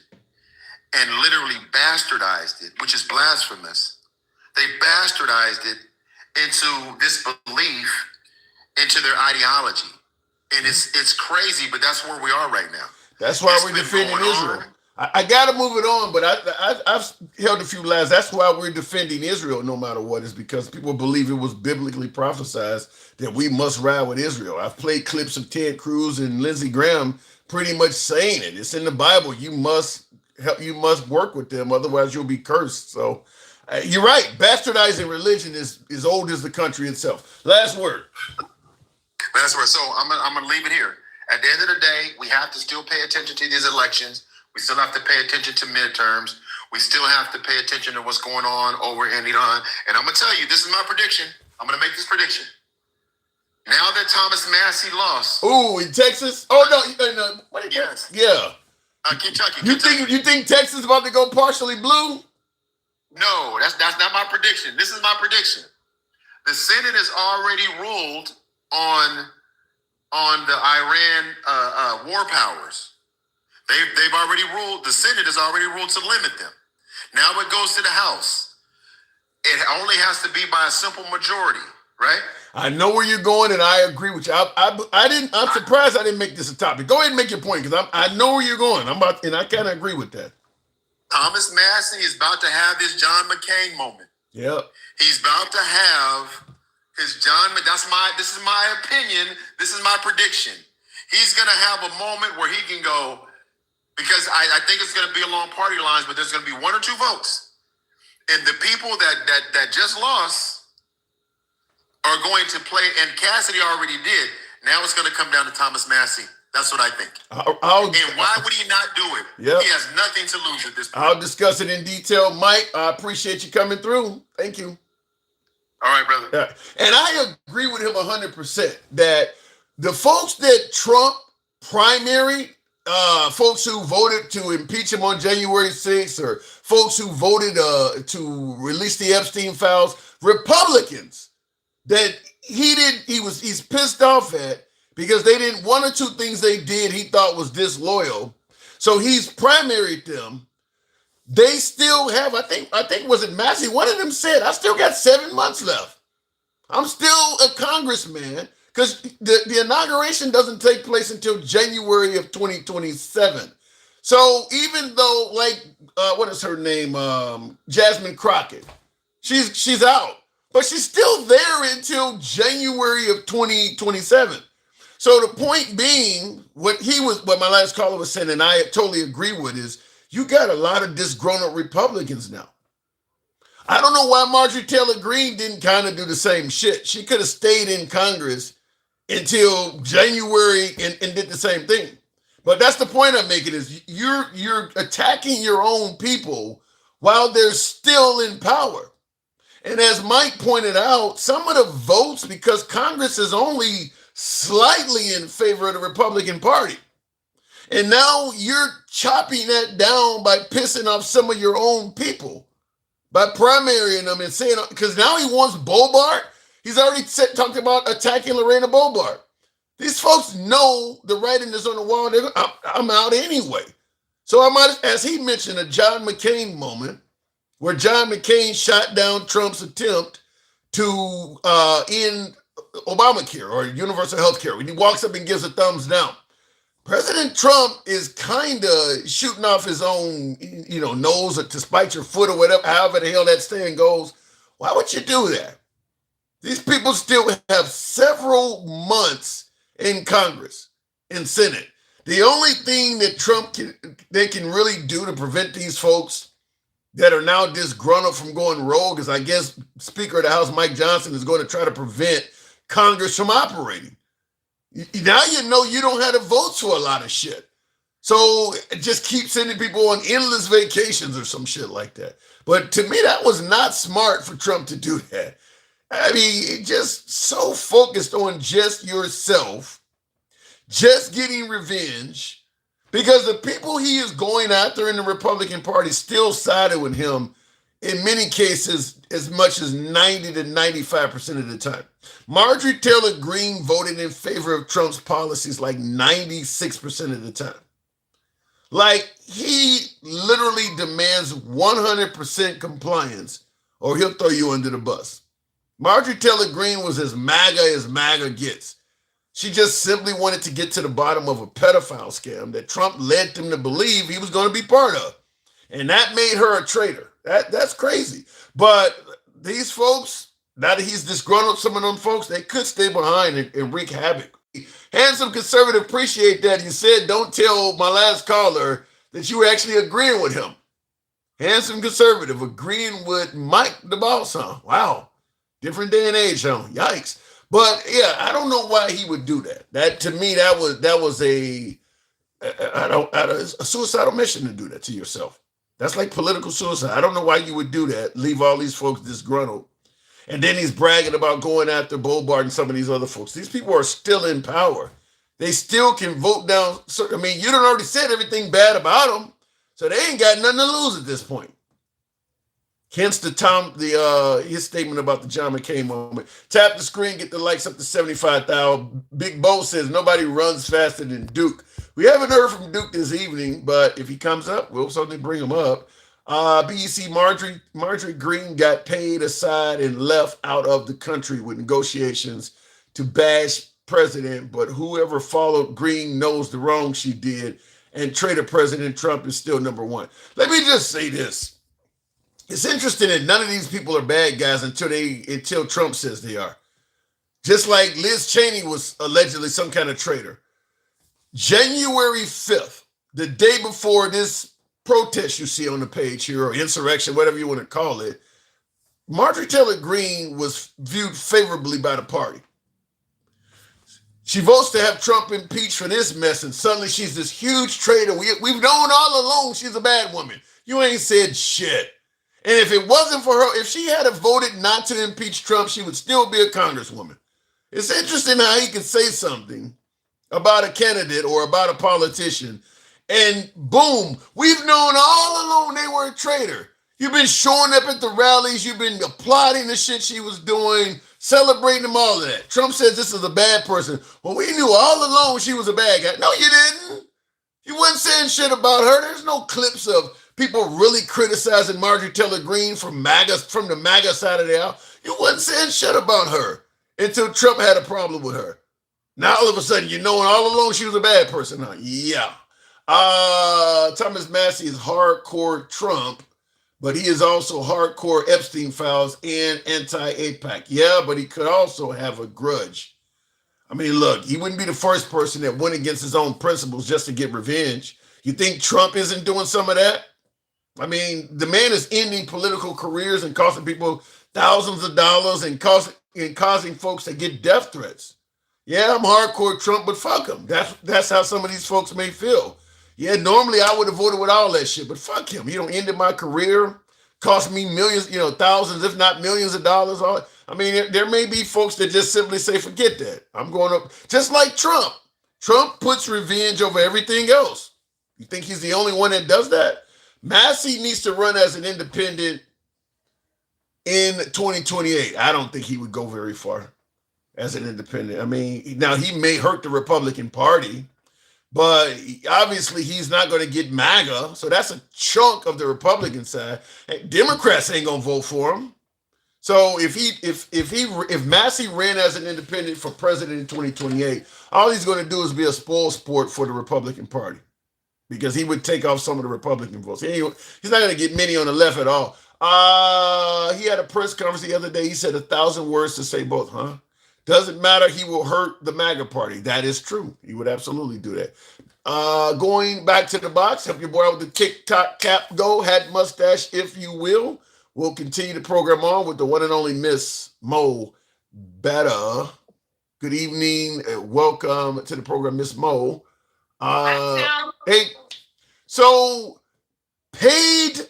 and literally bastardized it, which is blasphemous. They bastardized it into this belief, into their ideology. And it's crazy, but that's where we are right now. That's why we're defending Israel. I got to move it on, but I've held a few laughs. That's why we're defending Israel no matter what, is because people believe it was biblically prophesied that we must ride with Israel. I've played clips of Ted Cruz and Lindsey Graham pretty much saying it. It's in the Bible. You must work with them, otherwise you'll be cursed. So you're right. Bastardizing religion is old as the country itself. Last word. Last word. So I'm gonna leave it here. At the end of the day, we have to still pay attention to these elections. We still have to pay attention to midterms. We still have to pay attention to what's going on over in Iran. And I'm going to tell you, this is my prediction. I'm going to make this prediction. Now that Thomas Massey lost. Ooh, in Texas? Oh, no. Yes. Yeah. Kentucky. You think Texas is about to go partially blue? No, that's not my prediction. This is my prediction. The Senate has already ruled on the Iran war powers. They've already ruled. The Senate has already ruled to limit them. Now it goes to the House. It only has to be by a simple majority, right? I know where you're going, and I agree with you. I'm surprised I didn't make this a topic. Go ahead and make your point, because I know where you're going. and I kind of agree with that. Thomas Massey is about to have this John McCain moment. Yep. He's about to have his John. This is my opinion. This is my prediction. He's gonna have a moment where he can go. Because I think it's going to be along party lines, but there's going to be one or two votes. And the people that just lost are going to play, and Cassidy already did. Now it's going to come down to Thomas Massey. That's what I think. And why would he not do it? Yep. He has nothing to lose at this point. I'll discuss it in detail. Mike, I appreciate you coming through. Thank you. All right, brother. Yeah. And I agree with him 100% that the folks that Trump primary, folks who voted to impeach him on January 6th, or folks who voted to release the Epstein files, Republicans that he's pissed off at because they didn't, one or two things they did he thought was disloyal. So he's primaried them. They still have, I think was it Massey? One of them said, I still got 7 months left. I'm still a congressman. Because the inauguration doesn't take place until January of 2027. So even though, like, what is her name? Jasmine Crockett. She's out. But she's still there until January of 2027. So the point being, what my last caller was saying, and I totally agree with, is you got a lot of disgruntled Republicans now. I don't know why Marjorie Taylor Greene didn't kind of do the same shit. She could have stayed in Congress until January and did the same thing. But that's the point I'm making, is you're attacking your own people while they're still in power. And as Mike pointed out, some of the votes, because Congress is only slightly in favor of the Republican Party. And now you're chopping that down by pissing off some of your own people, by primarying them and saying, because now he wants Bobart. He's already talked about attacking Lorena Bobart. These folks know the writing is on the wall. I'm out anyway. So I might, as he mentioned, a John McCain moment where John McCain shot down Trump's attempt to end Obamacare or universal health care. When he walks up and gives a thumbs down. President Trump is kind of shooting off his own, nose to spite your foot or whatever, however the hell that saying goes. Why would you do that? These people still have several months in Congress and Senate. The only thing that they can really do to prevent these folks that are now disgruntled from going rogue is, I guess, Speaker of the House Mike Johnson is going to try to prevent Congress from operating. Now you know you don't have the votes for a lot of shit. So just keep sending people on endless vacations or some shit like that. But to me, that was not smart for Trump to do that. I mean, just so focused on just yourself, just getting revenge, because the people he is going after in the Republican Party still sided with him in many cases as much as 90 to 95% of the time. Marjorie Taylor Greene voted in favor of Trump's policies like 96% of the time. Like, he literally demands 100% compliance or he'll throw you under the bus. Marjorie Taylor Greene was as MAGA gets. She just simply wanted to get to the bottom of a pedophile scam that Trump led them to believe he was going to be part of. And that made her a traitor. That's crazy. But these folks, now that he's disgruntled some of them folks, they could stay behind and wreak havoc. Handsome conservative, appreciate that. You said, don't tell my last caller that you were actually agreeing with him. Handsome conservative, agreeing with Mike the Boss, huh? Wow. Different day and age, huh? Yikes. But yeah, I don't know why he would do that. That to me, that was a suicidal mission to do that to yourself. That's like political suicide. I don't know why you would do that, leave all these folks disgruntled. And then he's bragging about going after Bobart and some of these other folks. These people are still in power. They still can vote down. I mean, you done already said everything bad about them, so they ain't got nothing to lose at this point. Hence his statement about the John McCain moment. Tap the screen, get the likes up to 75,000. Big Bo says nobody runs faster than Duke. We haven't heard from Duke this evening, but if he comes up, we'll certainly bring him up. BEC Marjorie Greene got paid aside and left out of the country with negotiations to bash president, but whoever followed Greene knows the wrong she did, and traitor President Trump is still number one. Let me just say this. It's interesting that none of these people are bad guys until Trump says they are. Just like Liz Cheney was allegedly some kind of traitor. January 5th, the day before this protest you see on the page here, or insurrection, whatever you want to call it, Marjorie Taylor Greene was viewed favorably by the party. She votes to have Trump impeached for this mess, and suddenly she's this huge traitor. We've known all along she's a bad woman. You ain't said shit. And if it wasn't for her, if she had voted not to impeach Trump, she would still be a congresswoman. It's interesting how he could say something about a candidate or about a politician, and boom, we've known all along they were a traitor. You've been showing up at the rallies, you've been applauding the shit she was doing, celebrating them, all of that. Trump says this is a bad person. Well, we knew all along she was a bad guy. No, you didn't. You wasn't saying shit about her. There's no clips of people really criticizing Marjorie Taylor Greene from the MAGA side of the aisle. You wasn't saying shit about her until Trump had a problem with her. Now all of a sudden, you know, all along she was a bad person, huh? Yeah. Thomas Massey is hardcore Trump, but he is also hardcore Epstein files and anti-AIPAC. Yeah, but he could also have a grudge. I mean, look, he wouldn't be the first person that went against his own principles just to get revenge. You think Trump isn't doing some of that? I mean, the man is ending political careers and costing people thousands of dollars and causing folks to get death threats. Yeah, I'm hardcore Trump, but fuck him. That's how some of these folks may feel. Yeah, normally I would have voted with all that shit, but fuck him. He don't ended my career, cost me millions, thousands, if not millions of dollars. I mean, there may be folks that just simply say, forget that. I'm going up, just like Trump. Trump puts revenge over everything else. You think he's the only one that does that? Massey needs to run as an independent in 2028. I don't think he would go very far as an independent. I mean, now he may hurt the Republican Party, but obviously he's not going to get MAGA. So that's a chunk of the Republican side. Democrats ain't going to vote for him. So if Massey ran as an independent for president in 2028, all he's going to do is be a spoil sport for the Republican Party, because he would take off some of the Republican votes. He's not going to get many on the left at all. He had a press conference the other day. He said 1,000 words to say both, huh? Doesn't matter. He will hurt the MAGA party. That is true. He would absolutely do that. Going back to the box, help your boy out with the TikTok cap go, hat mustache, if you will. We'll continue the program on with the one and only Miss Mo Better. Good evening. Welcome to the program, Miss Mo. Hey, so paid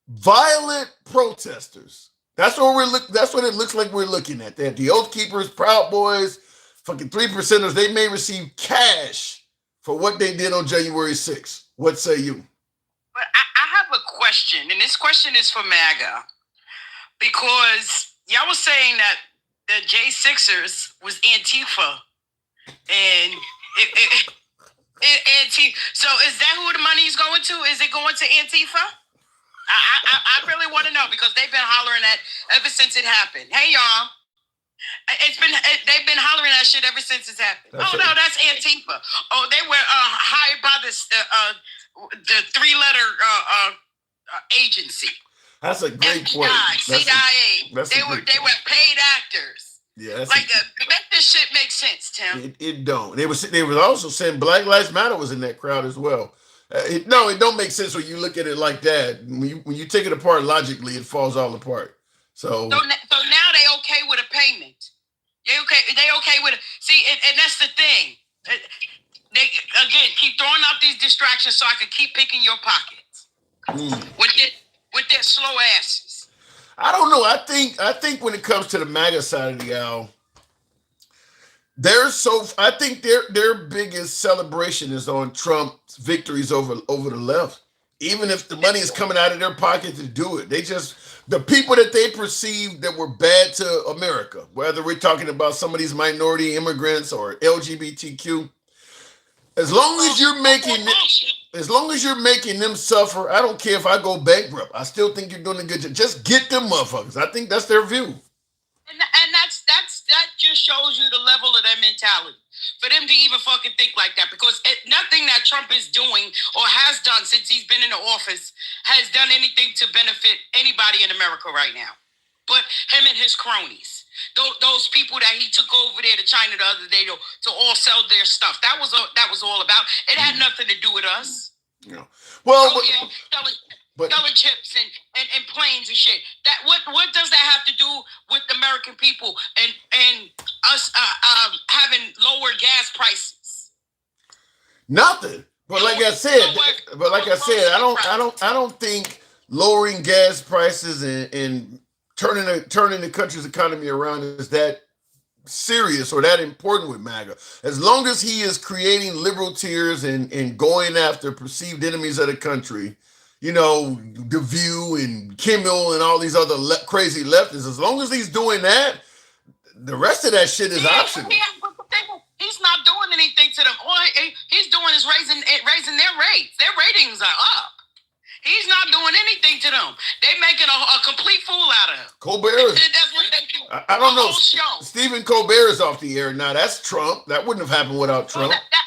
violent protesters. That's what That's what it looks like we're looking at. That the Oath Keepers, Proud Boys, fucking 3%ers. They may receive cash for what they did on January 6th. What say you? But I have a question, and this question is for MAGA, because y'all was saying that the J6ers was Antifa, and Antifa. So is that who the money's going to? Is it going to Antifa? I really want to know, because they've been hollering that ever since it happened. Hey y'all, they've been hollering that shit ever since it's happened. That's Antifa. Oh, they were hired by the 3-letter agency. That's a great FBI, point. CIA. They were paid actors. Yeah, make this shit make sense, Tim. It don't. They was also saying Black Lives Matter was in that crowd as well. It don't make sense when you look at it like that. When you take it apart logically, it falls all apart. So now they okay with a payment. They okay with it. See, and that's the thing. They again keep throwing out these distractions so I can keep picking your pockets with their slow asses. I don't know. I think when it comes to the MAGA side of the aisle, I think their biggest celebration is on Trump's victories over the left. Even if the money is coming out of their pocket to do it, the people that they perceive that were bad to America, whether we're talking about some of these minority immigrants or LGBTQ, as long as you're making them suffer, I don't care if I go bankrupt. I still think you're doing a good job. Just get them motherfuckers. I think that's their view. And that just shows you the level of their mentality. For them to even fucking think like that, because nothing that Trump is doing or has done since he's been in the office has done anything to benefit anybody in America right now, but him and his cronies. Those people that he took over there to China the other day to all sell their stuff. That was all about. It had nothing to do with us. Yeah. Well, selling chips and planes and shit. What does that have to do with the American people and us having lower gas prices? Nothing. But like I said, I don't think lowering gas prices and turning the country's economy around is that serious or that important with MAGA. As long as he is creating liberal tiers and going after perceived enemies of the country, The View and Kimmel and all these other crazy leftists, as long as he's doing that, the rest of that shit is optional. He's not doing anything to them. All he's doing is raising their rates. Their ratings are up. He's not doing anything to them. They're making a complete fool out of him. Colbert. That's what they do. I don't know. Stephen Colbert is off the air now. That's Trump. That wouldn't have happened without Trump. Well, that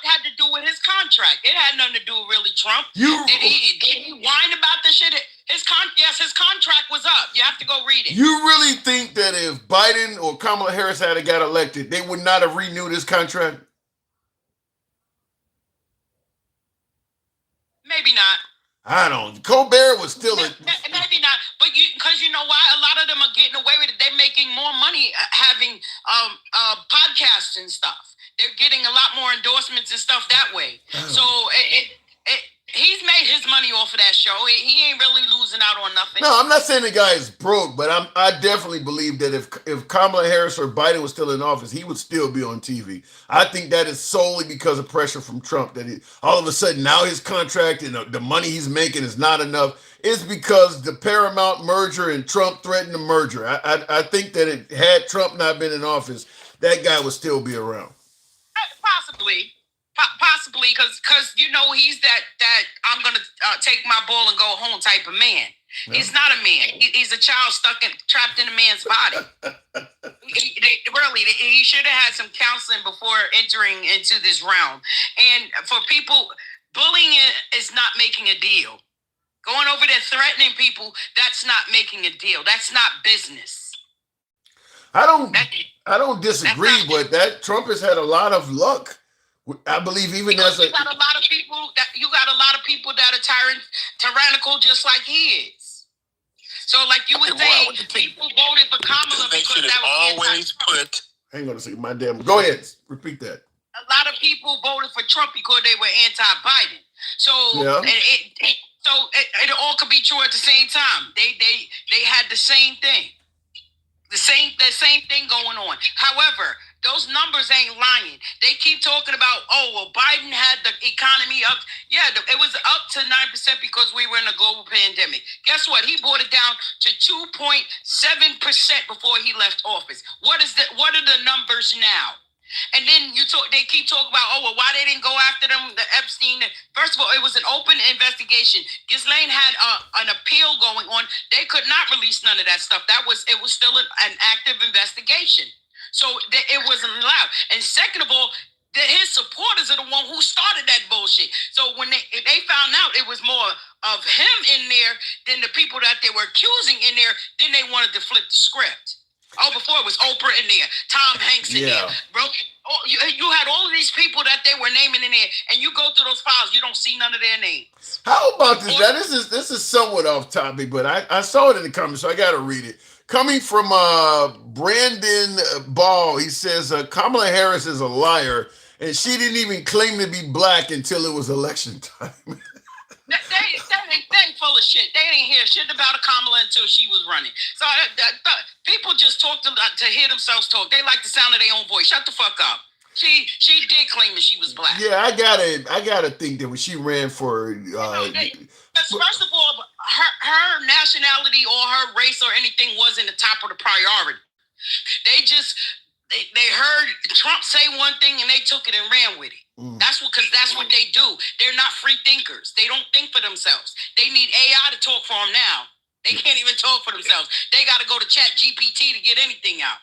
had to do with his contract. It had nothing to do with really Trump. Did he whine about this shit? His contract was up. You have to go read it. You really think that if Biden or Kamala Harris had got elected, they would not have renewed his contract? Maybe not. I don't. Colbert was still maybe not, but because you know why? A lot of them are getting away with it. They're making more money having podcasts and stuff. They're getting a lot more endorsements and stuff that way. So he's made his money off of that show. He ain't really losing out on nothing. No, I'm not saying the guy is broke, but I definitely believe that if Kamala Harris or Biden was still in office, he would still be on TV. I think that is solely because of pressure from Trump, that all of a sudden now his contract and the money he's making is not enough. It's because the Paramount merger and Trump threatened the merger. I think that had Trump not been in office, that guy would still be around. Possibly, because he's that I'm gonna take my ball and go home type of man. Yeah. He's not a man. He's a child trapped in a man's body. He should have had some counseling before entering into this realm. And for people, bullying is not making a deal. Going over there threatening people, that's not making a deal. That's not business. I don't disagree, but that Trump has had a lot of luck. I believe even because you got a lot of people that are tyrannical just like he is. So like you were saying, people voted for Kamala because they should that was always put Hang on a second. My damn. Go ahead. Repeat that. A lot of people voted for Trump because they were anti-Biden. So Yeah. it all could be true at the same time. They had the same thing. The same thing going on. However, those numbers ain't lying. They keep talking about, Biden had the economy up. Yeah, it was up to 9% because we were in a global pandemic. Guess what? He brought it down to 2.7% before he left office. What are the numbers now? And then they keep talking about, why they didn't go after them, the Epstein. First of all, it was an open investigation. Ghislaine had an appeal going on. They could not release none of that stuff. It was still an active investigation. So it wasn't allowed. And second of all, his supporters are the one who started that bullshit. So when they found out it was more of him in there than the people that they were accusing in there, then they wanted to flip the script. Before it was Oprah in there, Tom Hanks in there, bro. You had all of these people that they were naming in there, and you go through those files, you don't see none of their names. How about this? Now, this is somewhat off topic, but I saw it in the comments, so I got to read it. Coming from Brandon Ball, he says Kamala Harris is a liar, and she didn't even claim to be black until it was election time. They full of shit. They didn't hear shit about a Kamala until she was running. So people just talk to hear themselves talk. They like the sound of their own voice. Shut the fuck up. She did claim that she was black. Yeah, I gotta think that when she ran for first of all, her nationality or her race or anything wasn't the top of the priority. They heard Trump say one thing and they took it and ran with it. That's what they do. They're not free thinkers. They don't think for themselves. They need AI to talk for them now. They can't even talk for themselves. They got to go to Chat GPT to get anything out.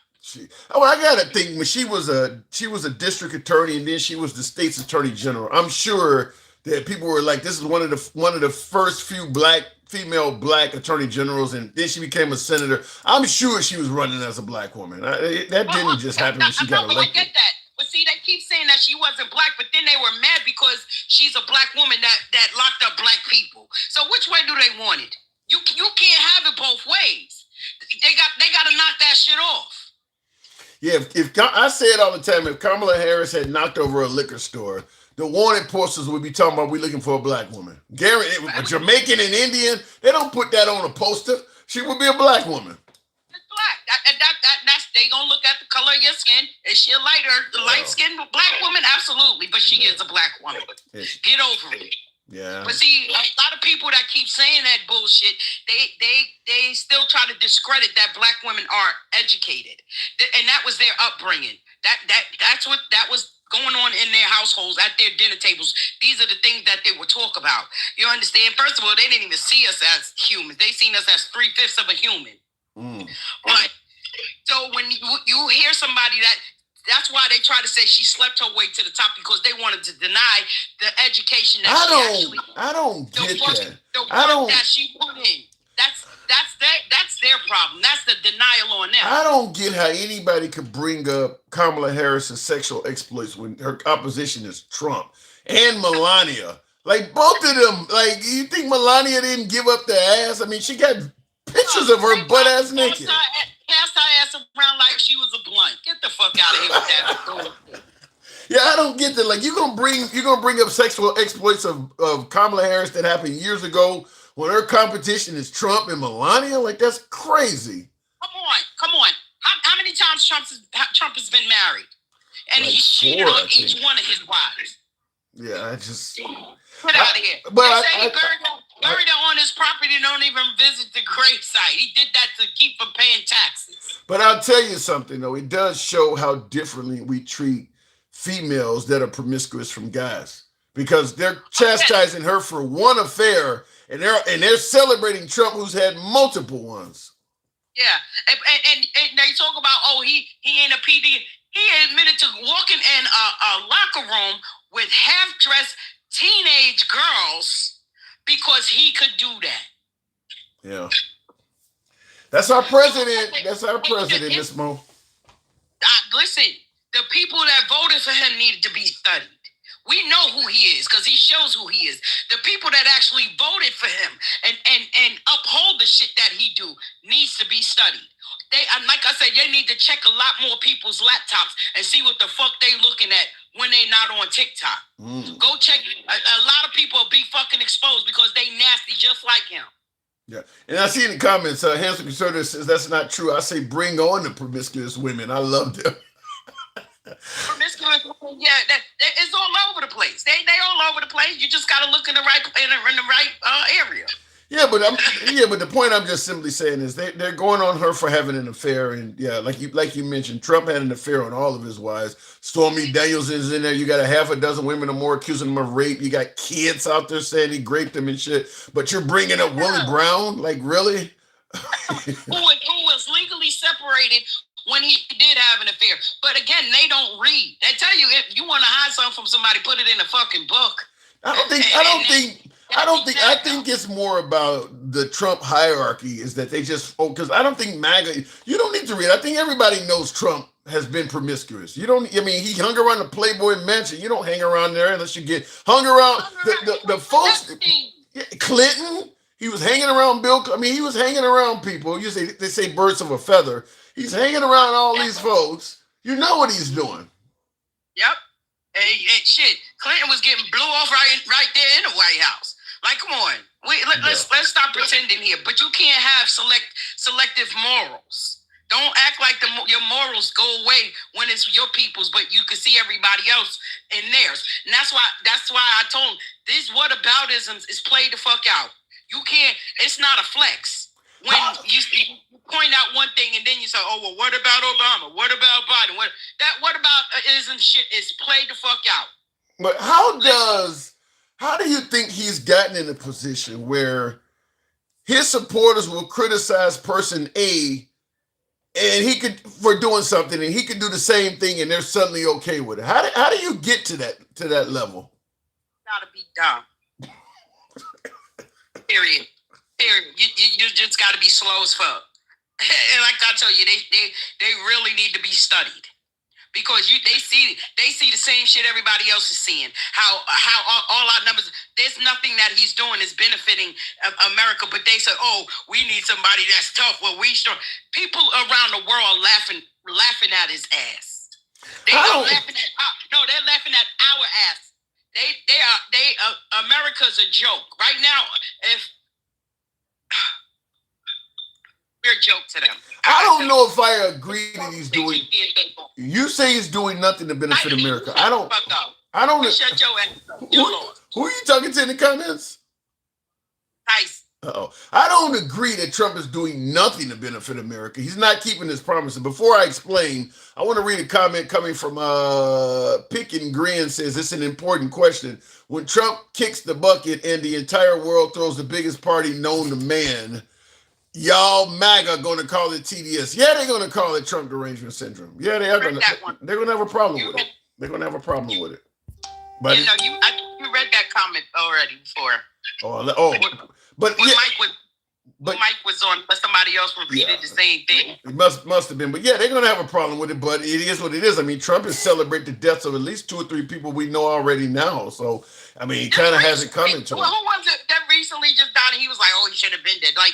I gotta think when she was a district attorney and then she was the state's attorney general. I'm sure that people were like, this is one of the first few female black attorney generals, and then she became a senator. I'm sure she was running as a black woman. That didn't just happen when she got elected. I get that. But see, they keep saying that she wasn't black, but then they were mad because she's a black woman that locked up black people. So which way do they want it? You can't have it both ways. They got to knock that shit off. Yeah, if I say it all the time, if Kamala Harris had knocked over a liquor store, the wanted posters would be talking about we looking for a black woman. Gary, a Jamaican and Indian, they don't put that on a poster. She would be a black woman. Black. That's they gonna look at the color of your skin. Is she a light-skinned black woman? Absolutely, but she is a black woman. Get over it. Yeah. But see, a lot of people that keep saying that bullshit, they still try to discredit that black women are educated, and that was their upbringing. That's what was going on in their households, at their dinner tables. These are the things that they would talk about. You understand? First of all, they didn't even see us as humans. They seen us as 3/5 of a human. But so when you hear somebody that's why they try to say she slept her way to the top, because they wanted to deny the education that I don't get that. The work that she put in. That's their problem. That's the denial on them. I don't get how anybody could bring up Kamala Harris's sexual exploits when her opposition is Trump and Melania. Like both of them. Like, you think Melania didn't give up the ass? I mean, she got pictures of her butt ass naked. Passed her ass around like she was a blunt. Get the fuck out of here with that. Yeah, I don't get that. Like, you're gonna bring up sexual exploits of Kamala Harris that happened years ago when her competition is Trump and Melania? Like, that's crazy. Come on. How many times Trump has been married? And like he cheated on each one of his wives. Yeah, I just get out of here. But he buried her on his property and don't even visit the grave site. He did that to keep from paying taxes. But I'll tell you something though, it does show how differently we treat females that are promiscuous from guys, because they're chastising her for one affair and they're celebrating Trump, who's had multiple ones. Yeah, and they talk about he ain't a PD. He admitted to walking in a locker room with half-dressed teenage girls because he could do that. Yeah. That's our president. That's our president, Miss Mo. Listen, the people that voted for him needed to be studied. We know who he is because he shows who he is. The people that actually voted for him and uphold the shit that he do needs to be studied. like I said, they need to check a lot more people's laptops and see what the fuck they looking at when they not on TikTok. Go check. A lot of people be fucking exposed because they nasty just like him. Yeah, and I see in the comments, Handsome Conservative says that's not true. I say bring on the promiscuous women. I love them. Promiscuous, yeah, it's all over the place. They all over the place. You just gotta look in the right area. Yeah, but the point I'm just simply saying is they're going on her for having an affair, and yeah, like you mentioned, Trump had an affair on all of his wives. Stormy Daniels is in there. You got a half a dozen women or more accusing him of rape. You got kids out there saying he raped them and shit. But you're bringing up Willie Brown, like really? who was legally separated when he did have an affair. But again, they don't read. They tell you if you want to hide something from somebody, put it in a fucking book. I think it's more about the Trump hierarchy is that they just, because I don't think MAGA, you don't need to read. I think everybody knows Trump has been promiscuous. He hung around the Playboy Mansion. You don't hang around there unless you get hung around the folks. Clinton, he was hanging around he was hanging around people. They say birds of a feather. He's hanging around all these folks. You know what he's doing. Yep. Hey, shit. Clinton was getting blew off right there in the White House. Like, come on. Let's stop pretending here. But you can't have selective morals. Don't act like your morals go away when it's your people's, but you can see everybody else in theirs. And that's why I told him this whataboutism is played the fuck out. You can't. It's not a flex. When you point out one thing and then you say, oh, well, what about Obama? What about Biden? What about ism shit is played the fuck out. But how do you think he's gotten in a position where his supporters will criticize person A and he could for doing something and he could do the same thing and they're suddenly okay with it? How do you get to that level? Gotta be dumb. Period. You just got to be slow as fuck. And like I tell you, they really need to be studied because they see the same shit everybody else is seeing. How all our numbers. There's nothing that he's doing is benefiting America, but they say, oh, we need somebody that's tough. Well, we strong. People around the world are laughing at his ass. They're laughing at our ass. America's a joke right now. If we're a joke to them. I don't know if I agree that he's doing. You say he's doing nothing to benefit America. I don't. Shut your ass up. Who are you talking to in the comments? Nice. I don't agree that Trump is doing nothing to benefit America. He's not keeping his promises. Before I explain, I want to read a comment coming from Pick and Grin says it's an important question. When Trump kicks the bucket and the entire world throws the biggest party known to man, y'all MAGA going to call it TDS. Yeah, they're going to call it Trump derangement syndrome. Yeah, they are going to. They're going to have a problem with it. They're going to have a problem with it. But you read that comment already before. But Mike was on, but somebody else repeated the same thing. It must have been. But yeah, they're going to have a problem with it. But it is what it is. I mean, Trump has celebrated the deaths of at least 2 or 3 people we know already now. So I mean, he kind of has it coming to him. Who was it that recently just died? And he was like, "Oh, he should have been dead." Like,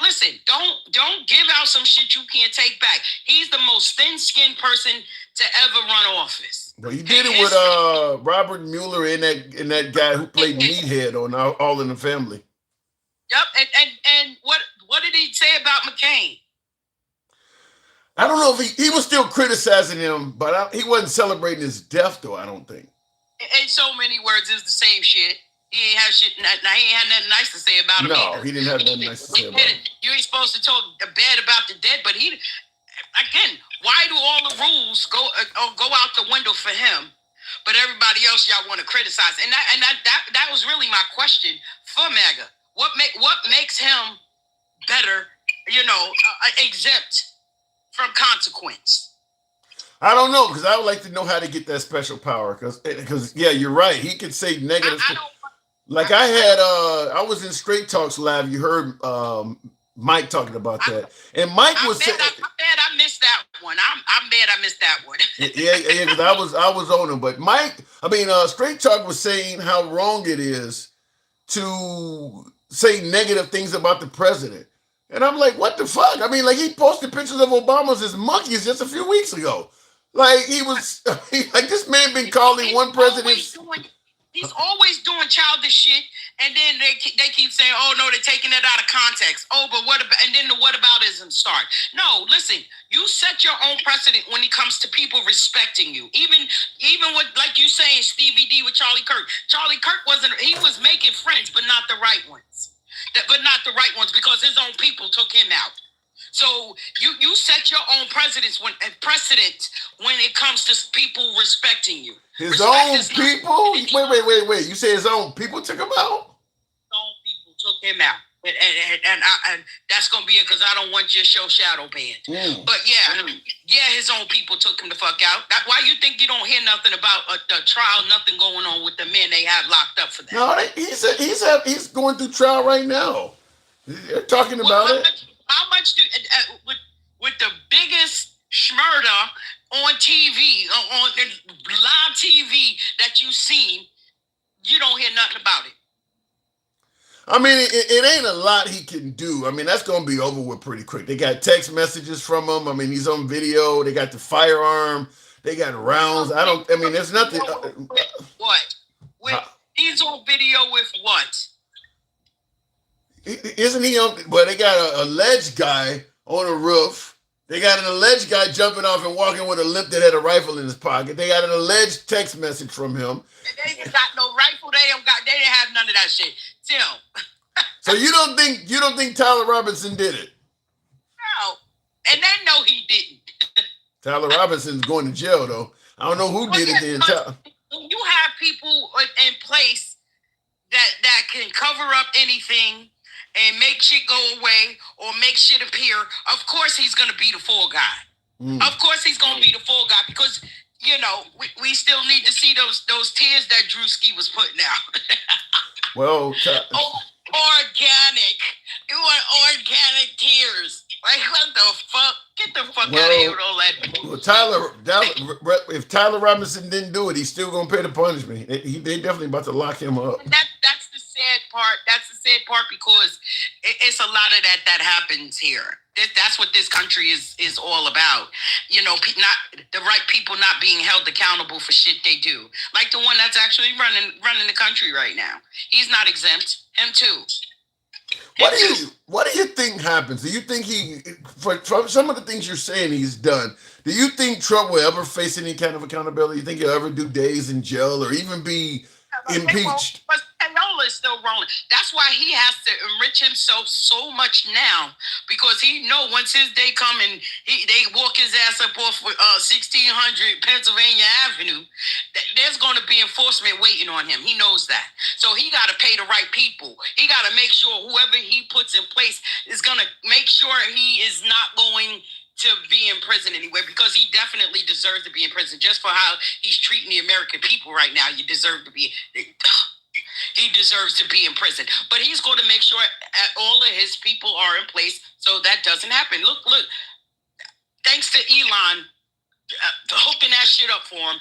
listen, don't give out some shit you can't take back. He's the most thin-skinned person to ever run office. Well, he did it with Robert Mueller and that guy who played Meathead on All in the Family. Yep, and what did he say about McCain? I don't know if he was still criticizing him, but he wasn't celebrating his death, though. I don't think. In so many words, it's the same shit. He ain't have shit. He ain't had nothing nice to say about him. No, he didn't have nothing nice to say about him. You ain't supposed to talk bad about the dead, but again, why do all the rules go out the window for him, but everybody else y'all want to criticize? And that was really my question for MAGA. What makes him better, exempt from consequence? I don't know, because I would like to know how to get that special power. Because yeah, you're right. He could say negative. I was in Straight Talks Live. You heard Mike talking about that, and Mike was saying, "I'm bad. I missed that one. I'm bad. I missed that one." yeah, because I was on him. But Straight Talk was saying how wrong it is to say negative things about the president. And I'm like, what the fuck? I mean, like, he posted pictures of Obama's as monkeys just a few weeks ago. Like, he was, like, this man been calling one president. He's always doing childish shit, and then they keep saying, "Oh no, they're taking it out of context." Oh, but what about? And then the whataboutism start. No, listen, you set your own precedent when it comes to people respecting you. Even with, like you saying, Stevie D with Charlie Kirk. Charlie Kirk he was making friends, but not the right ones. But not the right ones, because his own people took him out. So you set your own precedent when it comes to people respecting you. His own people? Wait. You say his own people took him out? His own people took him out. And that's going to be it, because I don't want your show shadow banned. But yeah, his own people took him the fuck out. That's why you think you don't hear nothing about a trial, nothing going on with the men they have locked up for that. No, he's going through trial right now. They're talking about it. How much do with the biggest schmurder on TV, on live TV that you've seen, you don't hear nothing about it? I mean, it ain't a lot he can do. I mean, that's going to be over with pretty quick. They got text messages from him. I mean, he's on video. They got the firearm. They got rounds. There's nothing. What? He's on video with what? Isn't he on? Well, they got an alleged guy on a roof. They got an alleged guy jumping off and walking with a limp that had a rifle in his pocket. They got an alleged text message from him. They ain't got no rifle. They didn't have none of that shit. Tim. So you don't think Tyler Robinson did it? No, and they know he didn't. Tyler Robinson's going to jail though. I don't know who did it then. You have people in place that can cover up anything and make shit go away or make shit appear. Of course he's going to be the fall guy. Of course he's going to be the fall guy, because, we still need to see those tears that Drewski was putting out. Well, organic. You want organic tears. Like, what the fuck? Get the fuck out of here with all that. Well, if Tyler Robinson didn't do it, he's still going to pay the punishment. They definitely about to lock him up. That's the sad part. That's the sad part, because it's a lot of that happens here. That's what this country is all about. Not the right people not being held accountable for shit they do. Like the one that's actually running the country right now. He's not exempt. Him too. What do you think happens? Do you think from some of the things you're saying he's done, do you think Trump will ever face any kind of accountability? You think he'll ever do days in jail or even be impeached? But payola is still rolling. That's why he has to enrich himself so much now, because he know once his day come and they walk his ass up off 1600 Pennsylvania Avenue, there's going to be enforcement waiting on him. He knows that. So he got to pay the right people. He got to make sure whoever he puts in place is going to make sure he is not going to be in prison anyway, because he definitely deserves to be in prison just for how he's treating the American people right now. He deserves to be in prison, but he's going to make sure all of his people are in place so that doesn't happen. Look, thanks to Elon hooking that shit up for him,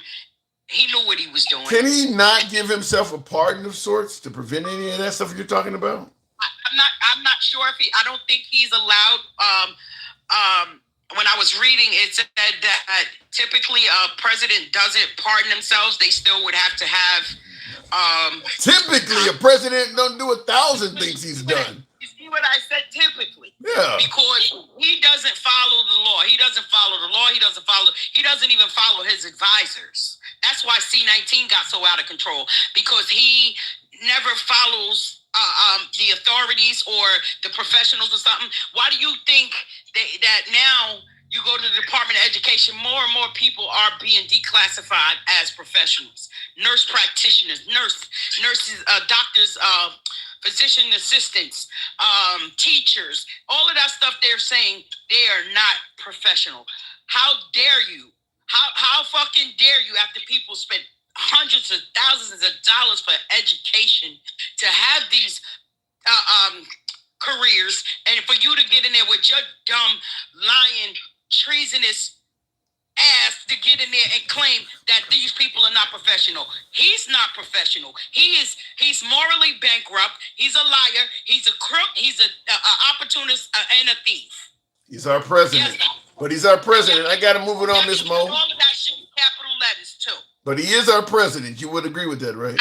he knew what he was doing. Can he not give himself a pardon of sorts to prevent any of that stuff you're talking about? I'm not sure I don't think he's allowed. When I was reading, it said that typically a president doesn't pardon themselves. They still would have to have. Typically, a president don't do 1,000 things he's done. You see what I said? Typically, yeah, because he doesn't follow the law. He doesn't follow the law. He doesn't even follow his advisors. That's why C-19 got so out of control, because he never follows the authorities or the professionals or something. Why do you think that now you go to the Department of Education, more and more people are being declassified as professionals? Nurse practitioners, nurses, doctors, physician assistants, teachers, all of that stuff, they're saying they are not professional. How dare you? How fucking dare you, after people spend hundreds of thousands of dollars for education, to have these careers, and for you to get in there with your dumb, lying, treasonous ass to get in there and claim that these people are not professional. He's not professional. He's morally bankrupt. He's a liar. He's a crook. He's a opportunist and a thief. He's our president. Yes. But he's our president. I got to move it on, Miss Mo. All of that shit in capital letters, too. But he is our president. You would agree with that, right?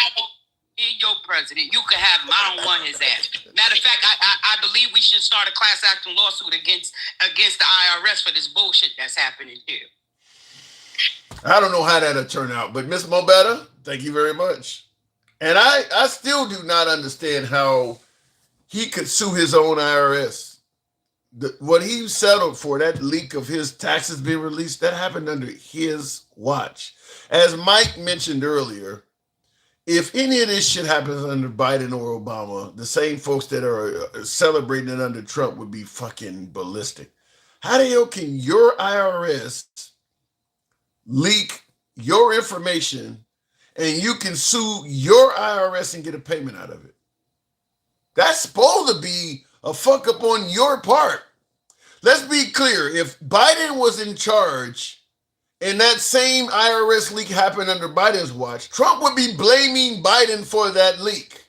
He's your president. You can have him. I don't want his ass. Matter of fact, I believe we should start a class action lawsuit against the IRS for this bullshit that's happening here. I don't know how that'll turn out, but Miss Mobetta, thank you very much. And I still do not understand how he could sue his own IRS. What he settled for, that leak of his taxes being released, that happened under his watch. As Mike mentioned earlier, if any of this shit happens under Biden or Obama, the same folks that are celebrating it under Trump would be fucking ballistic. How the hell can your IRS leak your information and you can sue your IRS and get a payment out of it? That's supposed to be a fuck up on your part. Let's be clear. If Biden was in charge and that same IRS leak happened under Biden's watch, Trump would be blaming Biden for that leak,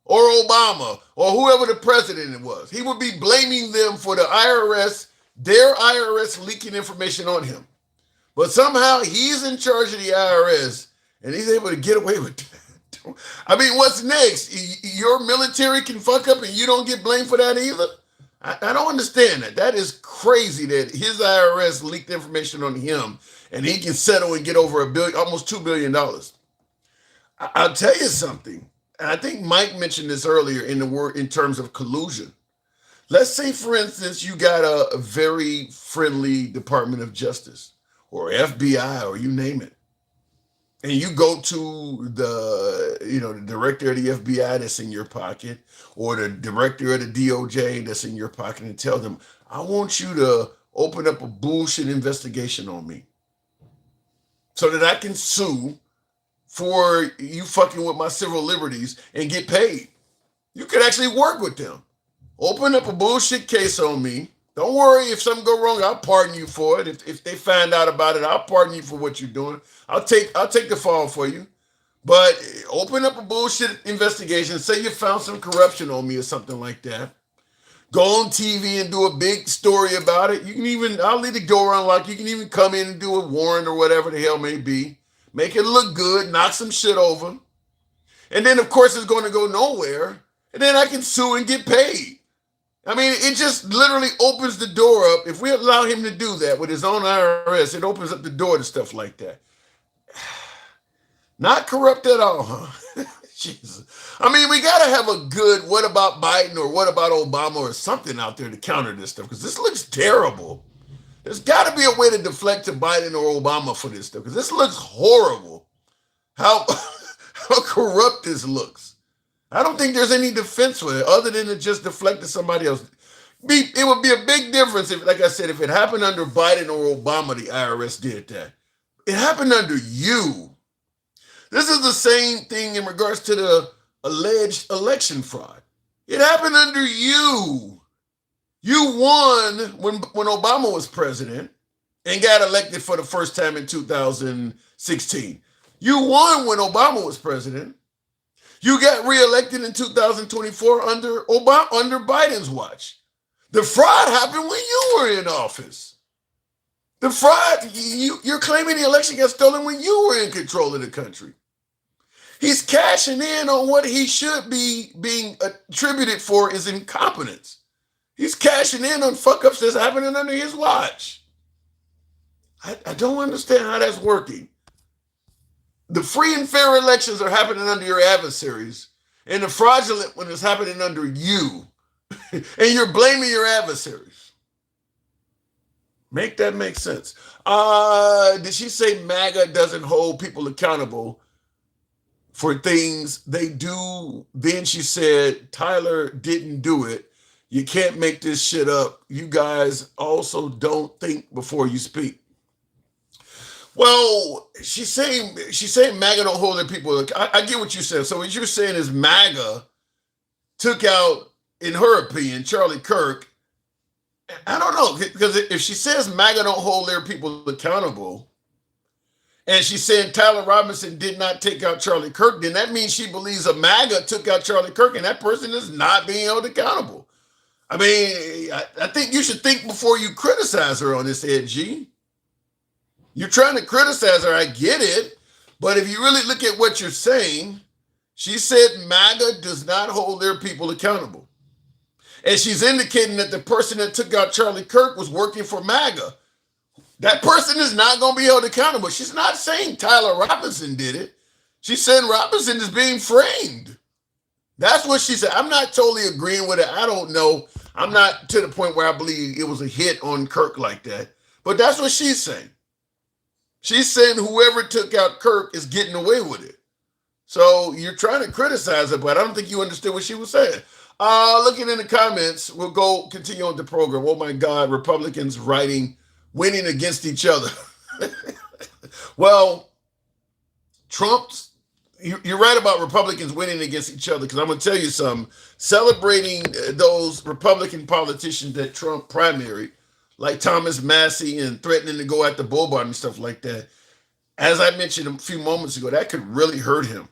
or Obama, or whoever the president was. He would be blaming them for the IRS, their IRS leaking information on him. But somehow he's in charge of the IRS and he's able to get away with that. I mean, what's next? Your military can fuck up and you don't get blamed for that either? I don't understand that. That is crazy that his IRS leaked information on him and he can settle and get over almost $2 billion. I'll tell you something. And I think Mike mentioned this earlier in terms of collusion. Let's say, for instance, you got a very friendly Department of Justice or FBI or you name it. And you go to the director of the FBI that's in your pocket or the director of the DOJ that's in your pocket and tell them, I want you to open up a bullshit investigation on me so that I can sue for you fucking with my civil liberties and get paid. You could actually work with them. Open up a bullshit case on me. Don't worry, if something go wrong, I'll pardon you for it. If they find out about it, I'll pardon you for what you're doing. I'll take the fall for you. But open up a bullshit investigation. Say you found some corruption on me or something like that. Go on TV and do a big story about it. I'll leave the door unlocked. You can even come in and do a warrant or whatever the hell may be. Make it look good, knock some shit over. And then, of course, it's going to go nowhere. And then I can sue and get paid. I mean, it just literally opens the door up. If we allow him to do that with his own IRS, it opens up the door to stuff like that. Not corrupt at all, huh? Jesus. I mean, we got to have a good what about Biden or what about Obama or something out there to counter this stuff because this looks terrible. There's got to be a way to deflect to Biden or Obama for this stuff because this looks horrible. How corrupt this looks. I don't think there's any defense for it other than to just deflect to somebody else. It would be a big difference if, like I said, if it happened under Biden or Obama, the IRS did that. It happened under you. This is the same thing in regards to the alleged election fraud. It happened under you. You won when Obama was president and got elected for the first time in 2016. You won when Obama was president. You got reelected in 2024 under Biden's watch. The fraud happened when you were in office. The fraud, you're claiming the election got stolen when you were in control of the country. He's cashing in on what he should be being attributed for is incompetence. He's cashing in on fuck-ups that's happening under his watch. I don't understand how that's working. The free and fair elections are happening under your adversaries, and the fraudulent one is happening under you. And you're blaming your adversaries. Make that make sense. Did she say MAGA doesn't hold people accountable for things they do? Then she said Tyler didn't do it. You can't make this shit up. You guys also don't think before you speak. Well, she's saying MAGA don't hold their people. I get what you said. So what you're saying is MAGA took out, in her opinion, Charlie Kirk. I don't know, because if she says MAGA don't hold their people accountable, and she's saying Tyler Robinson did not take out Charlie Kirk, then that means she believes a MAGA took out Charlie Kirk, and that person is not being held accountable. I mean, I think you should think before you criticize her on this, Ed G. You're trying to criticize her, I get it, but if you really look at what you're saying, she said MAGA does not hold their people accountable. And she's indicating that the person that took out Charlie Kirk was working for MAGA. That person is not going to be held accountable. She's not saying Tyler Robinson did it. She's saying Robinson is being framed. That's what she said. I'm not totally agreeing with it. I don't know. I'm not to the point where I believe it was a hit on Kirk like that. But that's what she's saying. She's saying whoever took out Kirk is getting away with it. So you're trying to criticize her, but I don't think you understood what she was saying. Looking in the comments, we'll continue on the program. Oh my God, Republicans writing, winning against each other. Well, you're right about Republicans winning against each other, because I'm going to tell you something. Celebrating those Republican politicians that Trump primaried, like Thomas Massey, and threatening to go at the Boulevard and stuff like that, as I mentioned a few moments ago, that could really hurt him.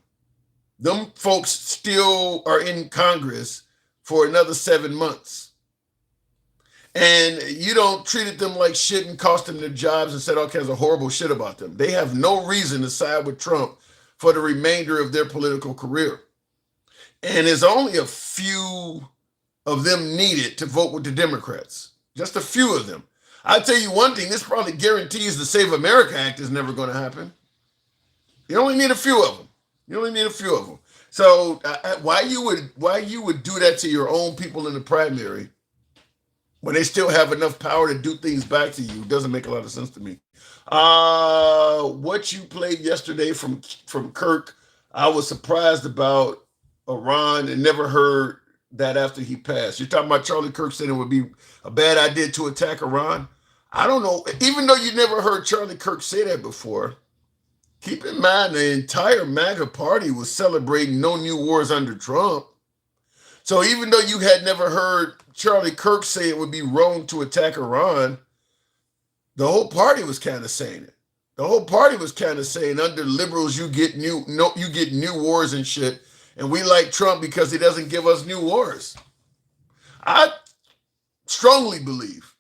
Them folks still are in Congress for another 7 months. And you don't treated them like shit and cost them their jobs and said all kinds of horrible shit about them. They have no reason to side with Trump for the remainder of their political career. And there's only a few of them needed to vote with the Democrats. Just a few of them. I'll tell you one thing, this probably guarantees the Save America Act is never going to happen. You only need a few of them. You only need a few of them. So why you would do that to your own people in the primary when they still have enough power to do things back to you doesn't make a lot of sense to me. What you played yesterday from Kirk, I was surprised about Iran and never heard that after he passed. You're talking about Charlie Kirk saying it would be a bad idea to attack Iran. I don't know. Even though you never heard Charlie Kirk say that before, keep in mind the entire MAGA party was celebrating no new wars under Trump. So even though you had never heard Charlie Kirk say it would be wrong to attack Iran, the whole party was kind of saying it. The whole party was kind of saying under liberals you get new wars and shit, and we like Trump because he doesn't give us new wars. I strongly believe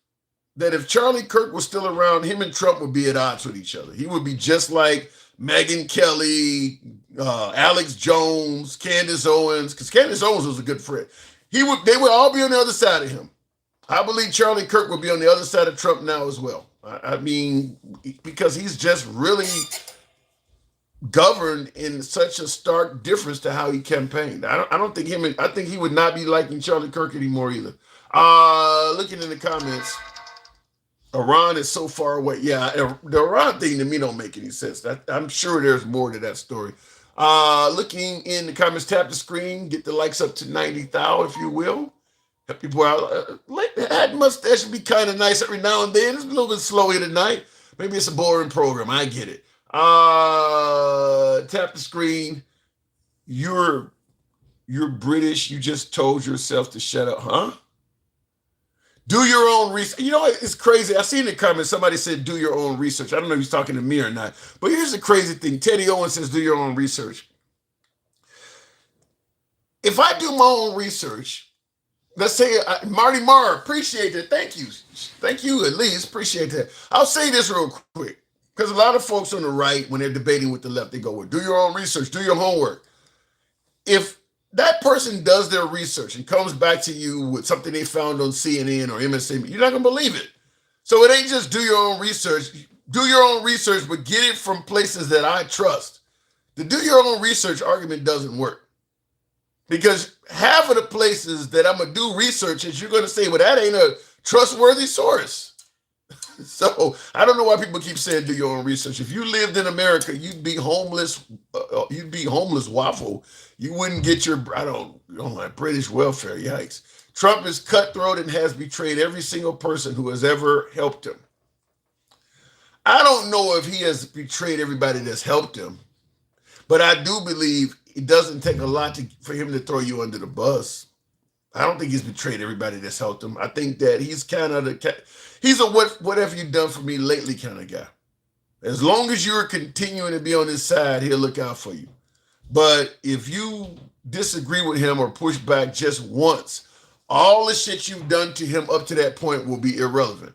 that if Charlie Kirk was still around, him and Trump would be at odds with each other. He would be just like Megyn Kelly, Alex Jones, Candace Owens, because Candace Owens was a good friend. They would all be on the other side of him. I believe Charlie Kirk would be on the other side of Trump now as well. I mean, because he's just really governed in such a stark difference to how he campaigned. I think he would not be liking Charlie Kirk anymore either. Looking in the comments, Iran is so far away. Yeah, the Iran thing to me don't make any sense. I'm sure there's more to that story. Looking in the comments, tap the screen, get the likes up to 90,000 if you will. Help people out. That mustache should be kind of nice every now and then. It's a little bit slow here tonight. Maybe it's a boring program. I get it. Tap the screen. You're British. You just told yourself to shut up, huh? Do your own research. You know what? It's crazy. I see in the comments somebody said do your own research. I don't know if he's talking to me or not. But here's the crazy thing. Teddy Owens says do your own research. If I do my own research, let's say Marty Marr, appreciate that. Thank you. Thank you, Elise. Appreciate that. I'll say this real quick. Because a lot of folks on the right, when they're debating with the left, they go, well, do your own research, do your homework. If that person does their research and comes back to you with something they found on CNN or MSNBC, you're not going to believe it. So it ain't just do your own research. Do your own research, but get it from places that I trust. The do your own research argument doesn't work. Because half of the places that I'm going to do research is you're going to say, well, that ain't a trustworthy source. So I don't know why people keep saying do your own research. If you lived in America, you'd be homeless. You'd be homeless waffle. You wouldn't get your, British welfare. Yikes. Trump is cutthroat and has betrayed every single person who has ever helped him. I don't know if he has betrayed everybody that's helped him, but I do believe it doesn't take a lot for him to throw you under the bus. I don't think he's betrayed everybody that's helped him. I think that he's kind of he's a whatever you've done for me lately kind of guy. As long as you're continuing to be on his side, he'll look out for you. But if you disagree with him or push back just once, all the shit you've done to him up to that point will be irrelevant.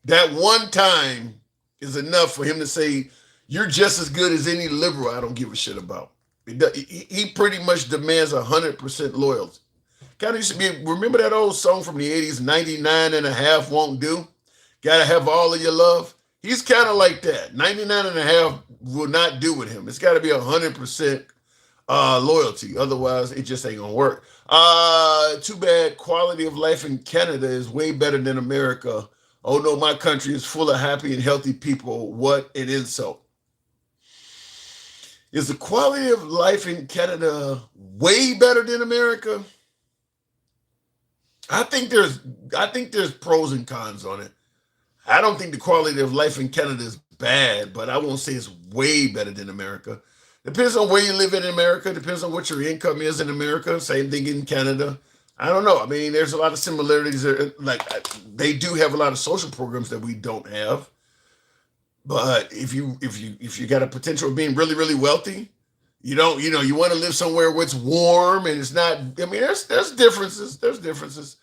That one time is enough for him to say, you're just as good as any liberal I don't give a shit about. He pretty much demands 100% loyalty. Kind of used to be, remember that old song from the 80s, 99 and a half won't do? Gotta have all of your love. He's kind of like that. 99 and a half will not do with him. It's got to be 100% loyalty. Otherwise, it just ain't gonna work. Too bad quality of life in Canada is way better than America. Oh no, my country is full of happy and healthy people. What an insult. Is the quality of life in Canada way better than America? I think there's pros and cons on it. I don't think the quality of life in Canada is bad, but I won't say it's way better than America. Depends on where you live in America. Depends on what your income is in America. Same thing in Canada. I don't know. I mean, there's a lot of similarities. Like they do have a lot of social programs that we don't have. But if you got a potential of being really, really wealthy, you want to live somewhere where it's warm and it's not. I mean, there's differences. There's differences.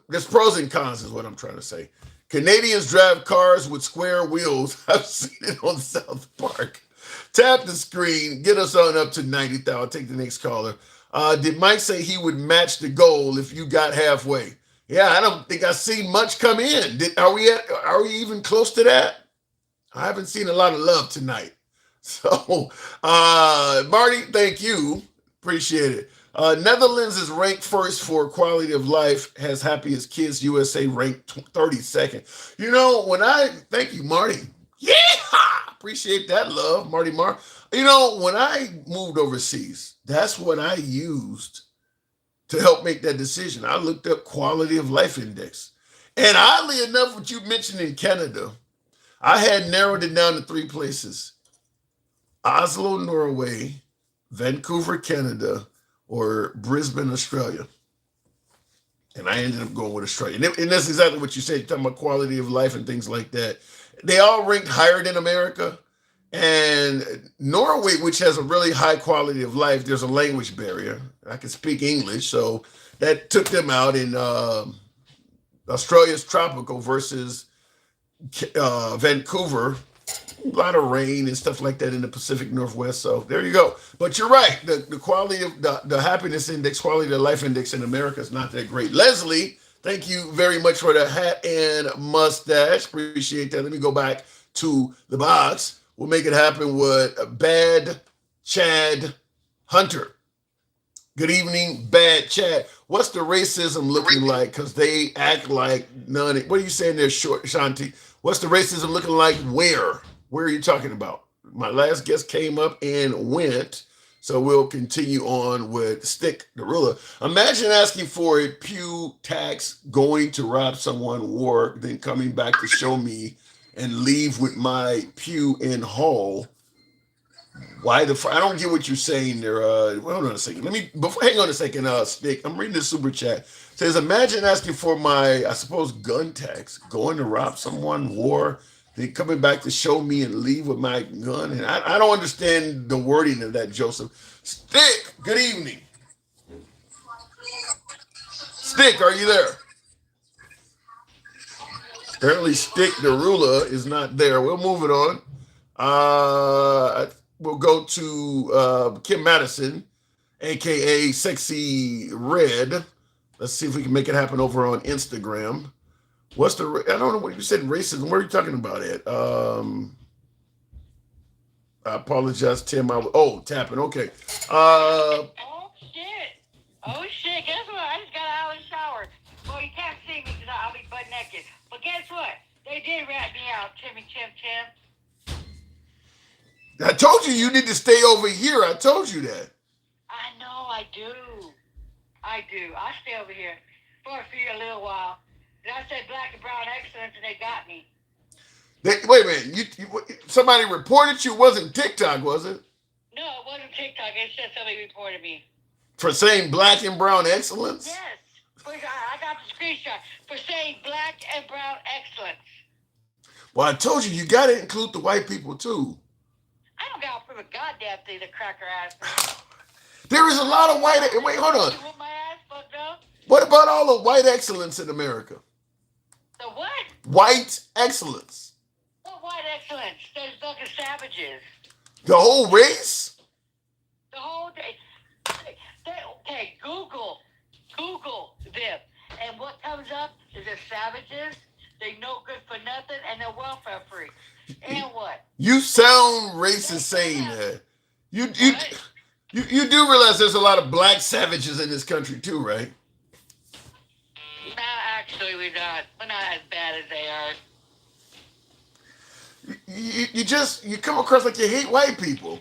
There's pros and cons, is what I'm trying to say. Canadians drive cars with square wheels. I've seen it on South Park. Tap the screen. Get us on up to 90,000. I'll take the next caller. Did Mike say he would match the goal if you got halfway? Yeah, I don't think I've seen much come in. Are we even close to that? I haven't seen a lot of love tonight. So, Marty, thank you. Appreciate it. Netherlands is ranked first for quality of life, has happiest kids. USA ranked 32nd. Thank you, Marty. Yeah, appreciate that love, Marty Mar. When I moved overseas, that's what I used to help make that decision. I looked up quality of life index. And oddly enough, what you mentioned in Canada, I had narrowed it down to 3 places. Oslo, Norway, Vancouver, Canada, or Brisbane, Australia. And I ended up going with Australia. And that's exactly what you said. You're talking about quality of life and things like that. They all ranked higher than America. And Norway, which has a really high quality of life, there's a language barrier. I can speak English, so that took them out. In Australia's tropical versus Vancouver, a lot of rain and stuff like that in the Pacific Northwest. So there you go. But you're right. The quality of the happiness index, quality of life index in America is not that great. Leslie, thank you very much for the hat and mustache. Appreciate that. Let me go back to the box. We'll make it happen with Bad Chad Hunter. Good evening, Bad Chad. What's the racism looking like? Because they act like none. What are you saying there, Shanti? What's the racism looking like? Where? Where are you talking about? My last guest came up and went, so we'll continue on with Stick the Ruler. Imagine asking for a pew tax, going to rob someone, war, then coming back to show me and leave with my pew in Hull. Why I don't get what you're saying there. Hold on a second. Hang on a second, Stick. I'm reading the super chat. It says, imagine asking for my, I suppose, gun tax, going to rob someone, war, then coming back to show me and leave with my gun. And I don't understand the wording of that, Joseph. Stick, good evening. Stick, are you there? Apparently Stick the Ruler is not there. We'll move it on. We'll go to Kim Madison, a.k.a. Sexy Red. Let's see if we can make it happen over on Instagram. I don't know what you said, racism. What are you talking about it? I apologize, Tim. Tapping. Okay. Oh, shit. Guess what? I just got out of the shower. Well, you can't see me because I'll be butt naked. But guess what? They did rat me out, Tim. I told you need to stay over here. I told you that. I know, I do. I stay over here for a little while. And I said black and brown excellence, and they got me. Wait a minute. Somebody reported you. It wasn't TikTok, was it? No, it wasn't TikTok. It's just somebody reported me. For saying black and brown excellence? Yes. I got the screenshot for saying black and brown excellence. Well, I told you, you got to include the white people too. I don't got to prove a goddamn thing to crack her ass. There is a lot of white. Wait, hold on. You want my ass fucked up? What about all the white excellence in America? The what? White excellence. What white excellence? Those fucking savages. The whole race? The whole day. Okay, Google them. And what comes up is the savages. They no good for nothing and they're welfare freaks. And what? You sound racist saying that. You do realize there's a lot of black savages in this country too, right? No, actually we're not. We're not as bad as they are. You come across like you hate white people.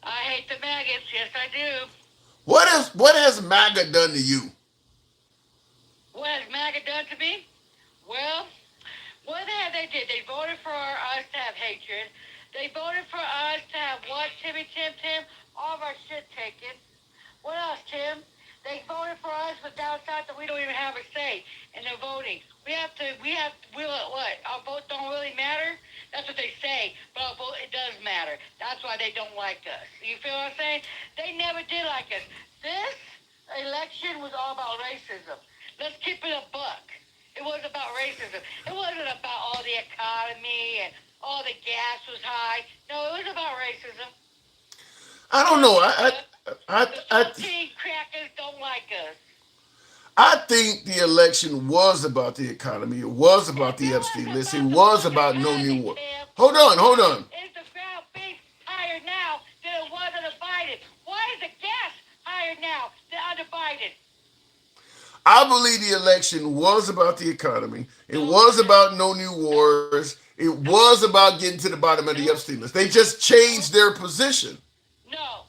I hate the maggots. Yes, I do. What has MAGA done to you? What has MAGA done to me? Well, what they did, they voted for us to have hatred. They voted for us to have what, Tim? All of our shit taken. What else, Tim? They voted for us, but down south that we don't even have a say in the voting. What? Our vote don't really matter? That's what they say, but our vote, it does matter. That's why they don't like us. You feel what I'm saying? They never did like us. This election was all about racism. Let's keep it a buck. It was about racism. It wasn't about all the economy and all the gas was high. No, it was about racism. I don't know. The crackers don't like us. I think the election was about the economy. It was about the Epstein list. It was about no new war. Hold on. Is the ground beef higher now than it was under Biden? Why is the gas higher now than under Biden? I believe the election was about the economy. It was about no new wars. It was about getting to the bottom of the Epstein list. They just changed their position. No.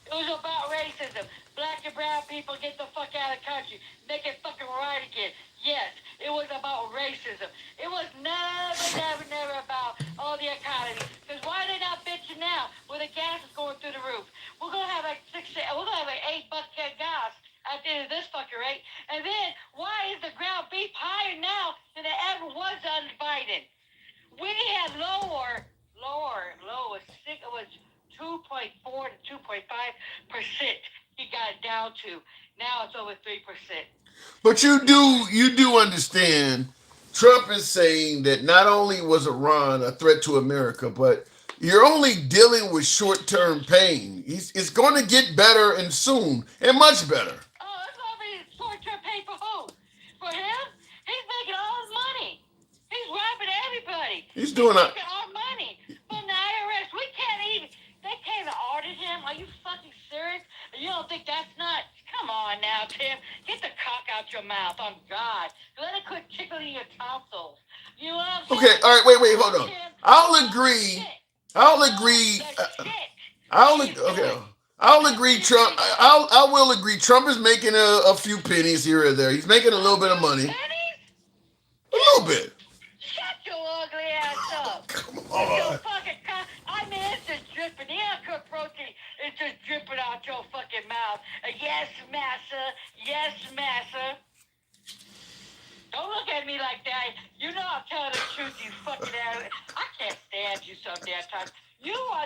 It was about racism. Black and brown people get the fuck out of the country. Make it fucking right again. Yes, it was about racism. It was never about all the economy. Because why are they not bitching now where the gas is going through the roof? We're gonna have like $8 gas at the end of this fucking rate. And then why is the ground beef higher now than it ever was under Biden? We had lower. It was 2.4 to 2.5%. He got it down to. Now it's over 3%. But you do understand Trump is saying that not only was Iran a threat to America, but you're only dealing with short-term pain. It's going to get better and soon, and much better. Oh, it's going to be short-term pain for who? For him? He's making all his money. He's robbing everybody. He's making our money from the IRS. They can't audit him. Are you fucking serious? You don't think that's not? Come on now, Tim. Get the cock out your mouth, on God. Let it quit tickling your tonsils. You know what I'm saying? Okay, all right, wait, hold on. I'll agree. I will agree. Trump is making a few pennies here or there. He's making a little bit of money. Pennies? A little bit. Shut your ugly ass up. Come Your on. fucking cock. I mean, it's just dripping. The uncooked protein is just dripping out your fucking mouth. Yes, massa. Yes, massa. Don't look at me like that. You know I'm telling the truth, you fucking ass. I can't stand you some damn time. You are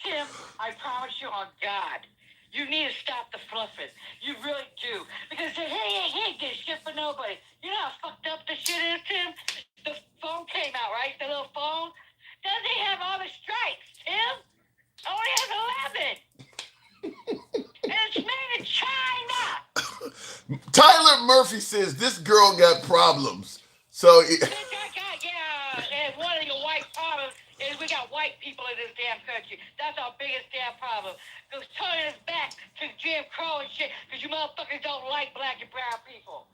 Tim, I promise you on God. You need to stop the fluffing. You really do. Because he ain't did shit for nobody. You know how fucked up the shit is, Tim? The phone came out, right? The little phone. Doesn't he have all the stripes, Tim? Only has 11. And it's made in China. Tyler Murphy says this girl got problems. So And one of your white problems is we got white people in this damn country. That's our biggest damn problem. Because turning us back to Jim Crow and shit, because you motherfuckers don't like black and brown people.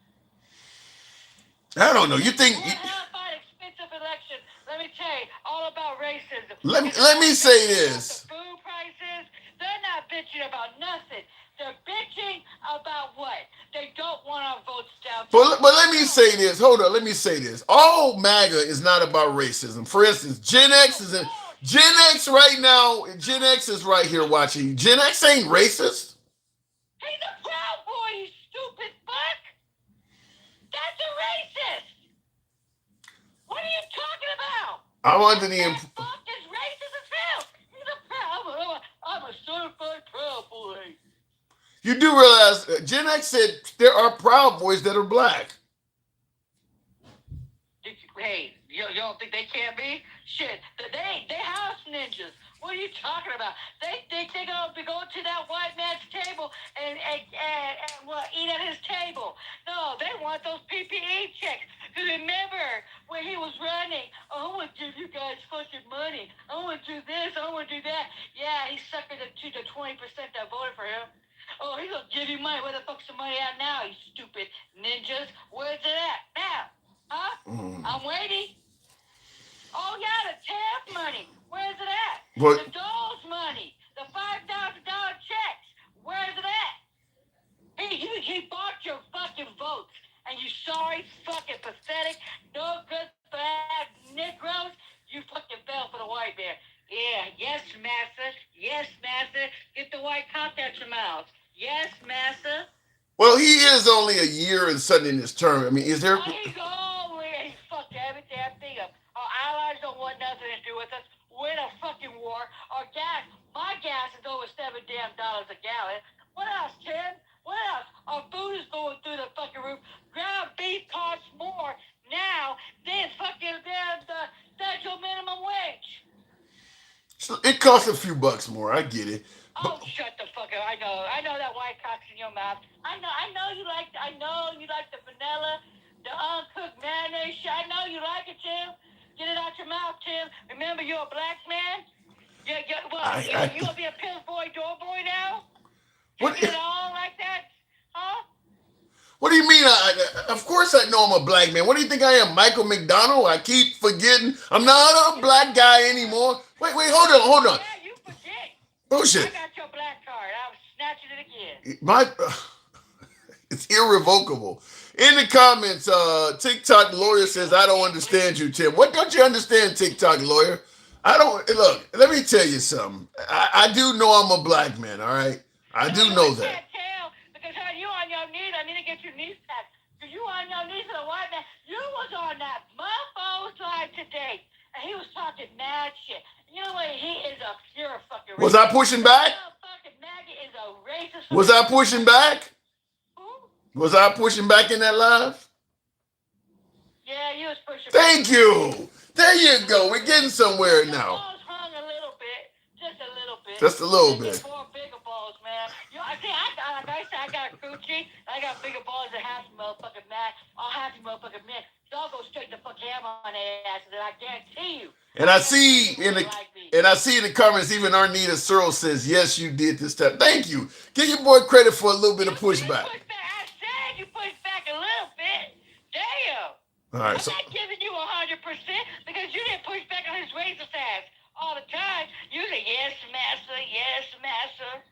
I don't know. You think? We're an expensive election. Let me tell you, all about racism. Let me say this. The food prices, they're not bitching about nothing. They're bitching about what? They don't want our votes down. But let me say this. Hold on. Let me say this. All MAGA is not about racism. For instance, Gen X right now. Gen X is right here watching. Gen X ain't racist. He's a Proud Boy, you stupid fuck. That's a racist. What I'm under the That fuck is racist as hell. He's a proud. I'm a certified proud boy. You do realize Gen X said there are Proud Boys that are black. Hey, you don't think they can be? Shit, they house ninjas. What are you talking about? They think they're gonna be going to that white man's table and eat at his table. No, they want those PPE checks. Cause remember when he was running, I want to give you guys fucking money. I want to do this. I want to do that. Yeah, he suckered to the 20% that voted for him. Oh, he's gonna give you money. Where the fuck's the money at now, you stupid ninjas? Where's it at now? Huh? I'm waiting. Oh, yeah, the TAF money. Where's it at? What? The Dole's money. The $5,000 checks. Where's it at? He bought your fucking votes. And you sorry, fucking pathetic, no good, bad Negroes, you fucking fell for the white man. Yeah, yes, massa. Yes, massa. Get the white cock out your mouth. Yes, massa. Well, he is only a year and something in his term. I mean, is there? He fucked every damn thing up. Our allies don't want nothing to do with us. We're in a fucking war. Our gas, my gas is over $7 a gallon. What else, Tim? What else? Our food is going through the fucking roof. Ground beef costs more now than fucking the federal minimum wage. It costs a few bucks more. I get it. Oh, shut the fuck up! I know that white cock's in your mouth. I know you like the vanilla, the uncooked mayonnaise shit. I know you like it, Tim. Get it out your mouth, Tim. Remember, you're a black man. You gonna be a Pillsbury door boy now? What? Get it all like that, huh? What do you mean? Of course I know I'm a black man. What do you think I am, Michael McDonald? I keep forgetting. I'm not a black guy anymore. Wait, hold on. Yeah, you forget. Bullshit. I got your black card. I'm snatching it again. It's irrevocable. In the comments, TikTok lawyer says, I don't understand you, Tim. What don't you understand, TikTok lawyer? Look, let me tell you something. I do know I'm a black man, all right? I do know that. I can't tell because you on your knees. I need to get your knees tapped. Because you on your knees to the white man. You was on that motherfucker's live today. And he was talking mad shit. You know what? He is a pure fucking racist. Was I pushing back? Fucking MAGA is a racist. Was I pushing back? Who? Was I pushing back in that live? Yeah, you was pushing back. Thank you. There you go. We're getting somewhere now. Balls hung a little bit. Just a little bit. Just a little bit. More bigger balls, man. I got a coochie. I got bigger balls than half the motherfucking man. Or half the motherfucking men. So I'll go straight to fucking hammer on their asses, and I guarantee you. And I see in the comments, even Arnita Searle says, yes, you did this time. Thank you. Give your boy credit for a little bit of pushback. I said you pushed back a little bit. Damn. All right, I'm not giving you 100% because you didn't push back on his racist ass all the time. You say, yes, master, yes, master.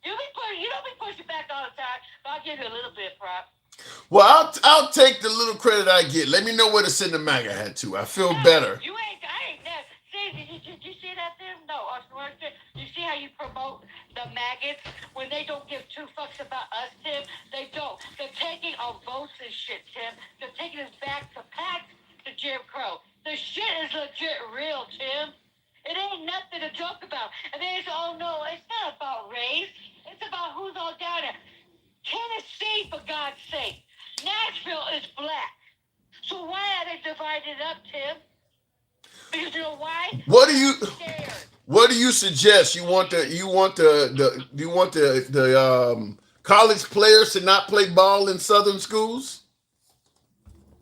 You don't be pushing back all the time, but I'll give you a little bit, prop. Well, I'll take the little credit I get. Let me know where to send the MAGA hat to. I feel better. I ain't never. See, did you see that thing? No, you see how you promote the maggots when they don't give two fucks about us, Tim? They don't. They're taking our votes and shit, Tim. They're taking us back to past to Jim Crow. The shit is legit real, Tim. It ain't nothing to joke about. And they say, oh no, it's not about race. It's about who's all down there. Tennessee, for God's sake. Nashville is black. So why are they divided up, Tim? Because you know why? What do you suggest? You want the college players to not play ball in Southern schools?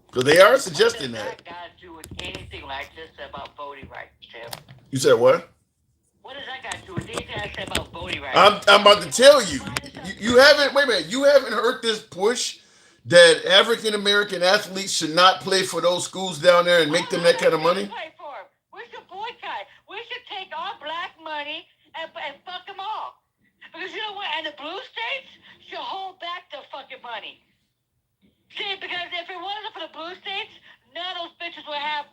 Because they are suggesting that. What does that got to do with anything like this about voting rights, Tim? You said what? What does that got to do with anything I said about voting rights? I'm about to tell you. You haven't. Wait a minute. You haven't heard this push that African American athletes should not play for those schools down there and make them that kind of money? We should boycott. We should take our black money and fuck them all. Because you know what? And the blue states should hold back the fucking money. See, because if it wasn't for the blue states, none of those bitches would have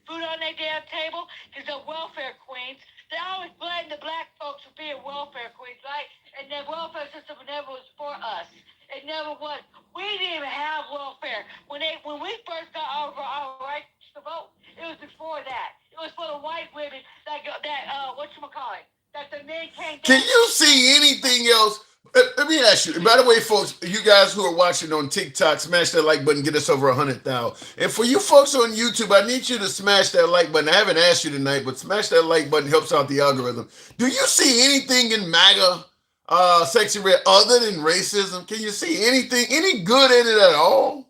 food on their damn table. Because they're welfare queens. They always blame the black folks for being welfare queens, right? And the welfare system never was for us. It never was. We didn't even have welfare when we first got our rights to vote. It was before Can you see anything else? Let me ask you. By the way, folks, you guys who are watching on TikTok, smash that like button, get us over 100,000. And for you folks on YouTube, I need you to smash that like button. I haven't asked you tonight, but smash that like button, helps out the algorithm. Do you see anything in MAGA, Sexy Red, other than racism? Can you see anything, any good in it at all?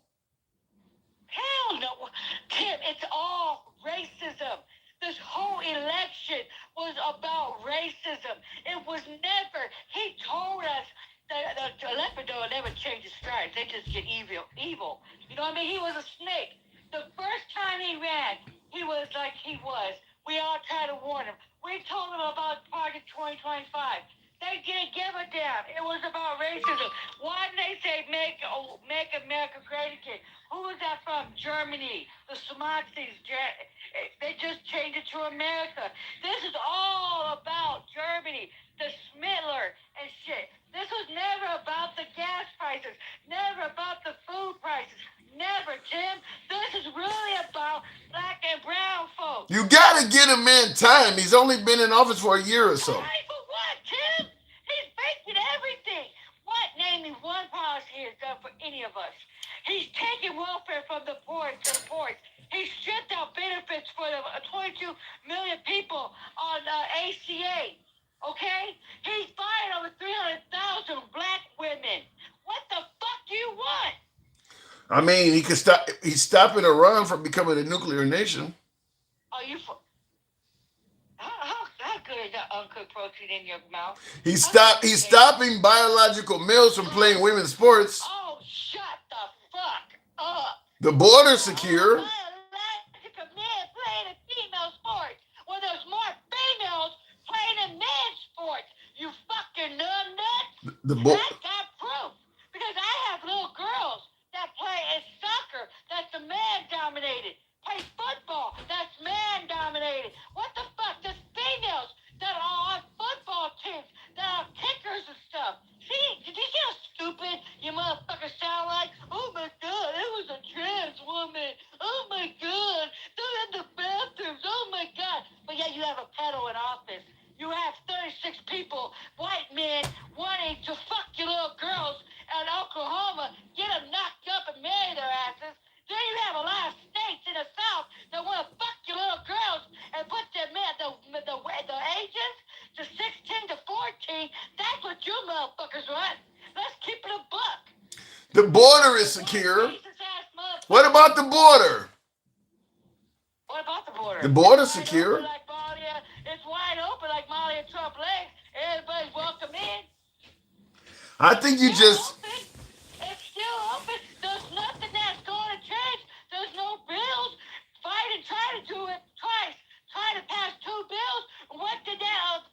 Hell no. Tim, it's all racism. This whole election was about racism. It was never, he told us that the leopard never changes stripes. They just get evil. You know what I mean? He was a snake. The first time he ran, he was like he was. We all tried to warn him. We told him about Project 2025. They didn't give a damn. It was about racism. Why did they say make America great again? Who was that from? Germany. The Smarties. They just changed it to America. This is all about Germany. The Smittler and shit. This was never about the gas prices. Never about the food prices. Never, Tim. This is really about black and brown folks. You gotta get a man time. He's only been in office for a year or so. Time for what, Tim? He's faking everything. What? Name me one policy he has done for any of us. He's taking welfare from the poor to the poor. He stripped out benefits for the 22 million people on ACA. Okay? He's fired over 300,000 black women. What the fuck do you want? I mean, he could stop. He's stopping Iran from becoming a nuclear nation. Are you? How good is that uncooked protein in your mouth? He's stopping biological males from playing women's sports. Oh, shut the fuck up! The border secure. Biological men playing in female sports. Well, there's more females playing in men's sports. You fucking nuts. I got proof because I have little girls that play in soccer. That's the man-dominated. Play football. That's man-dominated. What the fuck? There's females that are on football teams that are kickers and stuff. See, did you see how stupid you motherfuckers sound like? Oh my God, it was a trans woman. Oh my God, they're in the bathrooms. Oh my God. But yet you have a pedo in office. You have 36 people, white men, wanting to fuck your little girls in Oklahoma, get them knocked up and marry their asses. Then you have a lot of states in the South that want to fuck your little girls and put the ages to 16 to 14. That's what you motherfuckers want. Let's keep it a buck. The border is secure. What about the border? What about the border? The border's secure. It's wide open like Molly and Trump legs. Everybody's welcome in. I think you just. It's still open. There's nothing that's going to change. There's no bills. Biden tried to do it twice. Tried to pass 2 bills. What did that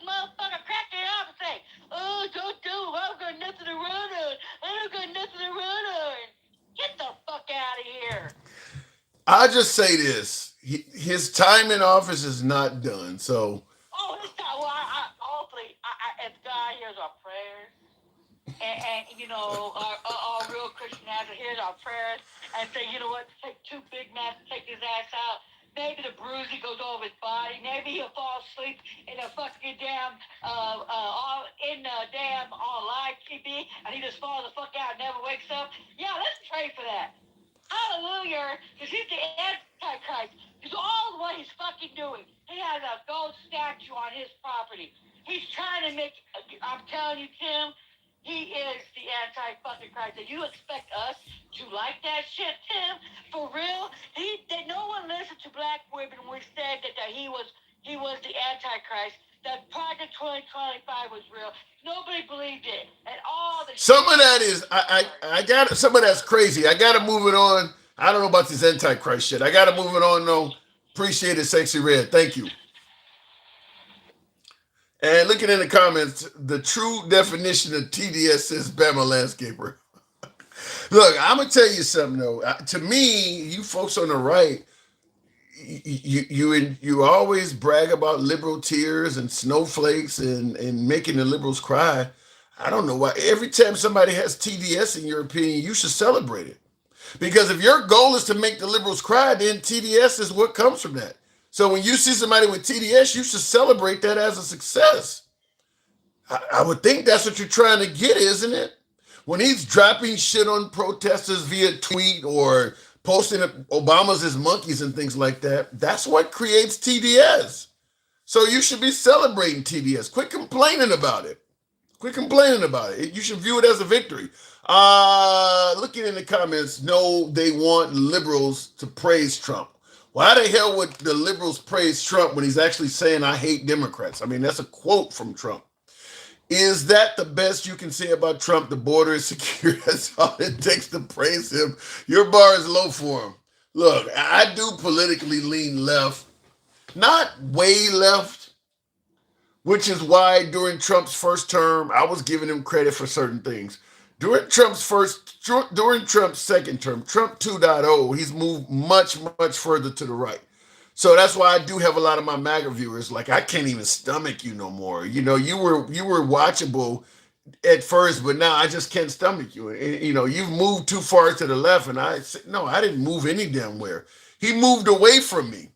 motherfucker crack it up and say? Oh, don't do it. I've got nothing to run on. I've got nothing to run on. Get the fuck out of here. I'll just say this. His time in office is not done. So. Oh, his time. Well, hopefully, if God hears our prayers, and you know, our real Christian answer hears our prayers, and say, you know what, take 2 Big Macs, take his ass out. Maybe the bruising goes over his body. Maybe he'll fall asleep in a fucking damn, all live TV, and he just falls the fuck out and never wakes up. Yeah, let's pray for that. Hallelujah, because he's the Antichrist. Because all of what he's fucking doing, he has a gold statue on his property. He's trying to make, I'm telling you, Tim, he is the anti-fucking Christ. Do you expect us to like that shit, Tim? For real? No one listened to black women when we said that he was the Antichrist. That Project 2025 was real. Nobody believed it. And all the some of that is I got some of that's crazy. I gotta move it on. I don't know about this Antichrist shit. I gotta move it on though. Appreciate it, Sexy Red. Thank you. And looking in the comments, the true definition of TDS says Bama Landscaper. Look, I'm gonna tell you something though. To me, you folks on the right, you always brag about liberal tears and snowflakes and making the liberals cry. I don't know why. Every time somebody has TDS, in your opinion, you should celebrate it. Because if your goal is to make the liberals cry, then TDS is what comes from that. So when you see somebody with TDS, you should celebrate that as a success. I would think that's what you're trying to get, isn't it? When he's dropping shit on protesters via tweet or posting Obama's as monkeys and things like that, that's what creates TDS. So you should be celebrating TDS. Quit complaining about it. Quit complaining about it. You should view it as a victory. Looking in the comments, no, they want liberals to praise Trump. Why the hell would the liberals praise Trump when he's actually saying, I hate Democrats? I mean, that's a quote from Trump. Is that the best you can say about Trump? The border is secure. That's all it takes to praise him. Your bar is low for him. Look, I do politically lean left, not way left, which is why during Trump's first term, I was giving him credit for certain things. During Trump's second term, Trump 2.0, he's moved much, much further to the right. So that's why I do have a lot of my MAGA viewers. Like, I can't even stomach you no more. You know, you were watchable at first, but now I just can't stomach you. And, you know, you've moved too far to the left. And I said, no, I didn't move any damn where. He moved away from me.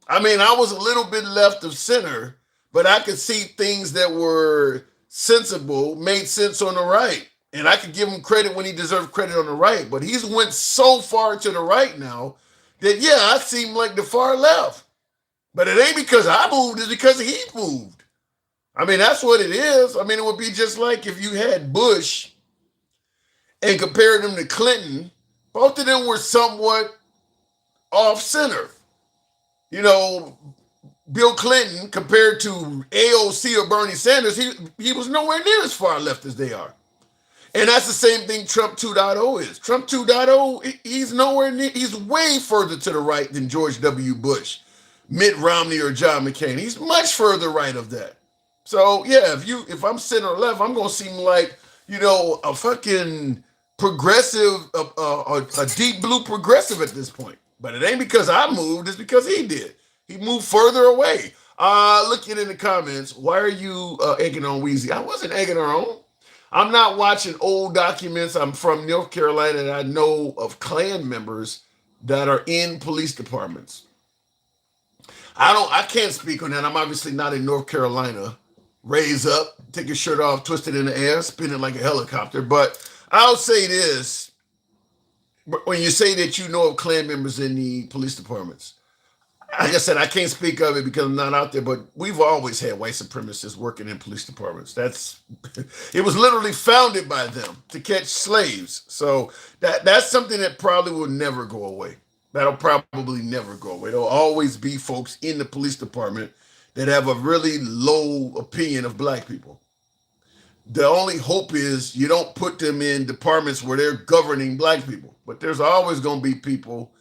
I mean, I was a little bit left of center, but I could see things that were sensible, made sense on the right. And I could give him credit when he deserved credit on the right. But he's went so far to the right now that, yeah, I seem like the far left. But it ain't because I moved, it's because he moved. I mean, that's what it is. I mean, it would be just like if you had Bush and compared him to Clinton. Both of them were somewhat off center. You know, Bill Clinton compared to AOC or Bernie Sanders, he was nowhere near as far left as they are. And that's the same thing Trump 2.0 is. Trump 2.0, he's nowhere near, he's way further to the right than George W. Bush, Mitt Romney, or John McCain. He's much further right of that. So yeah, if I'm center left, I'm gonna seem like, you know, a fucking progressive, a deep blue progressive at this point. But it ain't because I moved, it's because he did. He moved further away. Looking in the comments, why are you egging on Weezy? I wasn't egging her on. I'm not watching old documents. I'm from North Carolina, and I know of Klan members that are in police departments. I can't speak on that. I'm obviously not in North Carolina. Raise up, take your shirt off, twist it in the air, spin it like a helicopter. But I'll say this. When you say that you know of Klan members in the police departments, like I said, I can't speak of it because I'm not out there, but we've always had white supremacists working in police departments. It was literally founded by them to catch slaves. So that's something that probably will never go away. That'll probably never go away. There'll always be folks in the police department that have a really low opinion of black people. The only hope is you don't put them in departments where they're governing black people. But there's always going to be people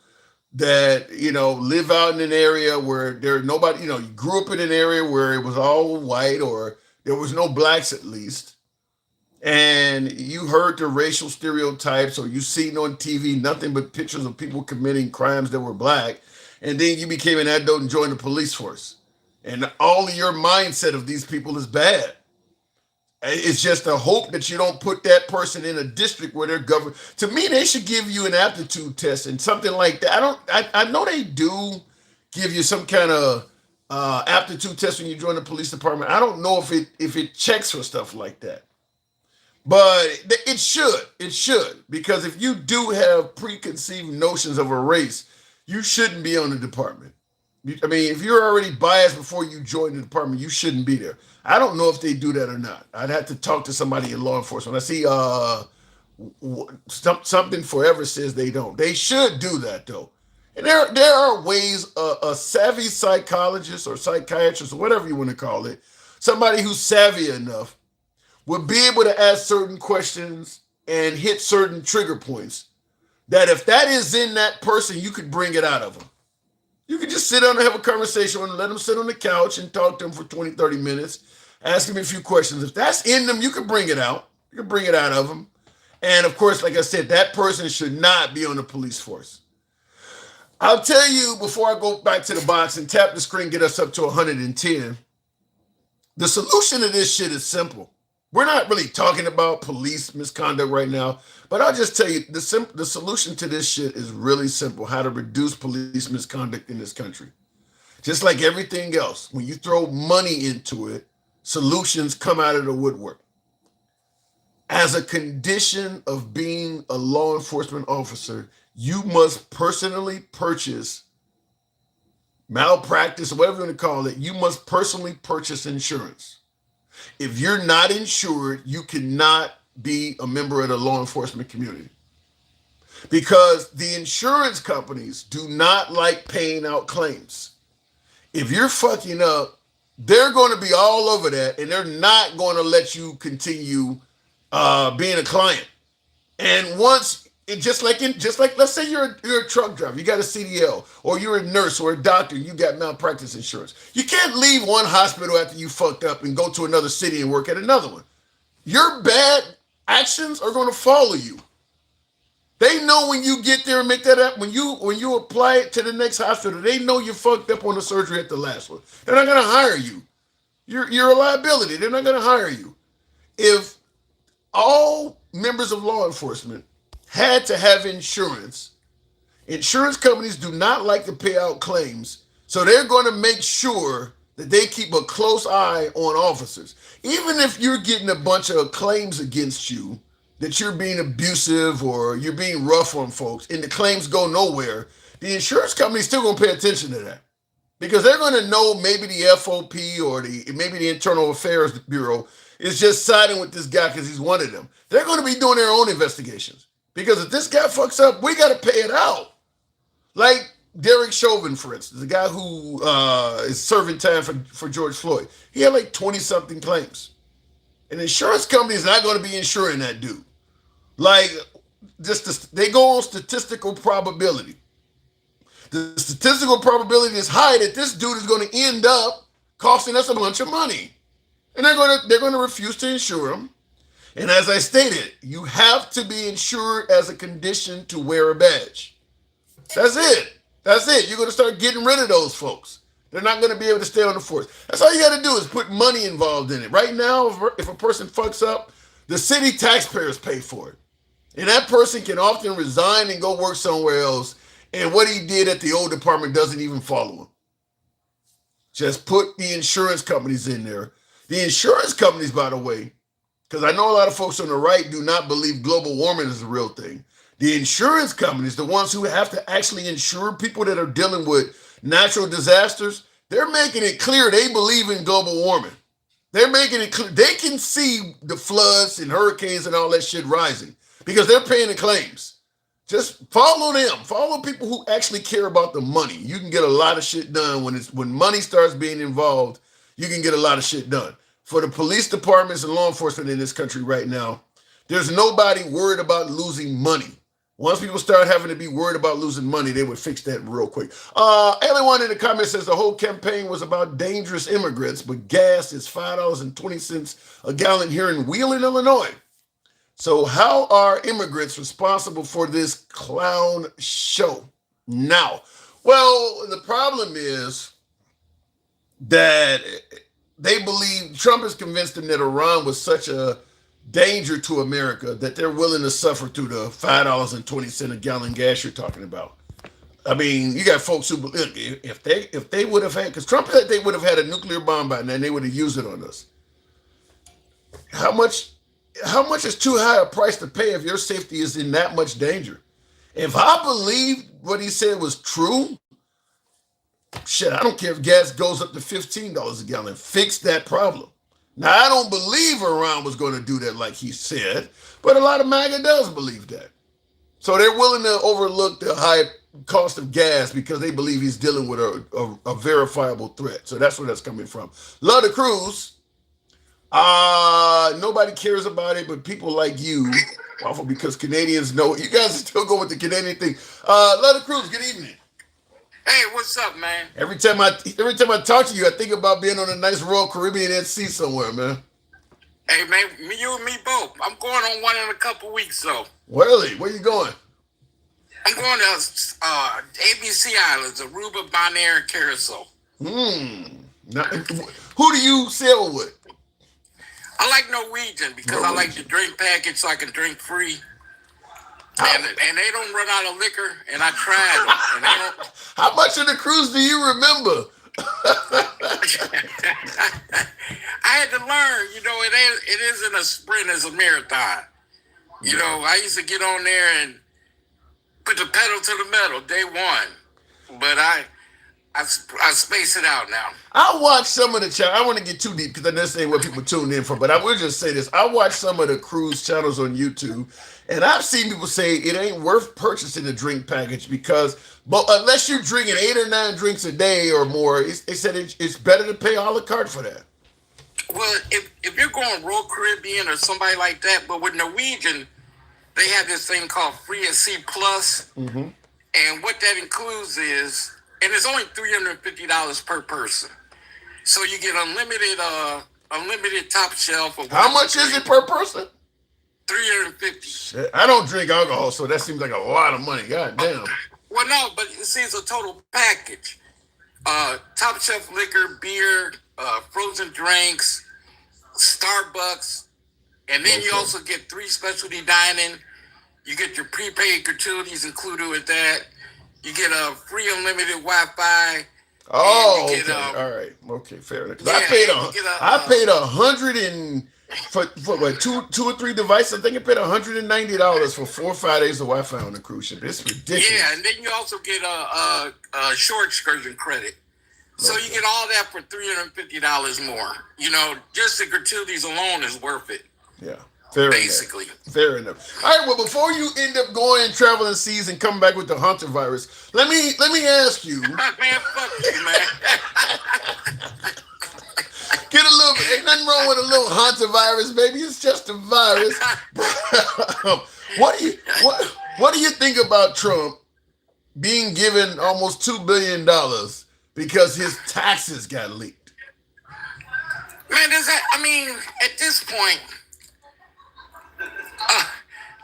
that, you know, live out in an area where there's nobody, you know, you grew up in an area where it was all white or there was no blacks at least. And you heard the racial stereotypes or you seen on TV nothing but pictures of people committing crimes that were black. And then you became an adult and joined the police force. And all of your mindset of these people is bad. It's just a hope that you don't put that person in a district where they're governed. To me, they should give you an aptitude test and something like that. I know they do give you some kind of aptitude test when you join the police department. I don't know if it checks for stuff like that. But it should, because if you do have preconceived notions of a race, you shouldn't be on the department. I mean, if you're already biased before you join the department, you shouldn't be there. I don't know if they do that or not. I'd have to talk to somebody in law enforcement. I see something forever says they don't. They should do that though. And there are ways a savvy psychologist or psychiatrist or whatever you want to call it, somebody who's savvy enough would be able to ask certain questions and hit certain trigger points that if that is in that person, you could bring it out of them. You could just sit down and have a conversation with them, let them sit on the couch and talk to them for 20, 30 minutes, ask them a few questions. If that's in them, you can bring it out. You can bring it out of them. And of course, like I said, that person should not be on the police force. I'll tell you before I go back to the box and tap the screen, get us up to 110. The solution to this shit is simple. We're not really talking about police misconduct right now, but I'll just tell you, the solution to this shit is really simple, how to reduce police misconduct in this country. Just like everything else, when you throw money into it, solutions come out of the woodwork. As a condition of being a law enforcement officer, you must personally purchase malpractice, whatever you want to call it. You must personally purchase insurance. If you're not insured, you cannot be a member of the law enforcement community, because the insurance companies do not like paying out claims. If you're fucking up, they're going to be all over that, and they're not going to let you continue being a client. And once just like let's say you're a truck driver, you got a CDL, or you're a nurse or a doctor, and you got malpractice insurance. You can't leave one hospital after you fucked up and go to another city and work at another one. Your bad actions are going to follow you. They know when you get there and make that up, when you apply it to the next hospital, they know you fucked up on the surgery at the last one. They're not going to hire you. You're a liability. They're not going to hire you. If all members of law enforcement had to have insurance, insurance companies do not like to pay out claims, so they're going to make sure that they keep a close eye on officers. Even if you're getting a bunch of claims against you, that you're being abusive or you're being rough on folks, and the claims go nowhere, the insurance company's still going to pay attention to that, because they're going to know maybe the FOP or maybe the Internal Affairs Bureau is just siding with this guy because he's one of them. They're going to be doing their own investigations, because if this guy fucks up, we got to pay it out. Like Derek Chauvin, for instance, the guy who is serving time for George Floyd. He had like 20-something claims. An insurance company is not going to be insuring that dude. Like, they go on statistical probability. The statistical probability is high that this dude is going to end up costing us a bunch of money. And they're going to refuse to insure him. And as I stated, you have to be insured as a condition to wear a badge. That's it. That's it. You're going to start getting rid of those folks. They're not going to be able to stay on the force. That's all you got to do is put money involved in it. Right now, if a person fucks up, the city taxpayers pay for it. And that person can often resign and go work somewhere else. And what he did at the old department doesn't even follow him. Just put the insurance companies in there. The insurance companies, by the way, because I know a lot of folks on the right do not believe global warming is a real thing. The insurance companies, the ones who have to actually insure people that are dealing with natural disasters, they're making it clear they believe in global warming. They're making it clear. They can see the floods and hurricanes and all that shit rising because they're paying the claims. Just follow them. Follow people who actually care about the money. You can get a lot of shit done when money starts being involved. You can get a lot of shit done. For the police departments and law enforcement in this country right now, there's nobody worried about losing money. Once people start having to be worried about losing money, they would fix that real quick. Everyone in the comments says the whole campaign was about dangerous immigrants, but gas is $5.20 a gallon here in Wheeling, Illinois. So how are immigrants responsible for this clown show now? Well, the problem is that they believe, Trump is convinced them that Iran was such a danger to America that they're willing to suffer through the $5.20 a gallon gas you're talking about. I mean, you got folks who believe if they would have had, because Trump said they would have had a nuclear bomb by now and they would have used it on us. How much is too high a price to pay if your safety is in that much danger? If I believe what he said was true, shit, I don't care if gas goes up to $15 a gallon. Fix that problem. Now, I don't believe Iran was going to do that like he said, but a lot of MAGA does believe that. So they're willing to overlook the high cost of gas because they believe he's dealing with a verifiable threat. So that's where that's coming from. Love the cruise. Nobody cares about it, but people like you, awful because Canadians know. You guys still go with the Canadian thing. Love the cruise. Good evening. Hey, what's up, man? Every time I talk to you, I think about being on a nice Royal Caribbean at sea somewhere, man. Hey, man, you and me both. I'm going on one in a couple weeks, though. Really? Where you going? I'm going to ABC Islands, Aruba, Bonaire, and Curacao. Now, who do you sail with? I like Norwegian because I like the drink package so I can drink free. And they don't run out of liquor, and I tried them. And they don't... How much of the cruise do you remember? I had to learn, it isn't a sprint, it's a marathon. I used to get on there and put the pedal to the metal day one. But I space it out now. I watch some of the channels. I don't want to get too deep because this ain't what people tune in for. But I will just say this: I watch some of the cruise channels on YouTube, and I've seen people say it ain't worth purchasing a drink package because, but unless you're drinking 8 or 9 drinks a day or more, they said it's better to pay a la carte for that. Well, if you're going Royal Caribbean or somebody like that, but with Norwegian, they have this thing called Free at Sea Plus, and what that includes is. And it's only $350 per person, so you get unlimited top shelf. How much is it per person? $350. I don't drink alcohol, so that seems like a lot of money. God damn. Well, no, but see, it's a total package. Top shelf liquor, beer, frozen drinks, Starbucks, and then you also get 3 specialty dining. You get your prepaid gratuities included with that. You get a free unlimited Wi-Fi. Oh, okay. All right. Okay, fair enough. Yeah, I paid $100 for what, two or three devices. I think I paid $190 for 4 or 5 days of Wi-Fi on the cruise ship. It's ridiculous. Yeah, and then you also get a shore excursion credit. So you get all that for $350 more. Just the gratuities alone is worth it. Yeah. Basically. Fair enough. All right, well, before you end up going and traveling seas and coming back with the Hunter virus, let me ask you. Man, fuck you, man. Get a little, ain't nothing wrong with a little Hunter virus, baby. It's just a virus. What do you think about Trump being given almost $2 billion because his taxes got leaked? Man, at this point,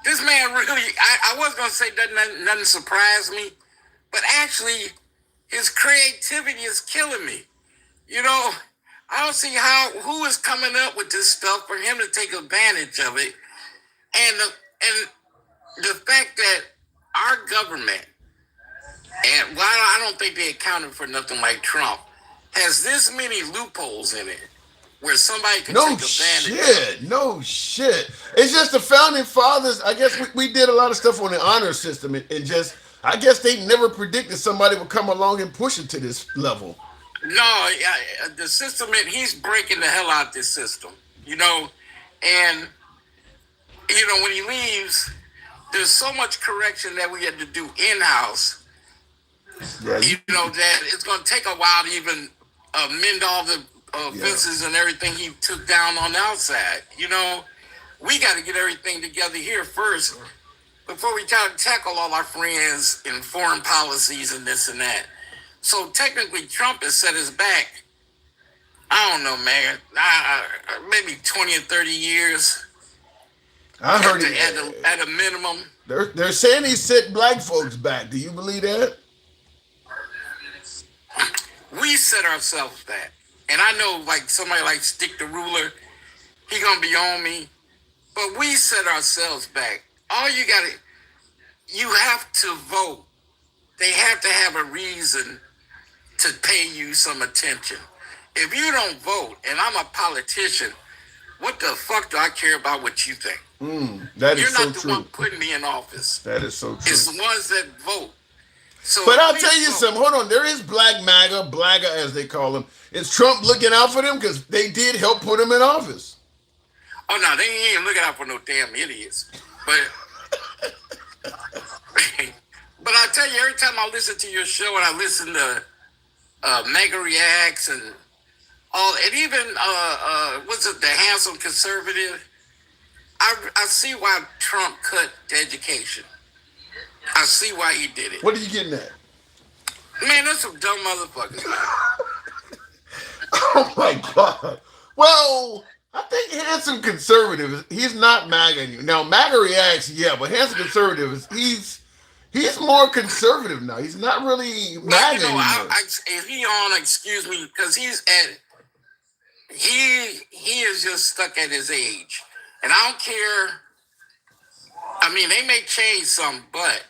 this man really, I was going to say nothing surprised me, but actually his creativity is killing me. I don't see who is coming up with this stuff for him to take advantage of it. And the fact that our government, and I don't think they accounted for nothing like Trump, has this many loopholes in it. Where somebody can take advantage. No shit. It's just the founding fathers. I guess we did a lot of stuff on the honor system and just, I guess they never predicted somebody would come along and push it to this level. No, the system, he's breaking the hell out of this system. And, when he leaves, there's so much correction that we had to do in-house. Yeah, that it's going to take a while to even mend all the fences and everything he took down on the outside. We got to get everything together here first before we try to tackle all our friends in foreign policies and this and that. So technically, Trump has set his back. I don't know, man. Maybe 20 or 30 years. I heard it at a minimum. They're saying he set black folks back. Do you believe that? We set ourselves back. And I know, like, somebody like Stick the Ruler, he gonna be on me. But we set ourselves back. You have to vote. They have to have a reason to pay you some attention. If you don't vote, and I'm a politician, what the fuck do I care about what you think? That is You're so not the true. one putting me in office. That is so true. It's the ones that vote. So but I'll tell you something. Hold on. There is black MAGA, blagga as they call them. Is Trump looking out for them? Because they did help put him in office. Oh, no, they ain't looking out for no damn idiots. But but I tell you, every time I listen to your show and I listen to MAGA Reacts and even what's it, the Handsome Conservative, I see why Trump cut the education. I see why he did it. What are you getting at? Man, that's some dumb motherfuckers. Oh my God. Well, I think Handsome Conservative, he's not MAGA anymore. Now, MAGA Reacts, yeah, but Handsome Conservative, he's more conservative now. He's not really MAGA anymore. If he on, excuse me, because he is just stuck at his age. And I don't care. I mean, they may change some, but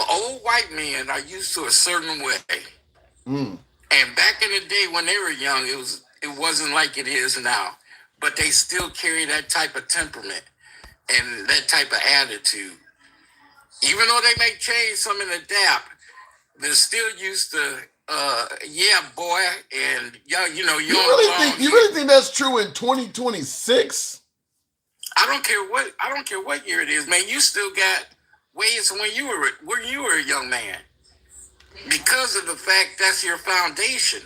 old white men are used to a certain way. And back in the day when they were young, it was it wasn't like it is now. But they still carry that type of temperament and that type of attitude. Even though they may change some and adapt, they're still used to, yeah, boy, and yeah, you know, you really think that's true in 2026? I don't care what year it is, man. You still got ways when you were a young man, because of the fact that's your foundation.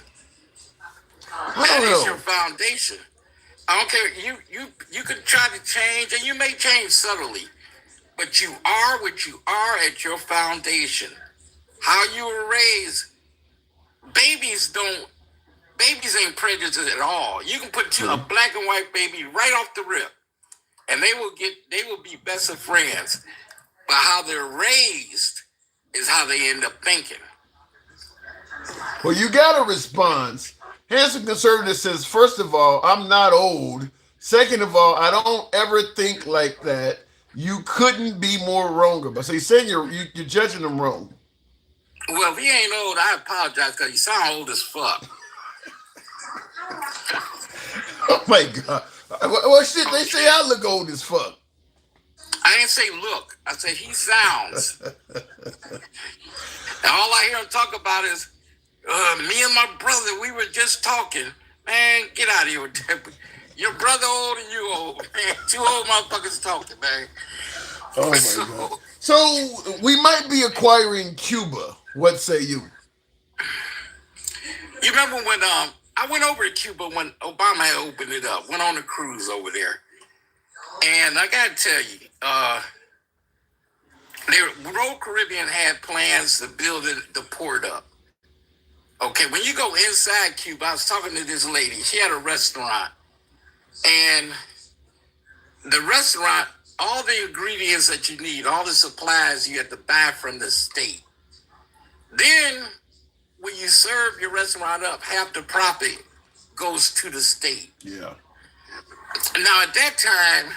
That is your foundation. I don't care. You could try to change, and you may change subtly, but you are what you are at your foundation. How you were raised. Babies ain't prejudiced at all. You can put a black and white baby right off the rip, and they will be best of friends. But how they're raised is how they end up thinking. Well, you got a response. Handsome Conservative says, first of all, I'm not old. Second of all, I don't ever think like that. You couldn't be more wrong about. So he's saying you're judging him wrong. Well, if he ain't old, I apologize, because you sound old as fuck. Oh my God. Well, shit, they say I look old as fuck. I didn't say look. I said he sounds. And all I hear him talk about is, me and my brother, we were just talking. Man, get out of here with that. Your brother old and you old, man. Two old motherfuckers talking, man. Oh my God. So we might be acquiring Cuba. What say you? You remember when I went over to Cuba when Obama had opened it up, went on a cruise over there. And I gotta tell you, Royal Caribbean had plans to build the port up. Okay, when you go inside Cuba, I was talking to this lady. She had a restaurant. And the restaurant, all the ingredients that you need, all the supplies you have to buy from the state. Then, when you serve your restaurant up, half the profit goes to the state. Yeah. Now, at that time,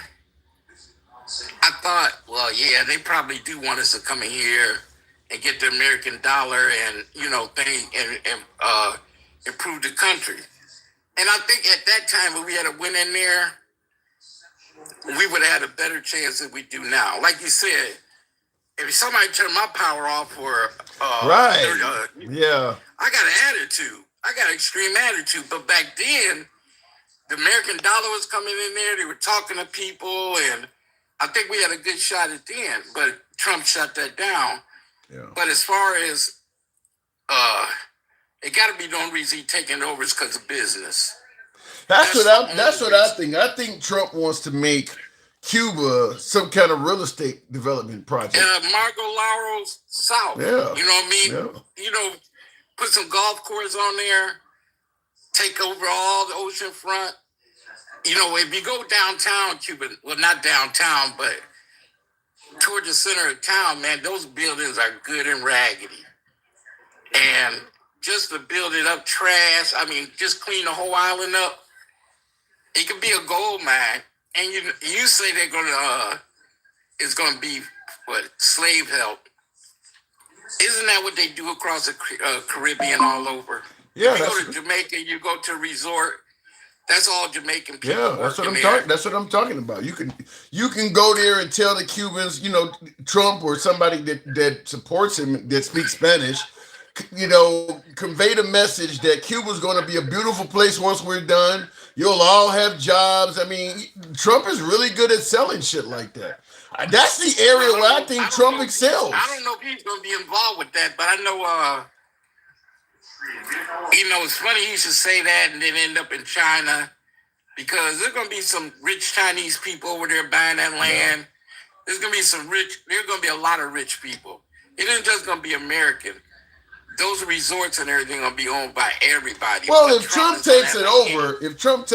I thought, well, yeah, they probably do want us to come in here and get the American dollar and, you know, improve the country. And I think at that time, if we had went in there, we would have had a better chance than we do now. Like you said, if somebody turned my power off for yeah, I got an attitude. I got an extreme attitude. But back then, the American dollar was coming in there. They were talking to people, and I think we had a good shot at the end. But Trump shut that down. Yeah. But as far as it got to be the only reason he's taking over is because of business. That's what I think. I think Trump wants to make Cuba some kind of real estate development project. Mar-a-Lago South. Yeah. You know what I mean? Yeah. You know, put some golf courses on there, take over all the ocean front. You know, if you go downtown Cuba, well, not downtown, but toward the center of town, man, those buildings are good and raggedy. And just to build it up, trash, I mean, just clean the whole island up, it could be a gold mine. And you say they're gonna it's gonna be what, slave help? Isn't that what they do across the Caribbean all over? Yeah, you go to Jamaica, you go to a resort. That's all Jamaican people. Yeah, that's what I'm talking. That's what I'm talking about. You can go there and tell the Cubans, you know, Trump or somebody that supports him that speaks Spanish, you know, convey the message that Cuba's going to be a beautiful place once we're done. You'll all have jobs. I mean, Trump is really good at selling shit like that. That's the area where I think Trump excels. I don't know if he's going to be involved with that, but I know, you know, it's funny you should say that and then end up in China, because there's going to be some rich Chinese people over there buying that land. Yeah. There's going to be a lot of rich people. It isn't just going to be American. Those resorts and everything are going to be owned by everybody. Well, if Trump takes it over, yeah, he's going to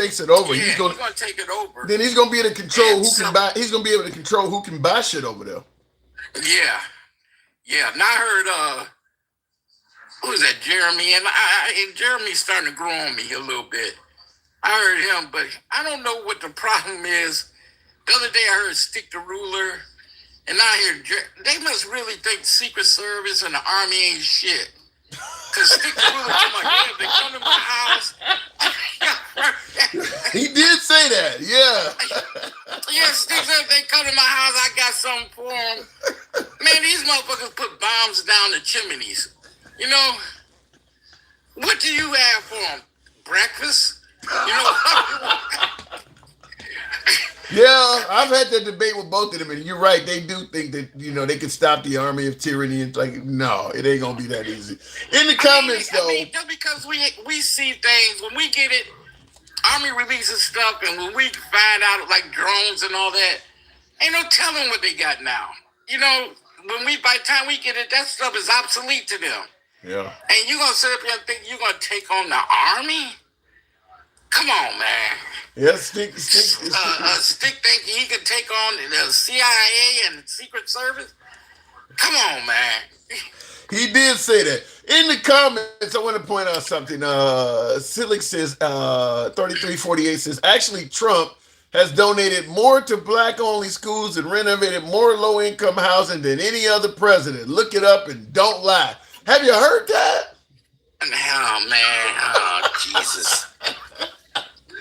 take it over. Then he's going to be able to control who can buy. He's going to be able to control who can buy shit over there. Yeah, yeah. Now I heard who is that, Jeremy? And Jeremy's starting to grow on me a little bit. I heard him, but I don't know what the problem is. The other day I heard Stick the Ruler, and now I hear they must really think Secret Service and the Army ain't shit. Because Stick the Ruler, come on, yeah, they come to my house. something for them. Man, these motherfuckers put bombs down the chimneys. You know, what do you have for them? Breakfast? You know. Yeah, I've had that debate with both of them, and you're right. They do think that, you know, they can stop the army of tyranny. And like, no, it ain't gonna be that easy. In the comments, though, just because we see things when we get it, army releases stuff, and when we find out like drones and all that, ain't no telling what they got now. You know, by the time we get it, that stuff is obsolete to them. yeah, And you gonna sit up here and think you're gonna take on the army? Come on, man. yeah, stick. Stick thinking he could take on the CIA and Secret Service? Come on, man. He did say that. In the comments, I want to point out something. Silic says, 3348 says, actually, Trump has donated more to black-only schools and renovated more low-income housing than any other president. Look it up and don't lie. Have you heard that? Oh, man. Oh, Jesus.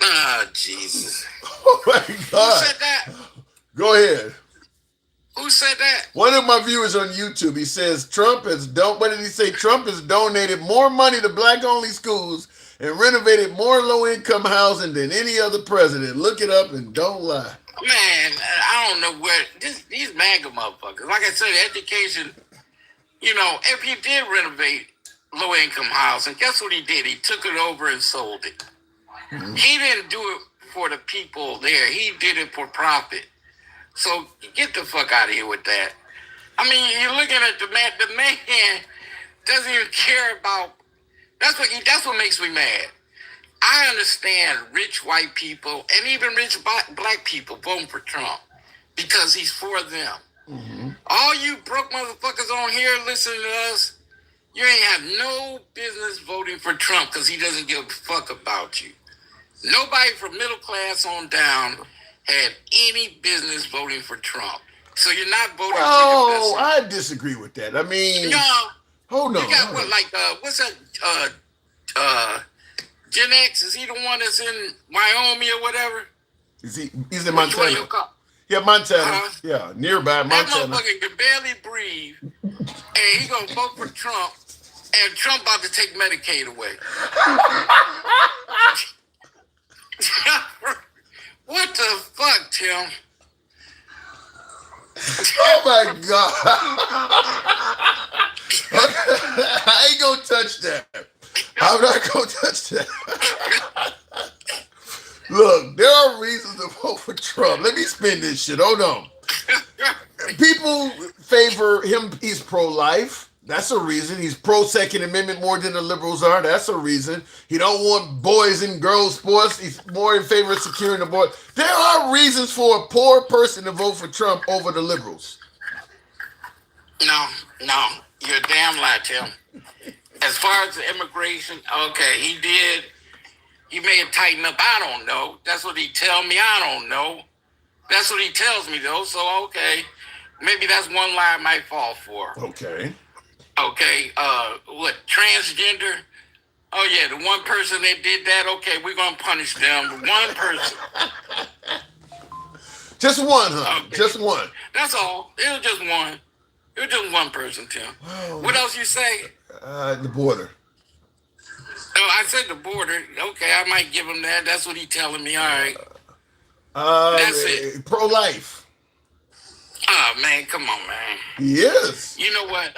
Oh, Jesus. Oh, my God. Who said that? Go ahead. Who said that? One of my viewers on YouTube, he says, what did he say? Trump has donated more money to black-only schools and renovated more low-income housing than any other president. Look it up and don't lie. Man, I don't know where these MAGA motherfuckers. Like I said, education. You know, if he did renovate low-income housing, guess what he did? He took it over and sold it. Mm-hmm. He didn't do it for the people there. He did it for profit. So get the fuck out of here with that. I mean, you're looking at the man. The man doesn't even care about. That's what makes me mad. I understand rich white people and even rich black people voting for Trump because he's for them. Mm-hmm. All you broke motherfuckers on here listening to us, you ain't have no business voting for Trump because he doesn't give a fuck about you. Nobody from middle class on down had any business voting for Trump. So you're not voting for your best. I disagree with that. I mean, hold on. You got what, like, what's that, Gen X? Is he the one that's in Wyoming or whatever? He's in Montana. Yeah, Montana. Yeah, nearby Montana. That motherfucker can barely breathe, and he gonna vote for Trump, and Trump about to take Medicaid away. What the fuck, Tim? Oh my God. I ain't gonna touch that. I'm not gonna touch that. Look, there are reasons to vote for Trump. Let me spin this shit. Hold on. People favor him. He's pro-life. That's a reason. He's pro-Second Amendment more than the liberals are. That's a reason. He don't want boys and girls sports. He's more in favor of securing the border. There are reasons for a poor person to vote for Trump over the liberals. No, you're a damn lie, Tim. As far as the immigration, okay, he may have tightened up. I don't know. That's what he tell me. I don't know. That's what he tells me, though. So, okay, maybe that's one lie I might fall for. Okay. Okay, what, transgender? Oh, yeah, the one person that did that, okay, we're going to punish them. One person. Just one, huh? Okay. Just one. That's all. It was just one. It was just one person, Tim. Oh. What else you say? The border. Oh, I said the border. Okay, I might give him that. That's what he's telling me. All right. That's it. Pro-life. Oh, man, come on, man. Yes. You know what?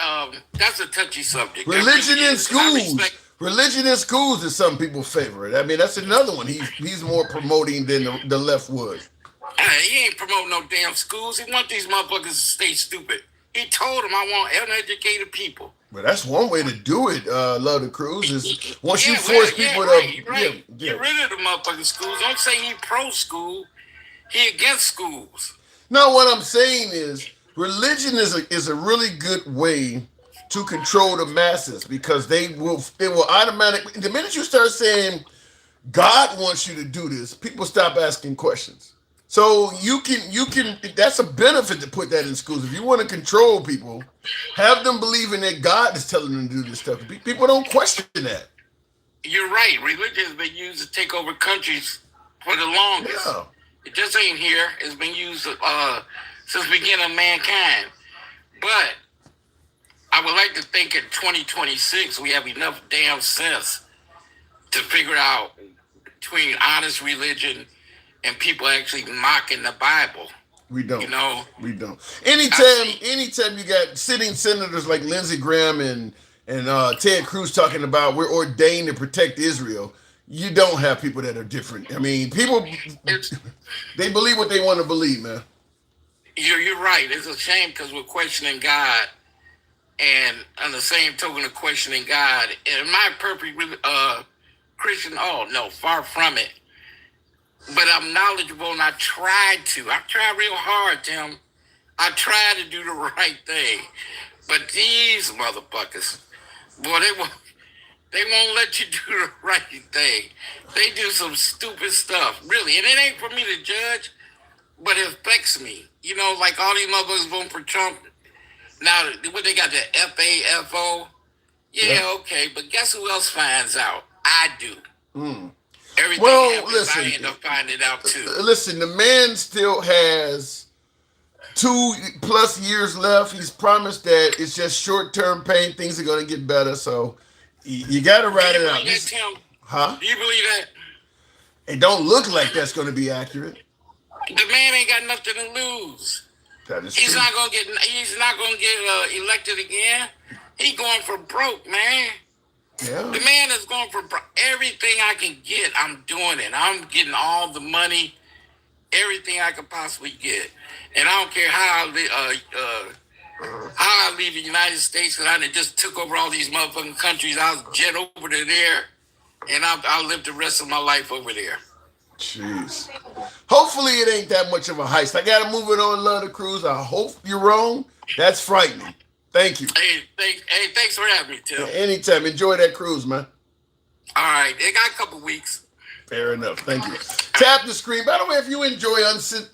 That's a touchy subject. Religion in schools. Religion in schools is some people's favorite. I mean, that's another one. He's more promoting than the left would. He ain't promoting no damn schools. He want these motherfuckers to stay stupid. He told them, I want uneducated people. But that's one way to do it, Love the Cruise, is once you force people to... Right. Get rid of the motherfucking schools. Don't say he pro-school. He against schools. No, what I'm saying is religion is a really good way to control the masses because they will automatically... The minute you start saying, God wants you to do this, people stop asking questions. So you can that's a benefit to put that in schools. If you want to control people, have them believing that God is telling them to do this stuff. People don't question that. You're right. Religion has been used to take over countries for the longest. Yeah. It just ain't here. It's been used since the beginning of mankind. But I would like to think in 2026 we have enough damn sense to figure out between honest religion and people actually mocking the Bible. We don't. You know, we don't. Anytime you got sitting senators like Lindsey Graham and Ted Cruz talking about we're ordained to protect Israel, you don't have people that are different. I mean, people they believe what they want to believe, man. You're right. It's a shame because we're questioning God, and on the same token of questioning God, am I a perfect Christian? Oh no, far from it. But I'm knowledgeable, and I tried real hard, Tim. I tried to do the right thing, but these motherfuckers, boy, they won't let you do the right thing. They do some stupid stuff, really, and it ain't for me to judge, but it affects me. You know, like all these motherfuckers voting for Trump. Now, what they got, the FAFO? Yeah, okay, but guess who else finds out? I do. Everything happens, I end up finding out too. Listen, the man still has 2+ years left. He's promised that it's just short-term pain. Things are going to get better, so you got to ride it out. Tim? Huh? Do you believe that? It don't look like that's going to be accurate. The man ain't got nothing to lose. That is He's true. not gonna get elected again. He going for broke, man. Yeah. The man is going for everything I can get. I'm doing it. I'm getting all the money, everything I could possibly get, and I don't care how I leave the United States, because I just took over all these motherfucking countries. I'll jet over to there, and I'll live the rest of my life over there. Jeez. Hopefully it ain't that much of a heist. I gotta move it on, Love the Cruise. I hope you're wrong. That's frightening. Thank you. Hey, thanks for having me, Tim. Anytime. Enjoy that cruise, man. All right, it got a couple weeks. Fair enough. Thank you. Tap the screen. By the way, if you enjoy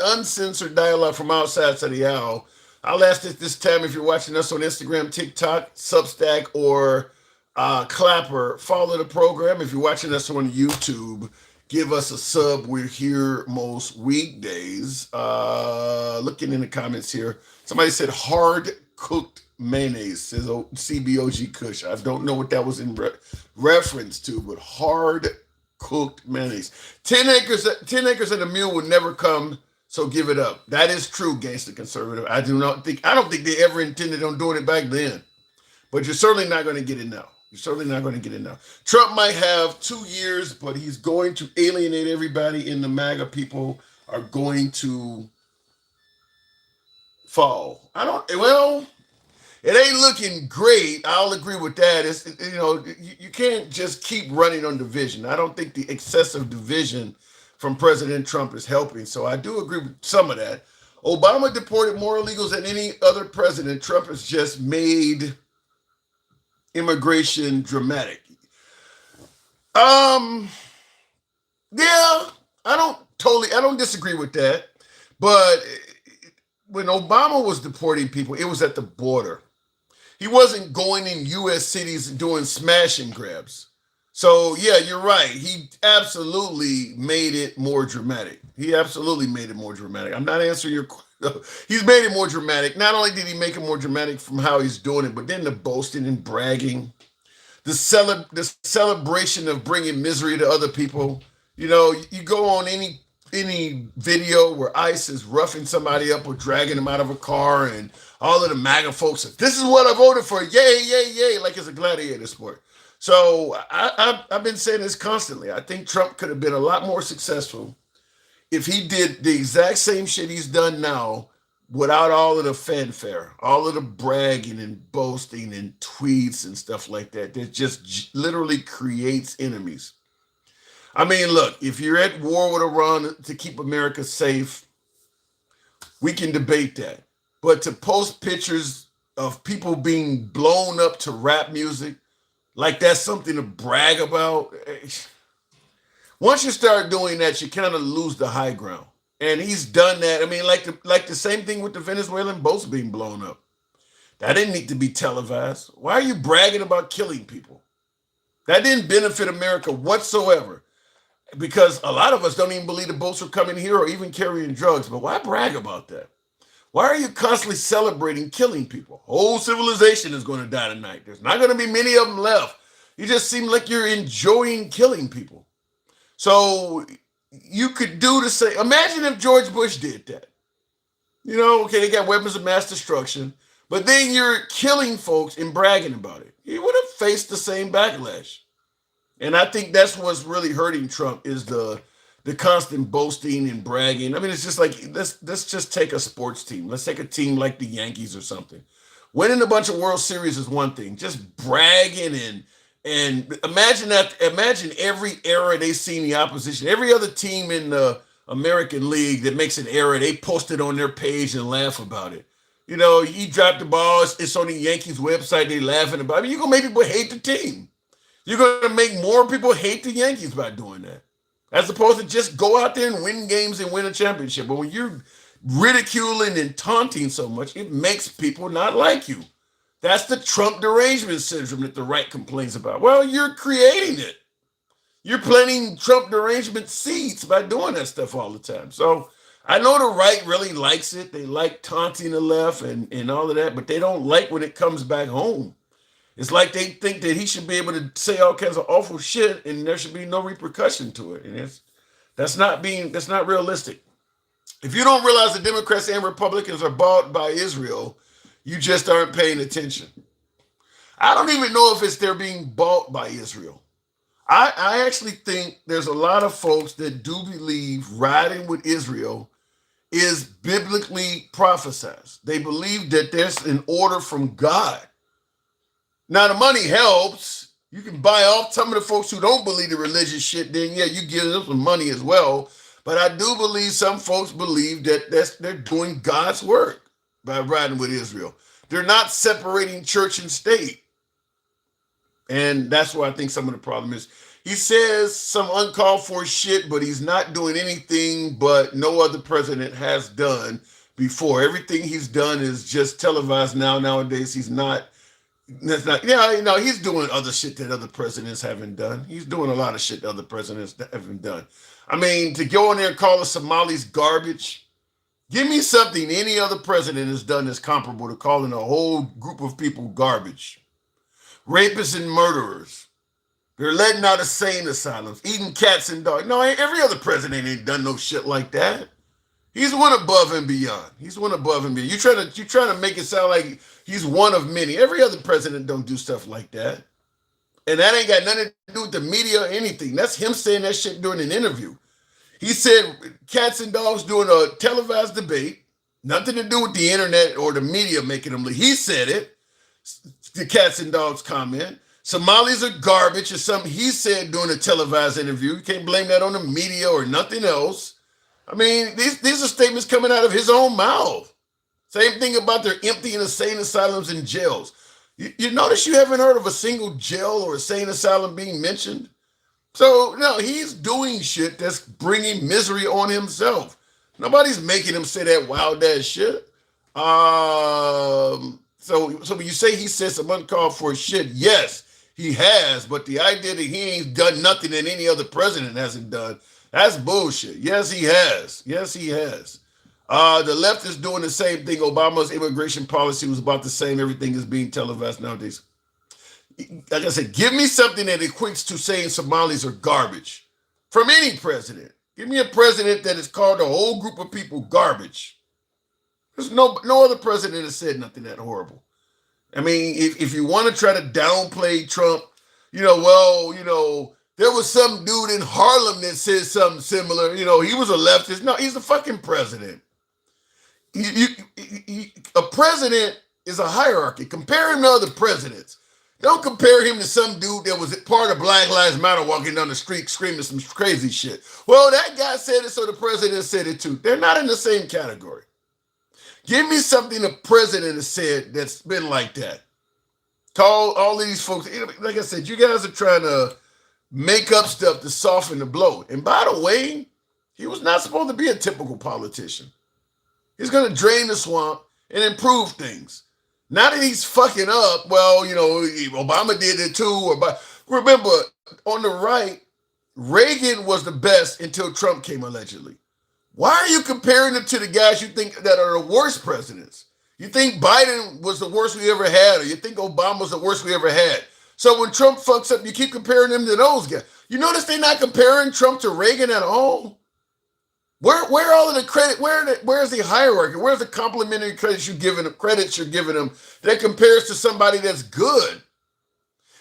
uncensored dialogue from outside to the owl, I'll ask this time if you're watching us on Instagram, TikTok, Substack, or Clapper, follow the program. If you're watching us on YouTube, give us a sub. We're here most weekdays. Looking in the comments here, somebody said hard cooked mayonnaise, says CBOG Kush. I don't know what that was in reference to, but hard cooked mayonnaise. 10 acres and a mule would never come, so give it up. That is true, Gangsta Conservative. I don't think they ever intended on doing it back then, but you're certainly not going to get it now. You're certainly not going to get it now. Trump might have 2 years, but he's going to alienate everybody, and the MAGA people are going to fall. It ain't looking great. I'll agree with that. You can't just keep running on division. I don't think the excessive division from President Trump is helping. So I do agree with some of that. Obama deported more illegals than any other president. Trump has just made immigration dramatic. Yeah, I don't disagree with that. But when Obama was deporting people, it was at the border. He wasn't going in U.S. cities and doing smash and grabs. So, yeah, you're right. He absolutely made it more dramatic. I'm not answering your question. He's made it more dramatic. Not only did he make it more dramatic from how he's doing it, but then the boasting and bragging, the celebration of bringing misery to other people. You know, you go on any video where ICE is roughing somebody up or dragging them out of a car, and all of the MAGA folks say, "This is what I voted for, yay, yay, yay," like it's a gladiator sport. So I've been saying this constantly. I think Trump could have been a lot more successful if he did the exact same shit he's done now without all of the fanfare, all of the bragging and boasting and tweets and stuff like that. That just literally creates enemies. I mean, look, if you're at war with Iran to keep America safe, we can debate that. But to post pictures of people being blown up to rap music, like that's something to brag about, once you start doing that, you kind of lose the high ground. And he's done that. I mean, like the same thing with the Venezuelan boats being blown up. That didn't need to be televised. Why are you bragging about killing people? That didn't benefit America whatsoever. Because a lot of us don't even believe the boats were coming here or even carrying drugs. But why brag about that? Why are you constantly celebrating killing people? Whole civilization is going to die tonight. There's not going to be many of them left. You just seem like you're enjoying killing people. So you could do the same. Imagine if George Bush did that. Okay, they got weapons of mass destruction, but then you're killing folks and bragging about it. He would have faced the same backlash. And I think that's what's really hurting Trump is the constant boasting and bragging. I mean, it's just like let's just take a sports team. Let's take a team like the Yankees or something. Winning a bunch of World Series is one thing. Just bragging and imagine every error they see in the opposition. Every other team in the American League that makes an error, they post it on their page and laugh about it. He dropped the ball. It's on the Yankees website. They laughing about it. You're gonna make people hate the team. You're going to make more people hate the Yankees by doing that, as opposed to just go out there and win games and win a championship. But when you're ridiculing and taunting so much, it makes people not like you. That's the Trump derangement syndrome that the right complains about. Well, you're creating it. You're planting Trump derangement seeds by doing that stuff all the time. So I know the right really likes it. They like taunting the left and all of that, but they don't like when it comes back home. It's like they think that he should be able to say all kinds of awful shit and there should be no repercussion to it. And that's not realistic. If you don't realize the Democrats and Republicans are bought by Israel, you just aren't paying attention. I don't even know if they're being bought by Israel. I actually think there's a lot of folks that do believe riding with Israel is biblically prophesized. They believe that there's an order from God. Now, the money helps. You can buy off some of the folks who don't believe the religious shit, then yeah, you give them some money as well. But I do believe some folks believe that they're doing God's work by riding with Israel. They're not separating church and state. And that's why I think some of the problem is. He says some uncalled for shit, but he's not doing anything but no other president has done before. Everything he's done is just televised nowadays. He's not. That's not. Yeah, he's doing other shit that other presidents haven't done. He's doing a lot of shit that other presidents haven't done. I mean, to go in there and call the Somalis garbage. Give me something any other president has done that's comparable to calling a whole group of people garbage. Rapists and murderers. They're letting out insane asylums, eating cats and dogs. No, every other president ain't done no shit like that. He's one above and beyond. He's one above and beyond. You're trying to make it sound like he's one of many. Every other president don't do stuff like that. And that ain't got nothing to do with the media or anything. That's him saying that shit during an interview. He said cats and dogs doing a televised debate, nothing to do with the internet or the media making them leave. He said it, the cats and dogs comment. Somalis are garbage or something he said during a televised interview. You can't blame that on the media or nothing else. I mean, these are statements coming out of his own mouth. Same thing about their empty and insane asylums and jails. You notice you haven't heard of a single jail or insane asylum being mentioned? So, no, he's doing shit that's bringing misery on himself. Nobody's making him say that wild ass shit. So when you say he said some uncalled for shit, yes, he has. But the idea that he ain't done nothing that any other president hasn't done, that's bullshit. Yes, he has. Yes, he has. The left is doing the same thing. Obama's immigration policy was about the same. Everything is being televised nowadays. Like I said, give me something that equates to saying Somalis are garbage from any president. Give me a president that has called a whole group of people garbage. There's no other president has said nothing that horrible. I mean, if you want to try to downplay Trump, there was some dude in Harlem that said something similar. He was a leftist. No, he's the fucking president. A president is a hierarchy. Compare him to other presidents. Don't compare him to some dude that was part of Black Lives Matter walking down the street screaming some crazy shit. Well, that guy said it, so the president said it too. They're not in the same category. Give me something the president has said that's been like that. To all of these folks, like I said, you guys are trying to make up stuff to soften the blow. And by the way, he was not supposed to be a typical politician. He's going to drain the swamp and improve things. Now that he's fucking up, well, Obama did it too. Remember, on the right, Reagan was the best until Trump came, allegedly. Why are you comparing them to the guys you think that are the worst presidents? You think Biden was the worst we ever had, or you think Obama was the worst we ever had. So when Trump fucks up, you keep comparing them to those guys. You notice they're not comparing Trump to Reagan at all? Where all of the credit? Where's the hierarchy? Where's the complimentary credits you're giving them that compares to somebody that's good?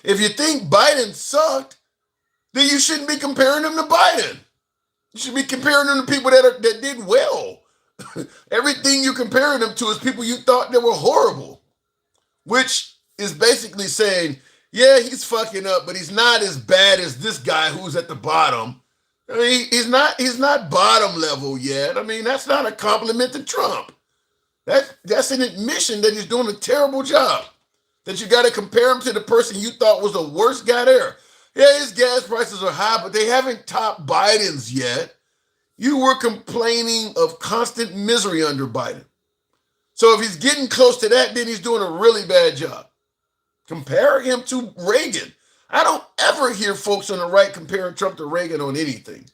If you think Biden sucked, then you shouldn't be comparing them to Biden. You should be comparing them to people that did well. Everything you're comparing them to is people you thought that were horrible, which is basically saying, yeah, he's fucking up, but he's not as bad as this guy who's at the bottom. I mean, he's not bottom level yet. I mean, that's not a compliment to Trump. That's an admission that he's doing a terrible job. That you got to compare him to the person you thought was the worst guy there. Yeah, his gas prices are high, but they haven't topped Biden's yet. You were complaining of constant misery under Biden. So if he's getting close to that, then he's doing a really bad job. Compare him to Reagan. I don't ever hear folks on the right comparing Trump to Reagan on anything.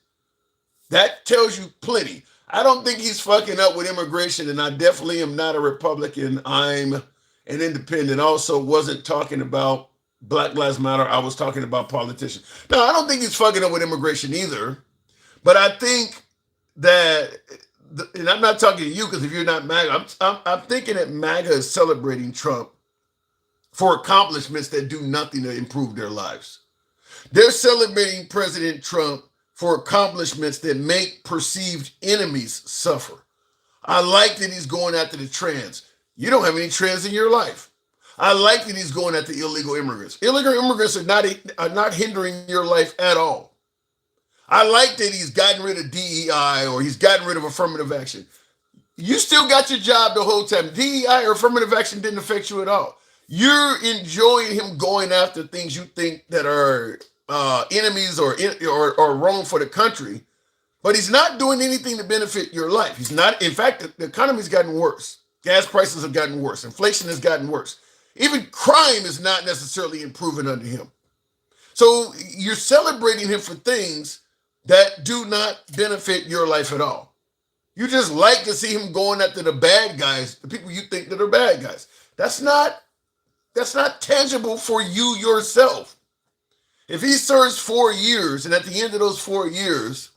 That tells you plenty. I don't think he's fucking up with immigration, and I definitely am not a Republican. I'm an independent. Also wasn't talking about Black Lives Matter. I was talking about politicians. No, I don't think he's fucking up with immigration either. But I think that, and I'm not talking to you because if you're not MAGA, I'm thinking that MAGA is celebrating Trump for accomplishments that do nothing to improve their lives. They're celebrating President Trump for accomplishments that make perceived enemies suffer. I like that he's going after the trans. You don't have any trans in your life. I like that he's going after illegal immigrants. Illegal immigrants are not hindering your life at all. I like that he's gotten rid of DEI or he's gotten rid of affirmative action. You still got your job the whole time. DEI or affirmative action didn't affect you at all. You're enjoying him going after things you think that are enemies or wrong for the country, but he's not doing anything to benefit your life. He's not. In fact, the economy's gotten worse. Gas prices have gotten worse. Inflation has gotten worse. Even crime is not necessarily improving under him. So you're celebrating him for things that do not benefit your life at all. You just like to see him going after the bad guys, the people you think that are bad guys. That's not tangible for you yourself. If he serves 4 years and at the end of those 4 years,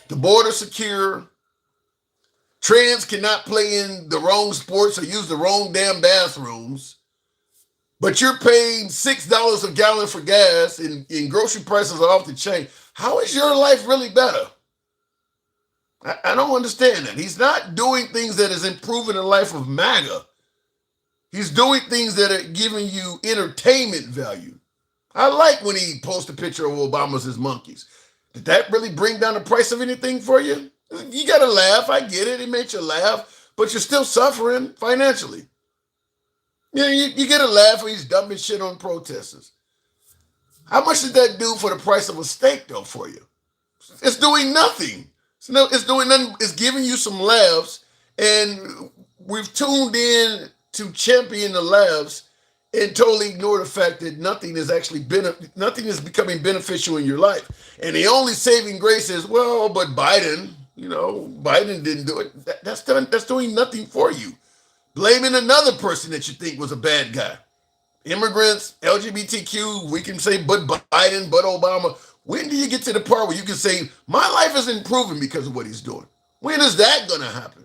the border's secure, trans cannot play in the wrong sports or use the wrong damn bathrooms, but you're paying $6 a gallon for gas and grocery prices are off the chain, how is your life really better? I don't understand that. He's not doing things that is improving the life of MAGA. He's doing things that are giving you entertainment value. I like when he posts a picture of Obama's his monkeys. Did that really bring down the price of anything for you? You got to laugh. I get it. It makes you laugh, but you're still suffering financially. You get a laugh when he's dumping shit on protesters. How much did that do for the price of a steak, though, for you? It's doing nothing. It's doing nothing. It's giving you some laughs, and we've tuned in to champion the laughs and totally ignore the fact that nothing is becoming beneficial in your life. And the only saving grace is, well, but Biden, Biden didn't do it. That's doing nothing for you. Blaming another person that you think was a bad guy. Immigrants, LGBTQ, we can say, but Biden, but Obama. When do you get to the part where you can say, my life is improving because of what he's doing? When is that going to happen?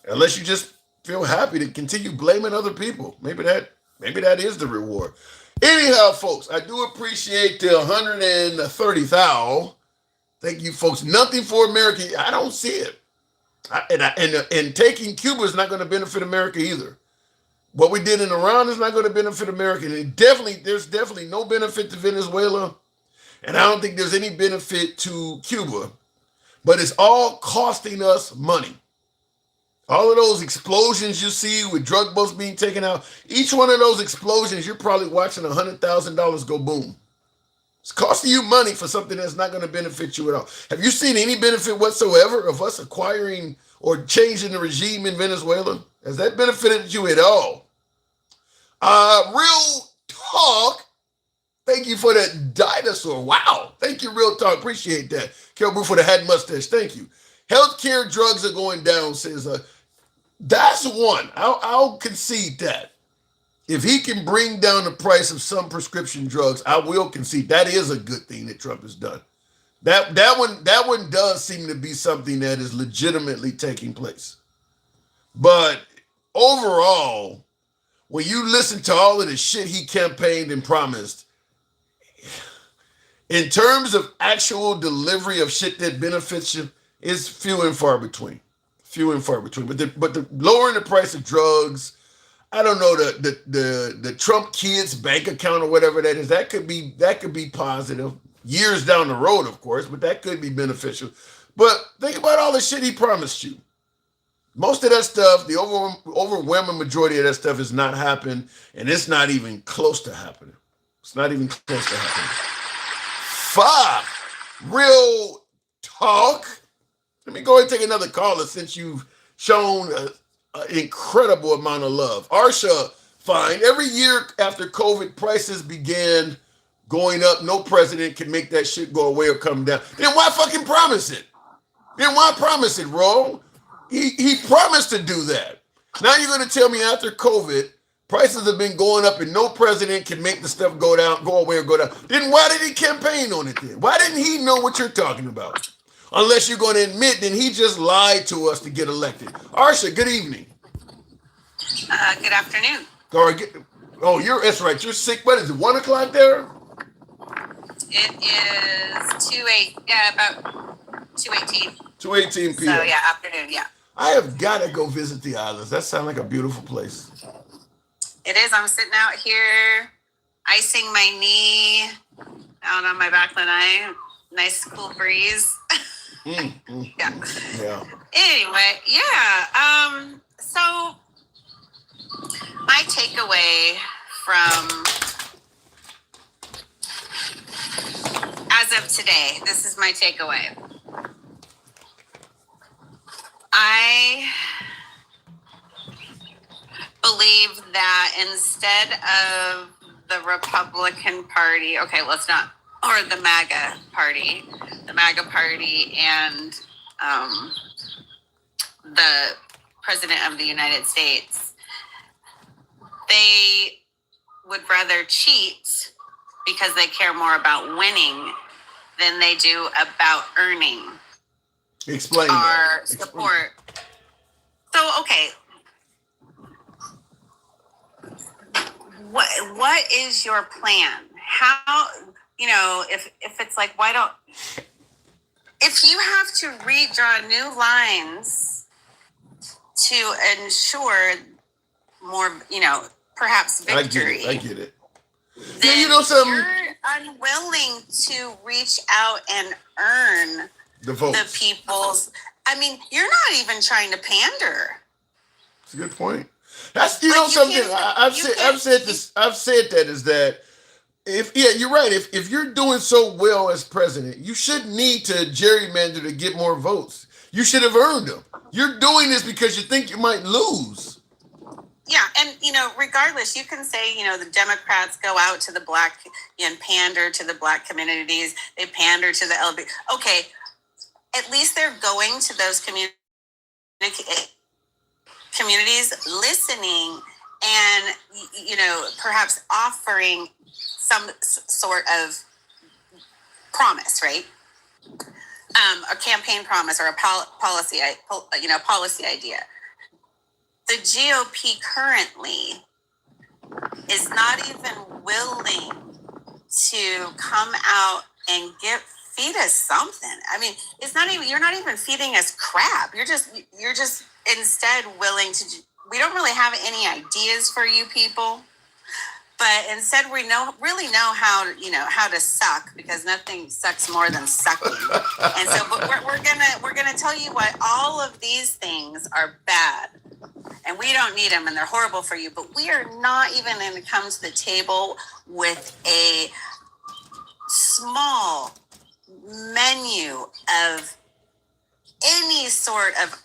Unless you just feel happy to continue blaming other people. Maybe that is the reward. Anyhow, folks, I do appreciate the 130,000. Thank you, folks. Nothing for America. I don't see it. And taking Cuba is not going to benefit America either. What we did in Iran is not going to benefit America. And there's definitely no benefit to Venezuela. And I don't think there's any benefit to Cuba. But it's all costing us money. All of those explosions you see with drug boats being taken out, each one of those explosions, you're probably watching $100,000 go boom. It's costing you money for something that's not going to benefit you at all. Have you seen any benefit whatsoever of us acquiring or changing the regime in Venezuela? Has that benefited you at all? Real talk. Thank thank you for that dinosaur. Wow. Thank you, Real Talk. Appreciate that. Caribou for the hat mustache. Thank you. Healthcare drugs are going down, says that's one. I'll concede that. If he can bring down the price of some prescription drugs, I will concede that is a good thing that Trump has done. That one does seem to be something that is legitimately taking place. But overall, when you listen to all of the shit he campaigned and promised, in terms of actual delivery of shit that benefits you, is few and far between. Few and far between. But the lowering the price of drugs, I don't know, the Trump kids bank account or whatever that is, that could be positive. Years down the road, of course, but that could be beneficial. But think about all the shit he promised you. Most of that stuff, the overwhelming majority of that stuff has not happened, and it's not even close to happening. It's not even close to happening. Fuck. Real Talk. Let me go ahead and take another caller since you've shown an incredible amount of love. Arsha, fine. Every year after COVID, prices began going up. No president can make that shit go away or come down. Then why fucking promise it? Then why promise it, Ro? He promised to do that. Now you're going to tell me after COVID, prices have been going up and no president can make the stuff go down, go away or go down. Then why did he campaign on it then? Why didn't he know what you're talking about? Unless you're going to admit that he just lied to us to get elected. Arsha, good evening. Good afternoon. That's right. You're sick. What is it, 1 o'clock there? It is about 2:18. 2:18 p.m. So yeah, afternoon, yeah. I have got to go visit the islands. That sounds like a beautiful place. It is. I'm sitting out here, icing my knee out on my back lanai. Nice cool breeze. Yeah. Yeah. Anyway, yeah. So my takeaway from as of today, this is my takeaway. I believe that instead of the Republican Party, or the MAGA Party and the President of the United States, they would rather cheat because they care more about winning than they do about earning Explain our that. support. So, okay. What is your plan? How, if it's like, if you have to redraw new lines to ensure more, perhaps victory. I get it. Then you know something? You're unwilling to reach out and earn the votes. The people's. You're not even trying to pander. That's a good point. That's something I've said that is that you're right. If you're doing so well as president, you shouldn't need to gerrymander to get more votes. You should have earned them. You're doing this because you think you might lose. Yeah, and regardless, you can say the Democrats go out to the black and pander to the black communities. They pander to the LB. Okay, at least they're going to those communities, listening, and perhaps offering some sort of promise, right? A campaign promise or a policy idea. The GOP currently is not even willing to come out and feed us something. It's not even, you're not even feeding us crap. You're just instead willing to. We don't really have any ideas for you people, but instead we really know how to suck, because nothing sucks more than sucking. And so, but we're gonna tell you what, all of these things are bad, and we don't need them, and they're horrible for you. But we are not even going to come to the table with a small menu of any sort of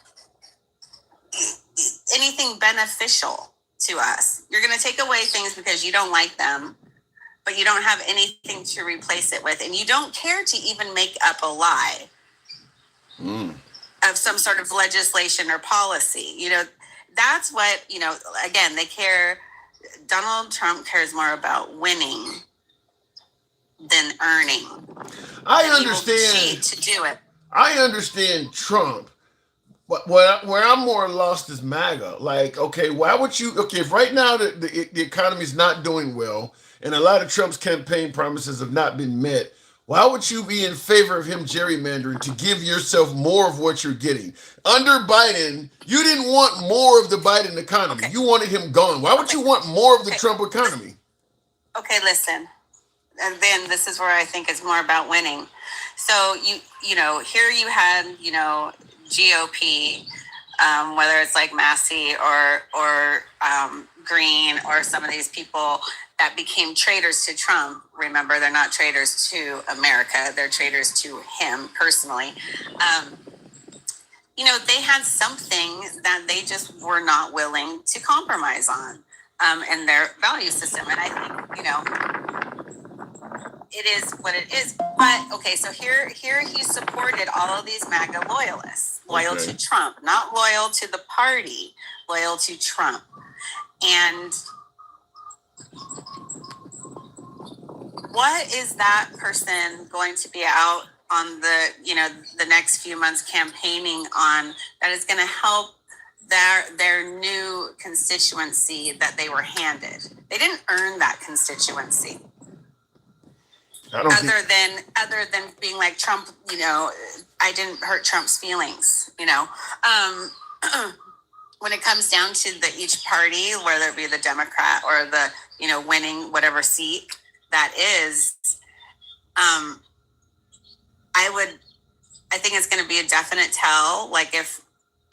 anything beneficial to us. You're going to take away things because you don't like them, but you don't have anything to replace it with, and you don't care to even make up a lie of some sort of legislation or policy. You know, that's what, you know, again, they care. Donald Trump cares more about winning than earning. I And understand. he will cheat to do it. I understand Trump. But where I'm more lost is MAGA. Like, okay, why would you? Okay, if right now the economy's not doing well, and a lot of Trump's campaign promises have not been met, why would you be in favor of him gerrymandering to give yourself more of what you're getting? Under Biden, you didn't want more of the Biden economy. Okay. You wanted him gone. Why would you want more of the Okay. Trump economy? Okay, listen. And then this is where I think it's more about winning. So you know, here you had, you know, GOP, whether it's like Massey or Green or some of these people that became traitors to Trump. Remember, they're not traitors to America; they're traitors to him personally. You know, they had something that they just were not willing to compromise on in their value system, and I think, you know, it is what it is. But okay, so here he supported all of these MAGA loyalists, loyal to Trump, not loyal to the party, loyal to Trump. And what is that person going to be out on the, you know, the next few months campaigning on that is going to help their new constituency that they were handed? They didn't earn that constituency. Other than being like Trump, you know, I didn't hurt Trump's feelings, you know. When it comes down to each party, whether it be the Democrat or the, you know, winning whatever seat that is, I think it's going to be a definite tell. Like if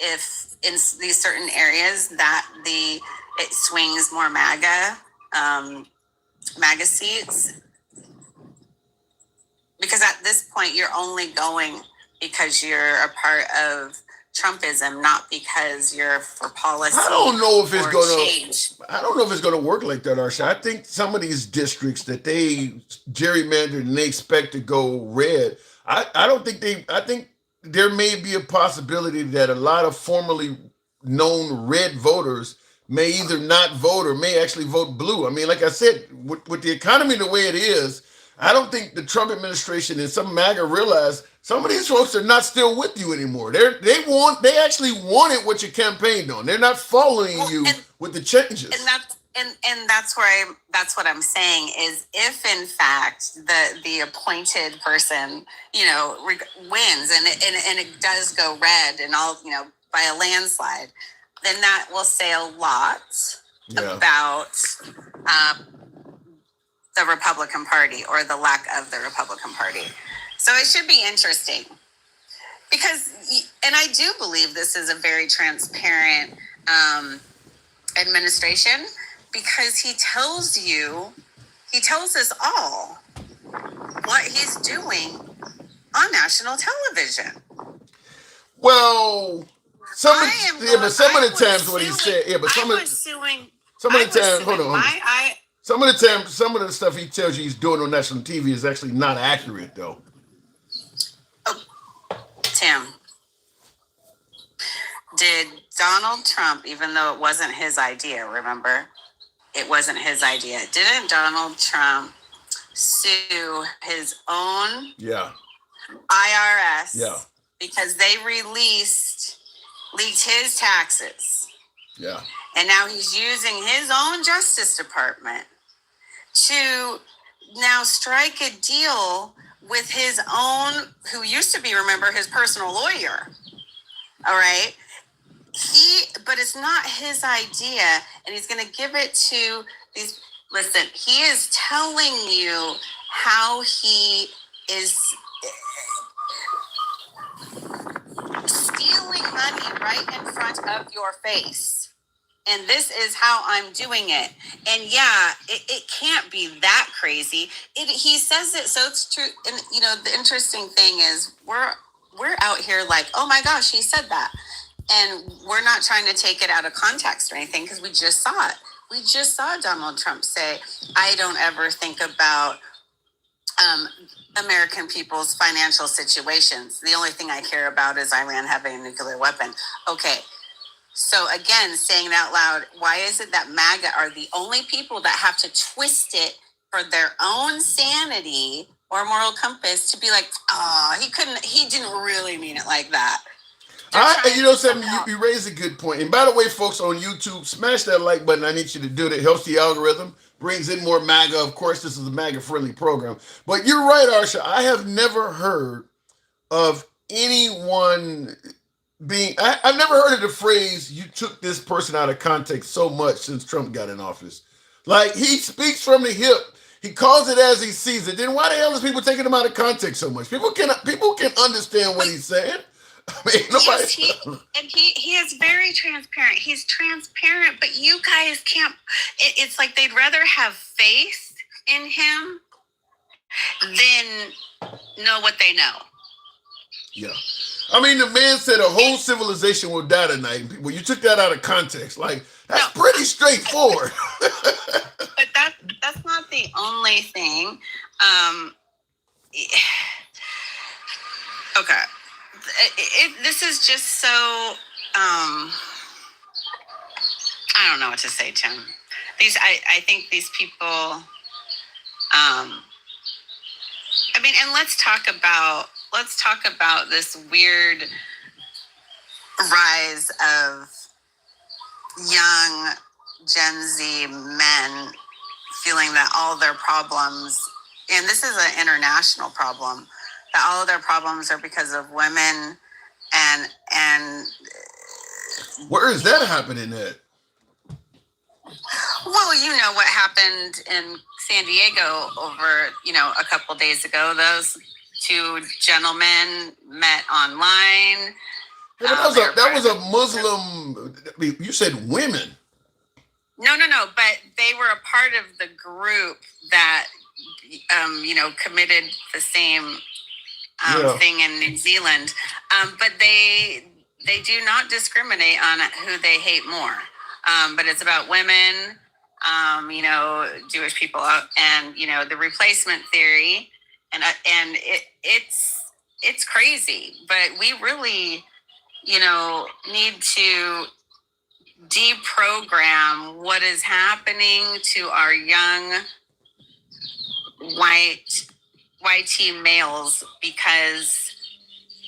in these certain areas that it swings more MAGA seats. Because at this point, you're only going because you're a part of Trumpism, not because you're for policy. I don't know if it's change. I don't know if it's gonna work like that, Arsha. I think some of these districts that they gerrymandered and they expect to go red. I think there may be a possibility that a lot of formerly known red voters may either not vote or may actually vote blue. I mean, like I said, with the economy the way it is, I don't think the Trump administration and some MAGA realize some of these folks are not still with you anymore. They actually wanted what you campaigned on. They're not following you with the changes. And that's what I'm saying is, if in fact the appointed person, you know, wins and it does go red and all, you know, by a landslide, then that will say a lot about the Republican Party or the lack of the Republican Party. So it should be interesting because, and I do believe this is a very transparent administration, because he tells us all what he's doing on national television. Well, some of the times what he said, some of the stuff he tells you he's doing on national TV is actually not accurate, though. Oh, Tim, did Donald Trump, even though it wasn't his idea, remember? It wasn't his idea. Didn't Donald Trump sue his own IRS because they leaked his taxes? Yeah. And now he's using his own Justice Department to now strike a deal with his own, who used to be, remember, his personal lawyer. All right. But it's not his idea, and he's going to give it to these. Listen, he is telling you how he is stealing money right in front of your face. And this is how I'm doing it. And yeah, it can't be that crazy. He says it, so it's true. And you know, the interesting thing is we're out here like, oh my gosh, he said that. And we're not trying to take it out of context or anything, because we just saw it. We just saw Donald Trump say, I don't ever think about American people's financial situations. The only thing I care about is Iran having a nuclear weapon. Okay. So again, saying it out loud, why is it that MAGA are the only people that have to twist it for their own sanity or moral compass to be like, oh, he didn't really mean it like that. You know something, you raised a good point. And by the way, folks on YouTube, smash that like button. I need you to do that. It helps the algorithm, brings in more MAGA. Of course, this is a MAGA-friendly program. But you're right, Arsha. I have never heard of anyone I've never heard of the phrase, you took this person out of context so much since Trump got in office. Like, he speaks from the hip. He calls it as he sees it. Then why the hell is people taking him out of context so much? People can understand what he's saying. I mean, nobody. Yes, he is very transparent. He's transparent, but you guys can't. It's like they'd rather have faith in him than know what they know. Yeah. I mean, the man said a whole civilization will die tonight. Well, you took that out of context. Like, that's pretty straightforward. But that's not the only thing. Okay. This is just so, I don't know what to say, Tim. I think these people, I mean, and let's talk about this weird rise of young Gen Z men feeling that all their problems, and this is an international problem, that all of their problems are because of women, and where is that happening at? Well, you know what happened in San Diego over, a couple days ago. Those two gentlemen met online. Yeah, but that was a Muslim. You said women. No. But they were a part of the group that, committed the same thing in New Zealand. But they do not discriminate on who they hate more. But it's about women, Jewish people, and the replacement theory, and it's crazy. But we really, need to deprogram what is happening to our young white males, because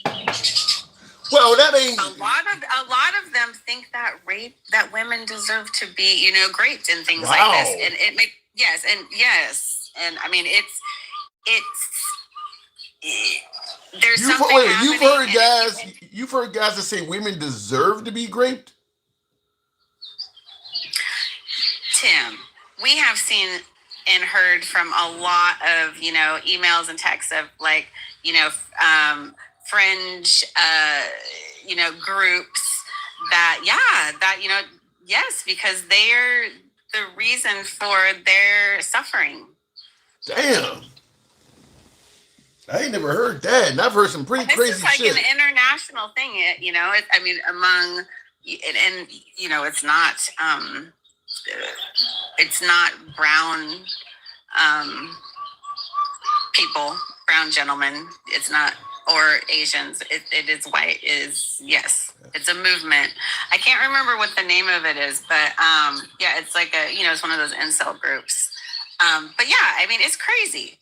that ain't a lot of them think that women deserve to be raped and things like this, and it make yes and I mean it's there's something happening. You've heard guys that say women deserve to be raped? Tim, we have seen and heard from a lot of emails and texts of like fringe groups that yes, because they're the reason for their suffering. Damn, I ain't never heard that, and I've heard some pretty crazy shit. This is like an international thing, among, and it's not brown people, brown gentlemen. It's not, or Asians. It is white. It's a movement. I can't remember what the name of it is, but it's like it's one of those incel groups. But yeah, I mean, it's crazy.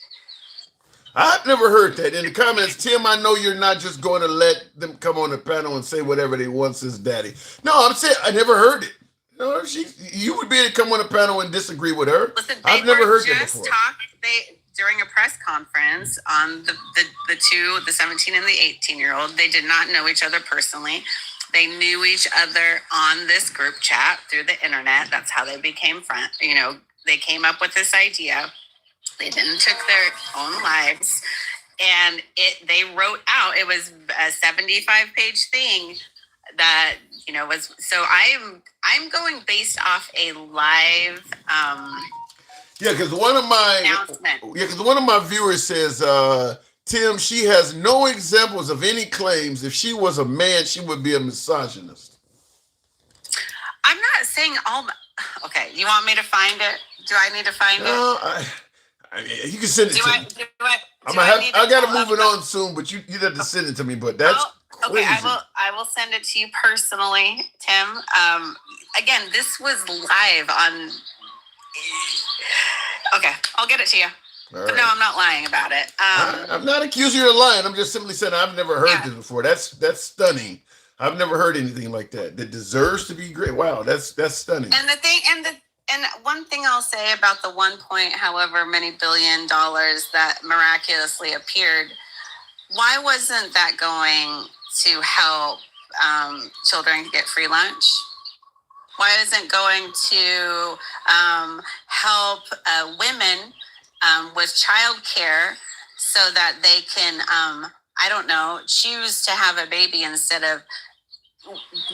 I've never heard that. In the comments, Tim, I know you're not just going to let them come on the panel and say whatever they want since daddy. No, I'm saying I never heard it. No, you would be able to come on the panel and disagree with her. Listen, I've never heard that before. During a press conference on the 17 and the 18-year-old, they did not know each other personally. They knew each other on this group chat through the internet. That's how they became friends. They came up with this idea. They then took their own lives, and they wrote out. It was a 75-page thing that was. So I'm going based off a live. Because one of my viewers says, Tim, she has no examples of any claims. If she was a man, she would be a misogynist. I'm not saying all. Okay, you want me to find it? Do I need to find it? No, you can send it to me. I got to move it on soon, but you have to send it to me. But that's crazy. Okay, I will send it to you personally, Tim. Again, this was live on. Okay, I'll get it to you. Right. No, I'm not lying about it. I'm not accusing you of lying. I'm just simply saying I've never heard this before. That's stunning. I've never heard anything like that. That deserves to be great. Wow, that's stunning. And the thing, and one thing I'll say about the 1 point, however many $billion that miraculously appeared, why wasn't that going to help children get free lunch? Why isn't going to help women with childcare so that they can, I don't know, choose to have a baby instead of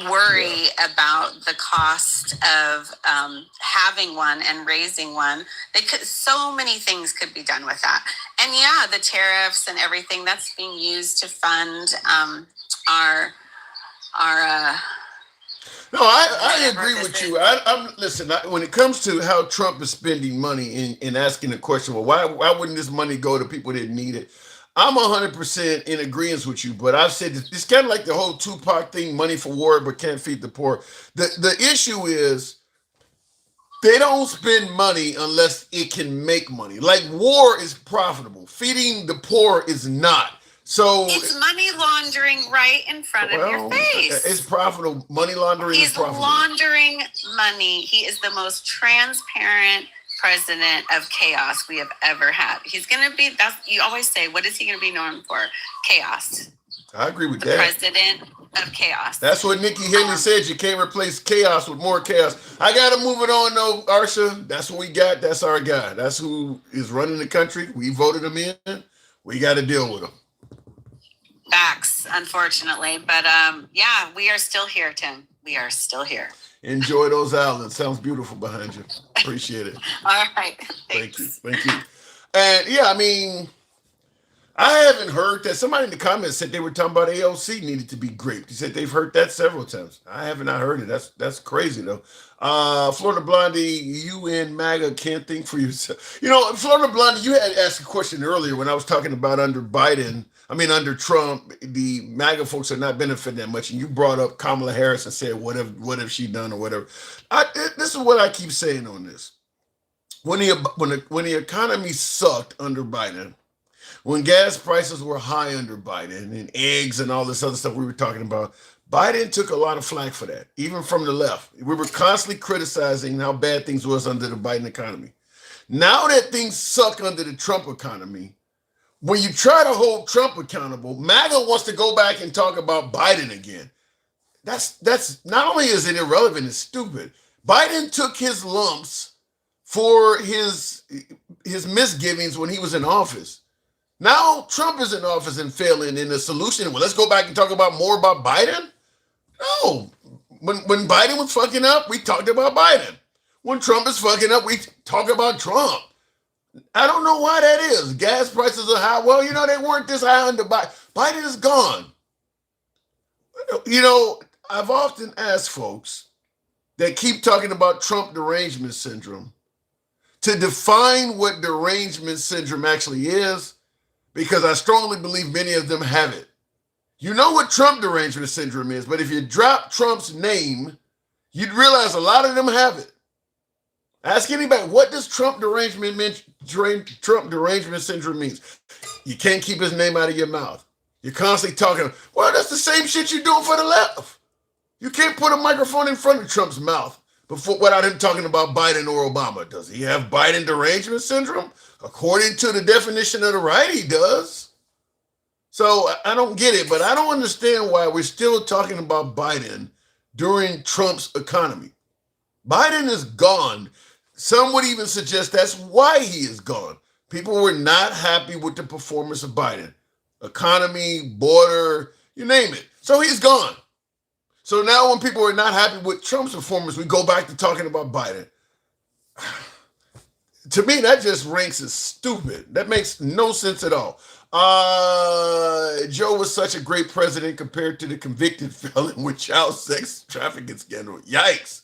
worry about the cost of having one and raising one? They could, so many things could be done with that. And yeah, the tariffs and everything that's being used to fund our no, I agree with you. Listen. When it comes to how Trump is spending money and asking the question, well, why wouldn't this money go to people that need it? I'm 100% in agreement with you. But I've said it's kind of like the whole Tupac thing: money for war, but can't feed the poor. The issue is they don't spend money unless it can make money. Like war is profitable, feeding the poor is not. So it's money laundering right in front of your face. It's profitable. Money laundering is profitable. He's laundering money. He is the most transparent president of chaos we have ever had. He's going to be, you always say, what is he going to be known for? Chaos. I agree with that. President of chaos. That's what Nikki Haley said. You can't replace chaos with more chaos. I got to move it on, though, Arsha. That's what we got. That's our guy. That's who is running the country. We voted him in. We got to deal with him. Facts, unfortunately. But yeah, we are still here, Tim. We are still here. Enjoy those islands. Sounds beautiful behind you. Appreciate it. All right. Thank you. And yeah, I mean, I haven't heard that. Somebody in the comments said they were talking about AOC needed to be graped. He said they've heard that several times. I have not heard it. That's crazy though. Florida Blondie, you and MAGA can't think for yourself. You know, Florida Blondie, you had asked a question earlier when I was talking about under Trump, the MAGA folks are not benefiting that much. And you brought up Kamala Harris and said, what have she done or whatever. This is what I keep saying on this. When the economy sucked under Biden, when gas prices were high under Biden and eggs and all this other stuff we were talking about, Biden took a lot of flack for that, even from the left. We were constantly criticizing how bad things was under the Biden economy. Now that things suck under the Trump economy, when you try to hold Trump accountable, MAGA wants to go back and talk about Biden again. That's not only is it irrelevant, it's stupid. Biden took his lumps for his misgivings when he was in office. Now Trump is in office and failing in the solution. Well, let's go back and talk more about Biden. No, when Biden was fucking up, we talked about Biden. When Trump is fucking up, we talk about Trump. I don't know why that is. Gas prices are high. Well, you know, they weren't this high under Biden. Biden is gone. You know, I've often asked folks that keep talking about Trump derangement syndrome to define what derangement syndrome actually is, because I strongly believe many of them have it. You know what Trump derangement syndrome is, but if you drop Trump's name, you'd realize a lot of them have it. Ask anybody, what does Trump derangement syndrome means? You can't keep his name out of your mouth. You're constantly talking, well, that's the same shit you're doing for the left. You can't put a microphone in front of Trump's mouth without him talking about Biden or Obama. Does he have Biden derangement syndrome? According to the definition of the right, he does. So I don't get it, but I don't understand why we're still talking about Biden during Trump's economy. Biden is gone. Some would even suggest that's why he is gone. People were not happy with the performance of Biden. Economy, border, you name it. So he's gone. So now when people are not happy with Trump's performance, we go back to talking about Biden. To me, that just ranks as stupid. That makes no sense at all. Joe was such a great president compared to the convicted felon with child sex trafficking scandal. Yikes.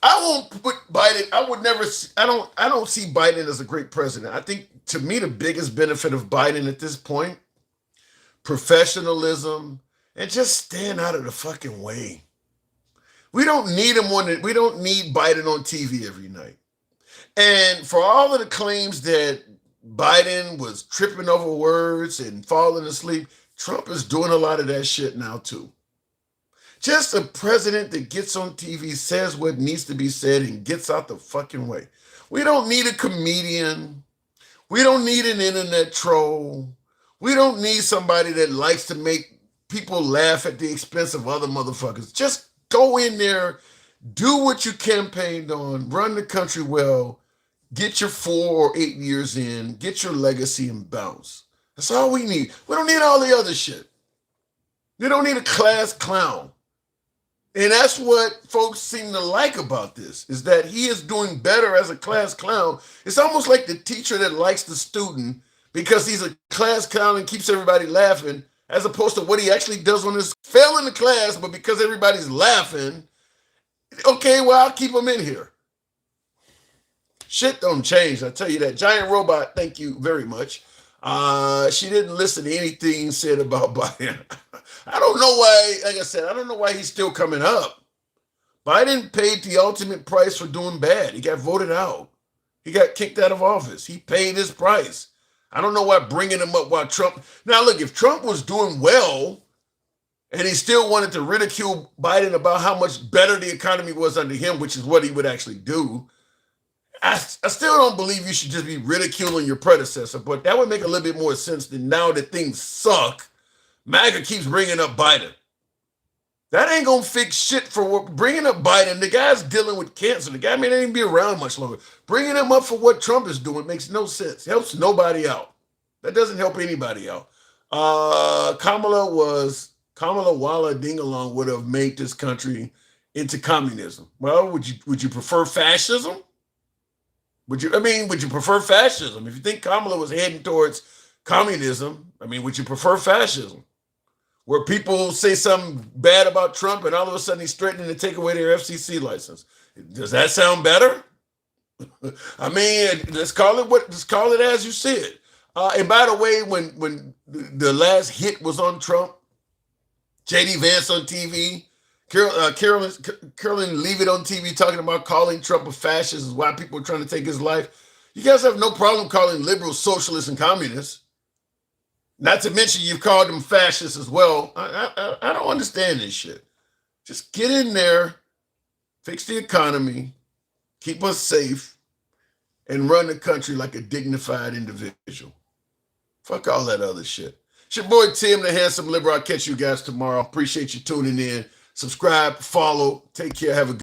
I won't put Biden. I would never. I don't see Biden as a great president. I think, to me, the biggest benefit of Biden at this point, professionalism, and just staying out of the fucking way. We don't need him we don't need Biden on TV every night. And for all of the claims that Biden was tripping over words and falling asleep, Trump is doing a lot of that shit now too. Just a president that gets on TV, says what needs to be said, and gets out the fucking way. We don't need a comedian. We don't need an internet troll. We don't need somebody that likes to make people laugh at the expense of other motherfuckers. Just go in there, do what you campaigned on, run the country well, get your 4 or 8 years in, get your legacy, and bounce. That's all we need. We don't need all the other shit. We don't need a class clown. And that's what folks seem to like about this, is that he is doing better as a class clown. It's almost like the teacher that likes the student because he's a class clown and keeps everybody laughing, as opposed to what he actually does when he's failing the class, but because everybody's laughing, okay, well, I'll keep him in here. Shit don't change, I tell you that. Giant Robot, thank you very much. She didn't listen to anything said about Biden. I don't know why, like I said, I don't know why he's still coming up. Biden paid the ultimate price for doing bad. He got voted out. He got kicked out of office. He paid his price. I don't know why bringing him up while Trump. Now, look, if Trump was doing well and he still wanted to ridicule Biden about how much better the economy was under him, which is what he would actually do, I still don't believe you should just be ridiculing your predecessor, but that would make a little bit more sense than now that things suck. MAGA keeps bringing up Biden. That ain't gonna fix shit for what, bringing up Biden. The guy's dealing with cancer. The guy may not even be around much longer. Bringing him up for what Trump is doing makes no sense. Helps nobody out. That doesn't help anybody out. Kamala Walla Dingalong would have made this country into communism. Well, would you prefer fascism? Would you prefer fascism? If you think Kamala was heading towards communism, would you prefer fascism? Where people say something bad about Trump and all of a sudden he's threatening to take away their FCC license. Does that sound better? Let's call it as you see it. And by the way, when the last hit was on Trump, J.D. Vance on TV, Carolyn Leavitt on TV talking about calling Trump a fascist is why people are trying to take his life. You guys have no problem calling liberals socialists and communists. Not to mention you've called them fascists as well. I don't understand this shit. Just get in there, fix the economy, keep us safe, and run the country like a dignified individual. Fuck all that other shit. It's your boy Tim, the Handsome Liberal. I'll catch you guys tomorrow. Appreciate you tuning in. Subscribe, follow, take care, have a good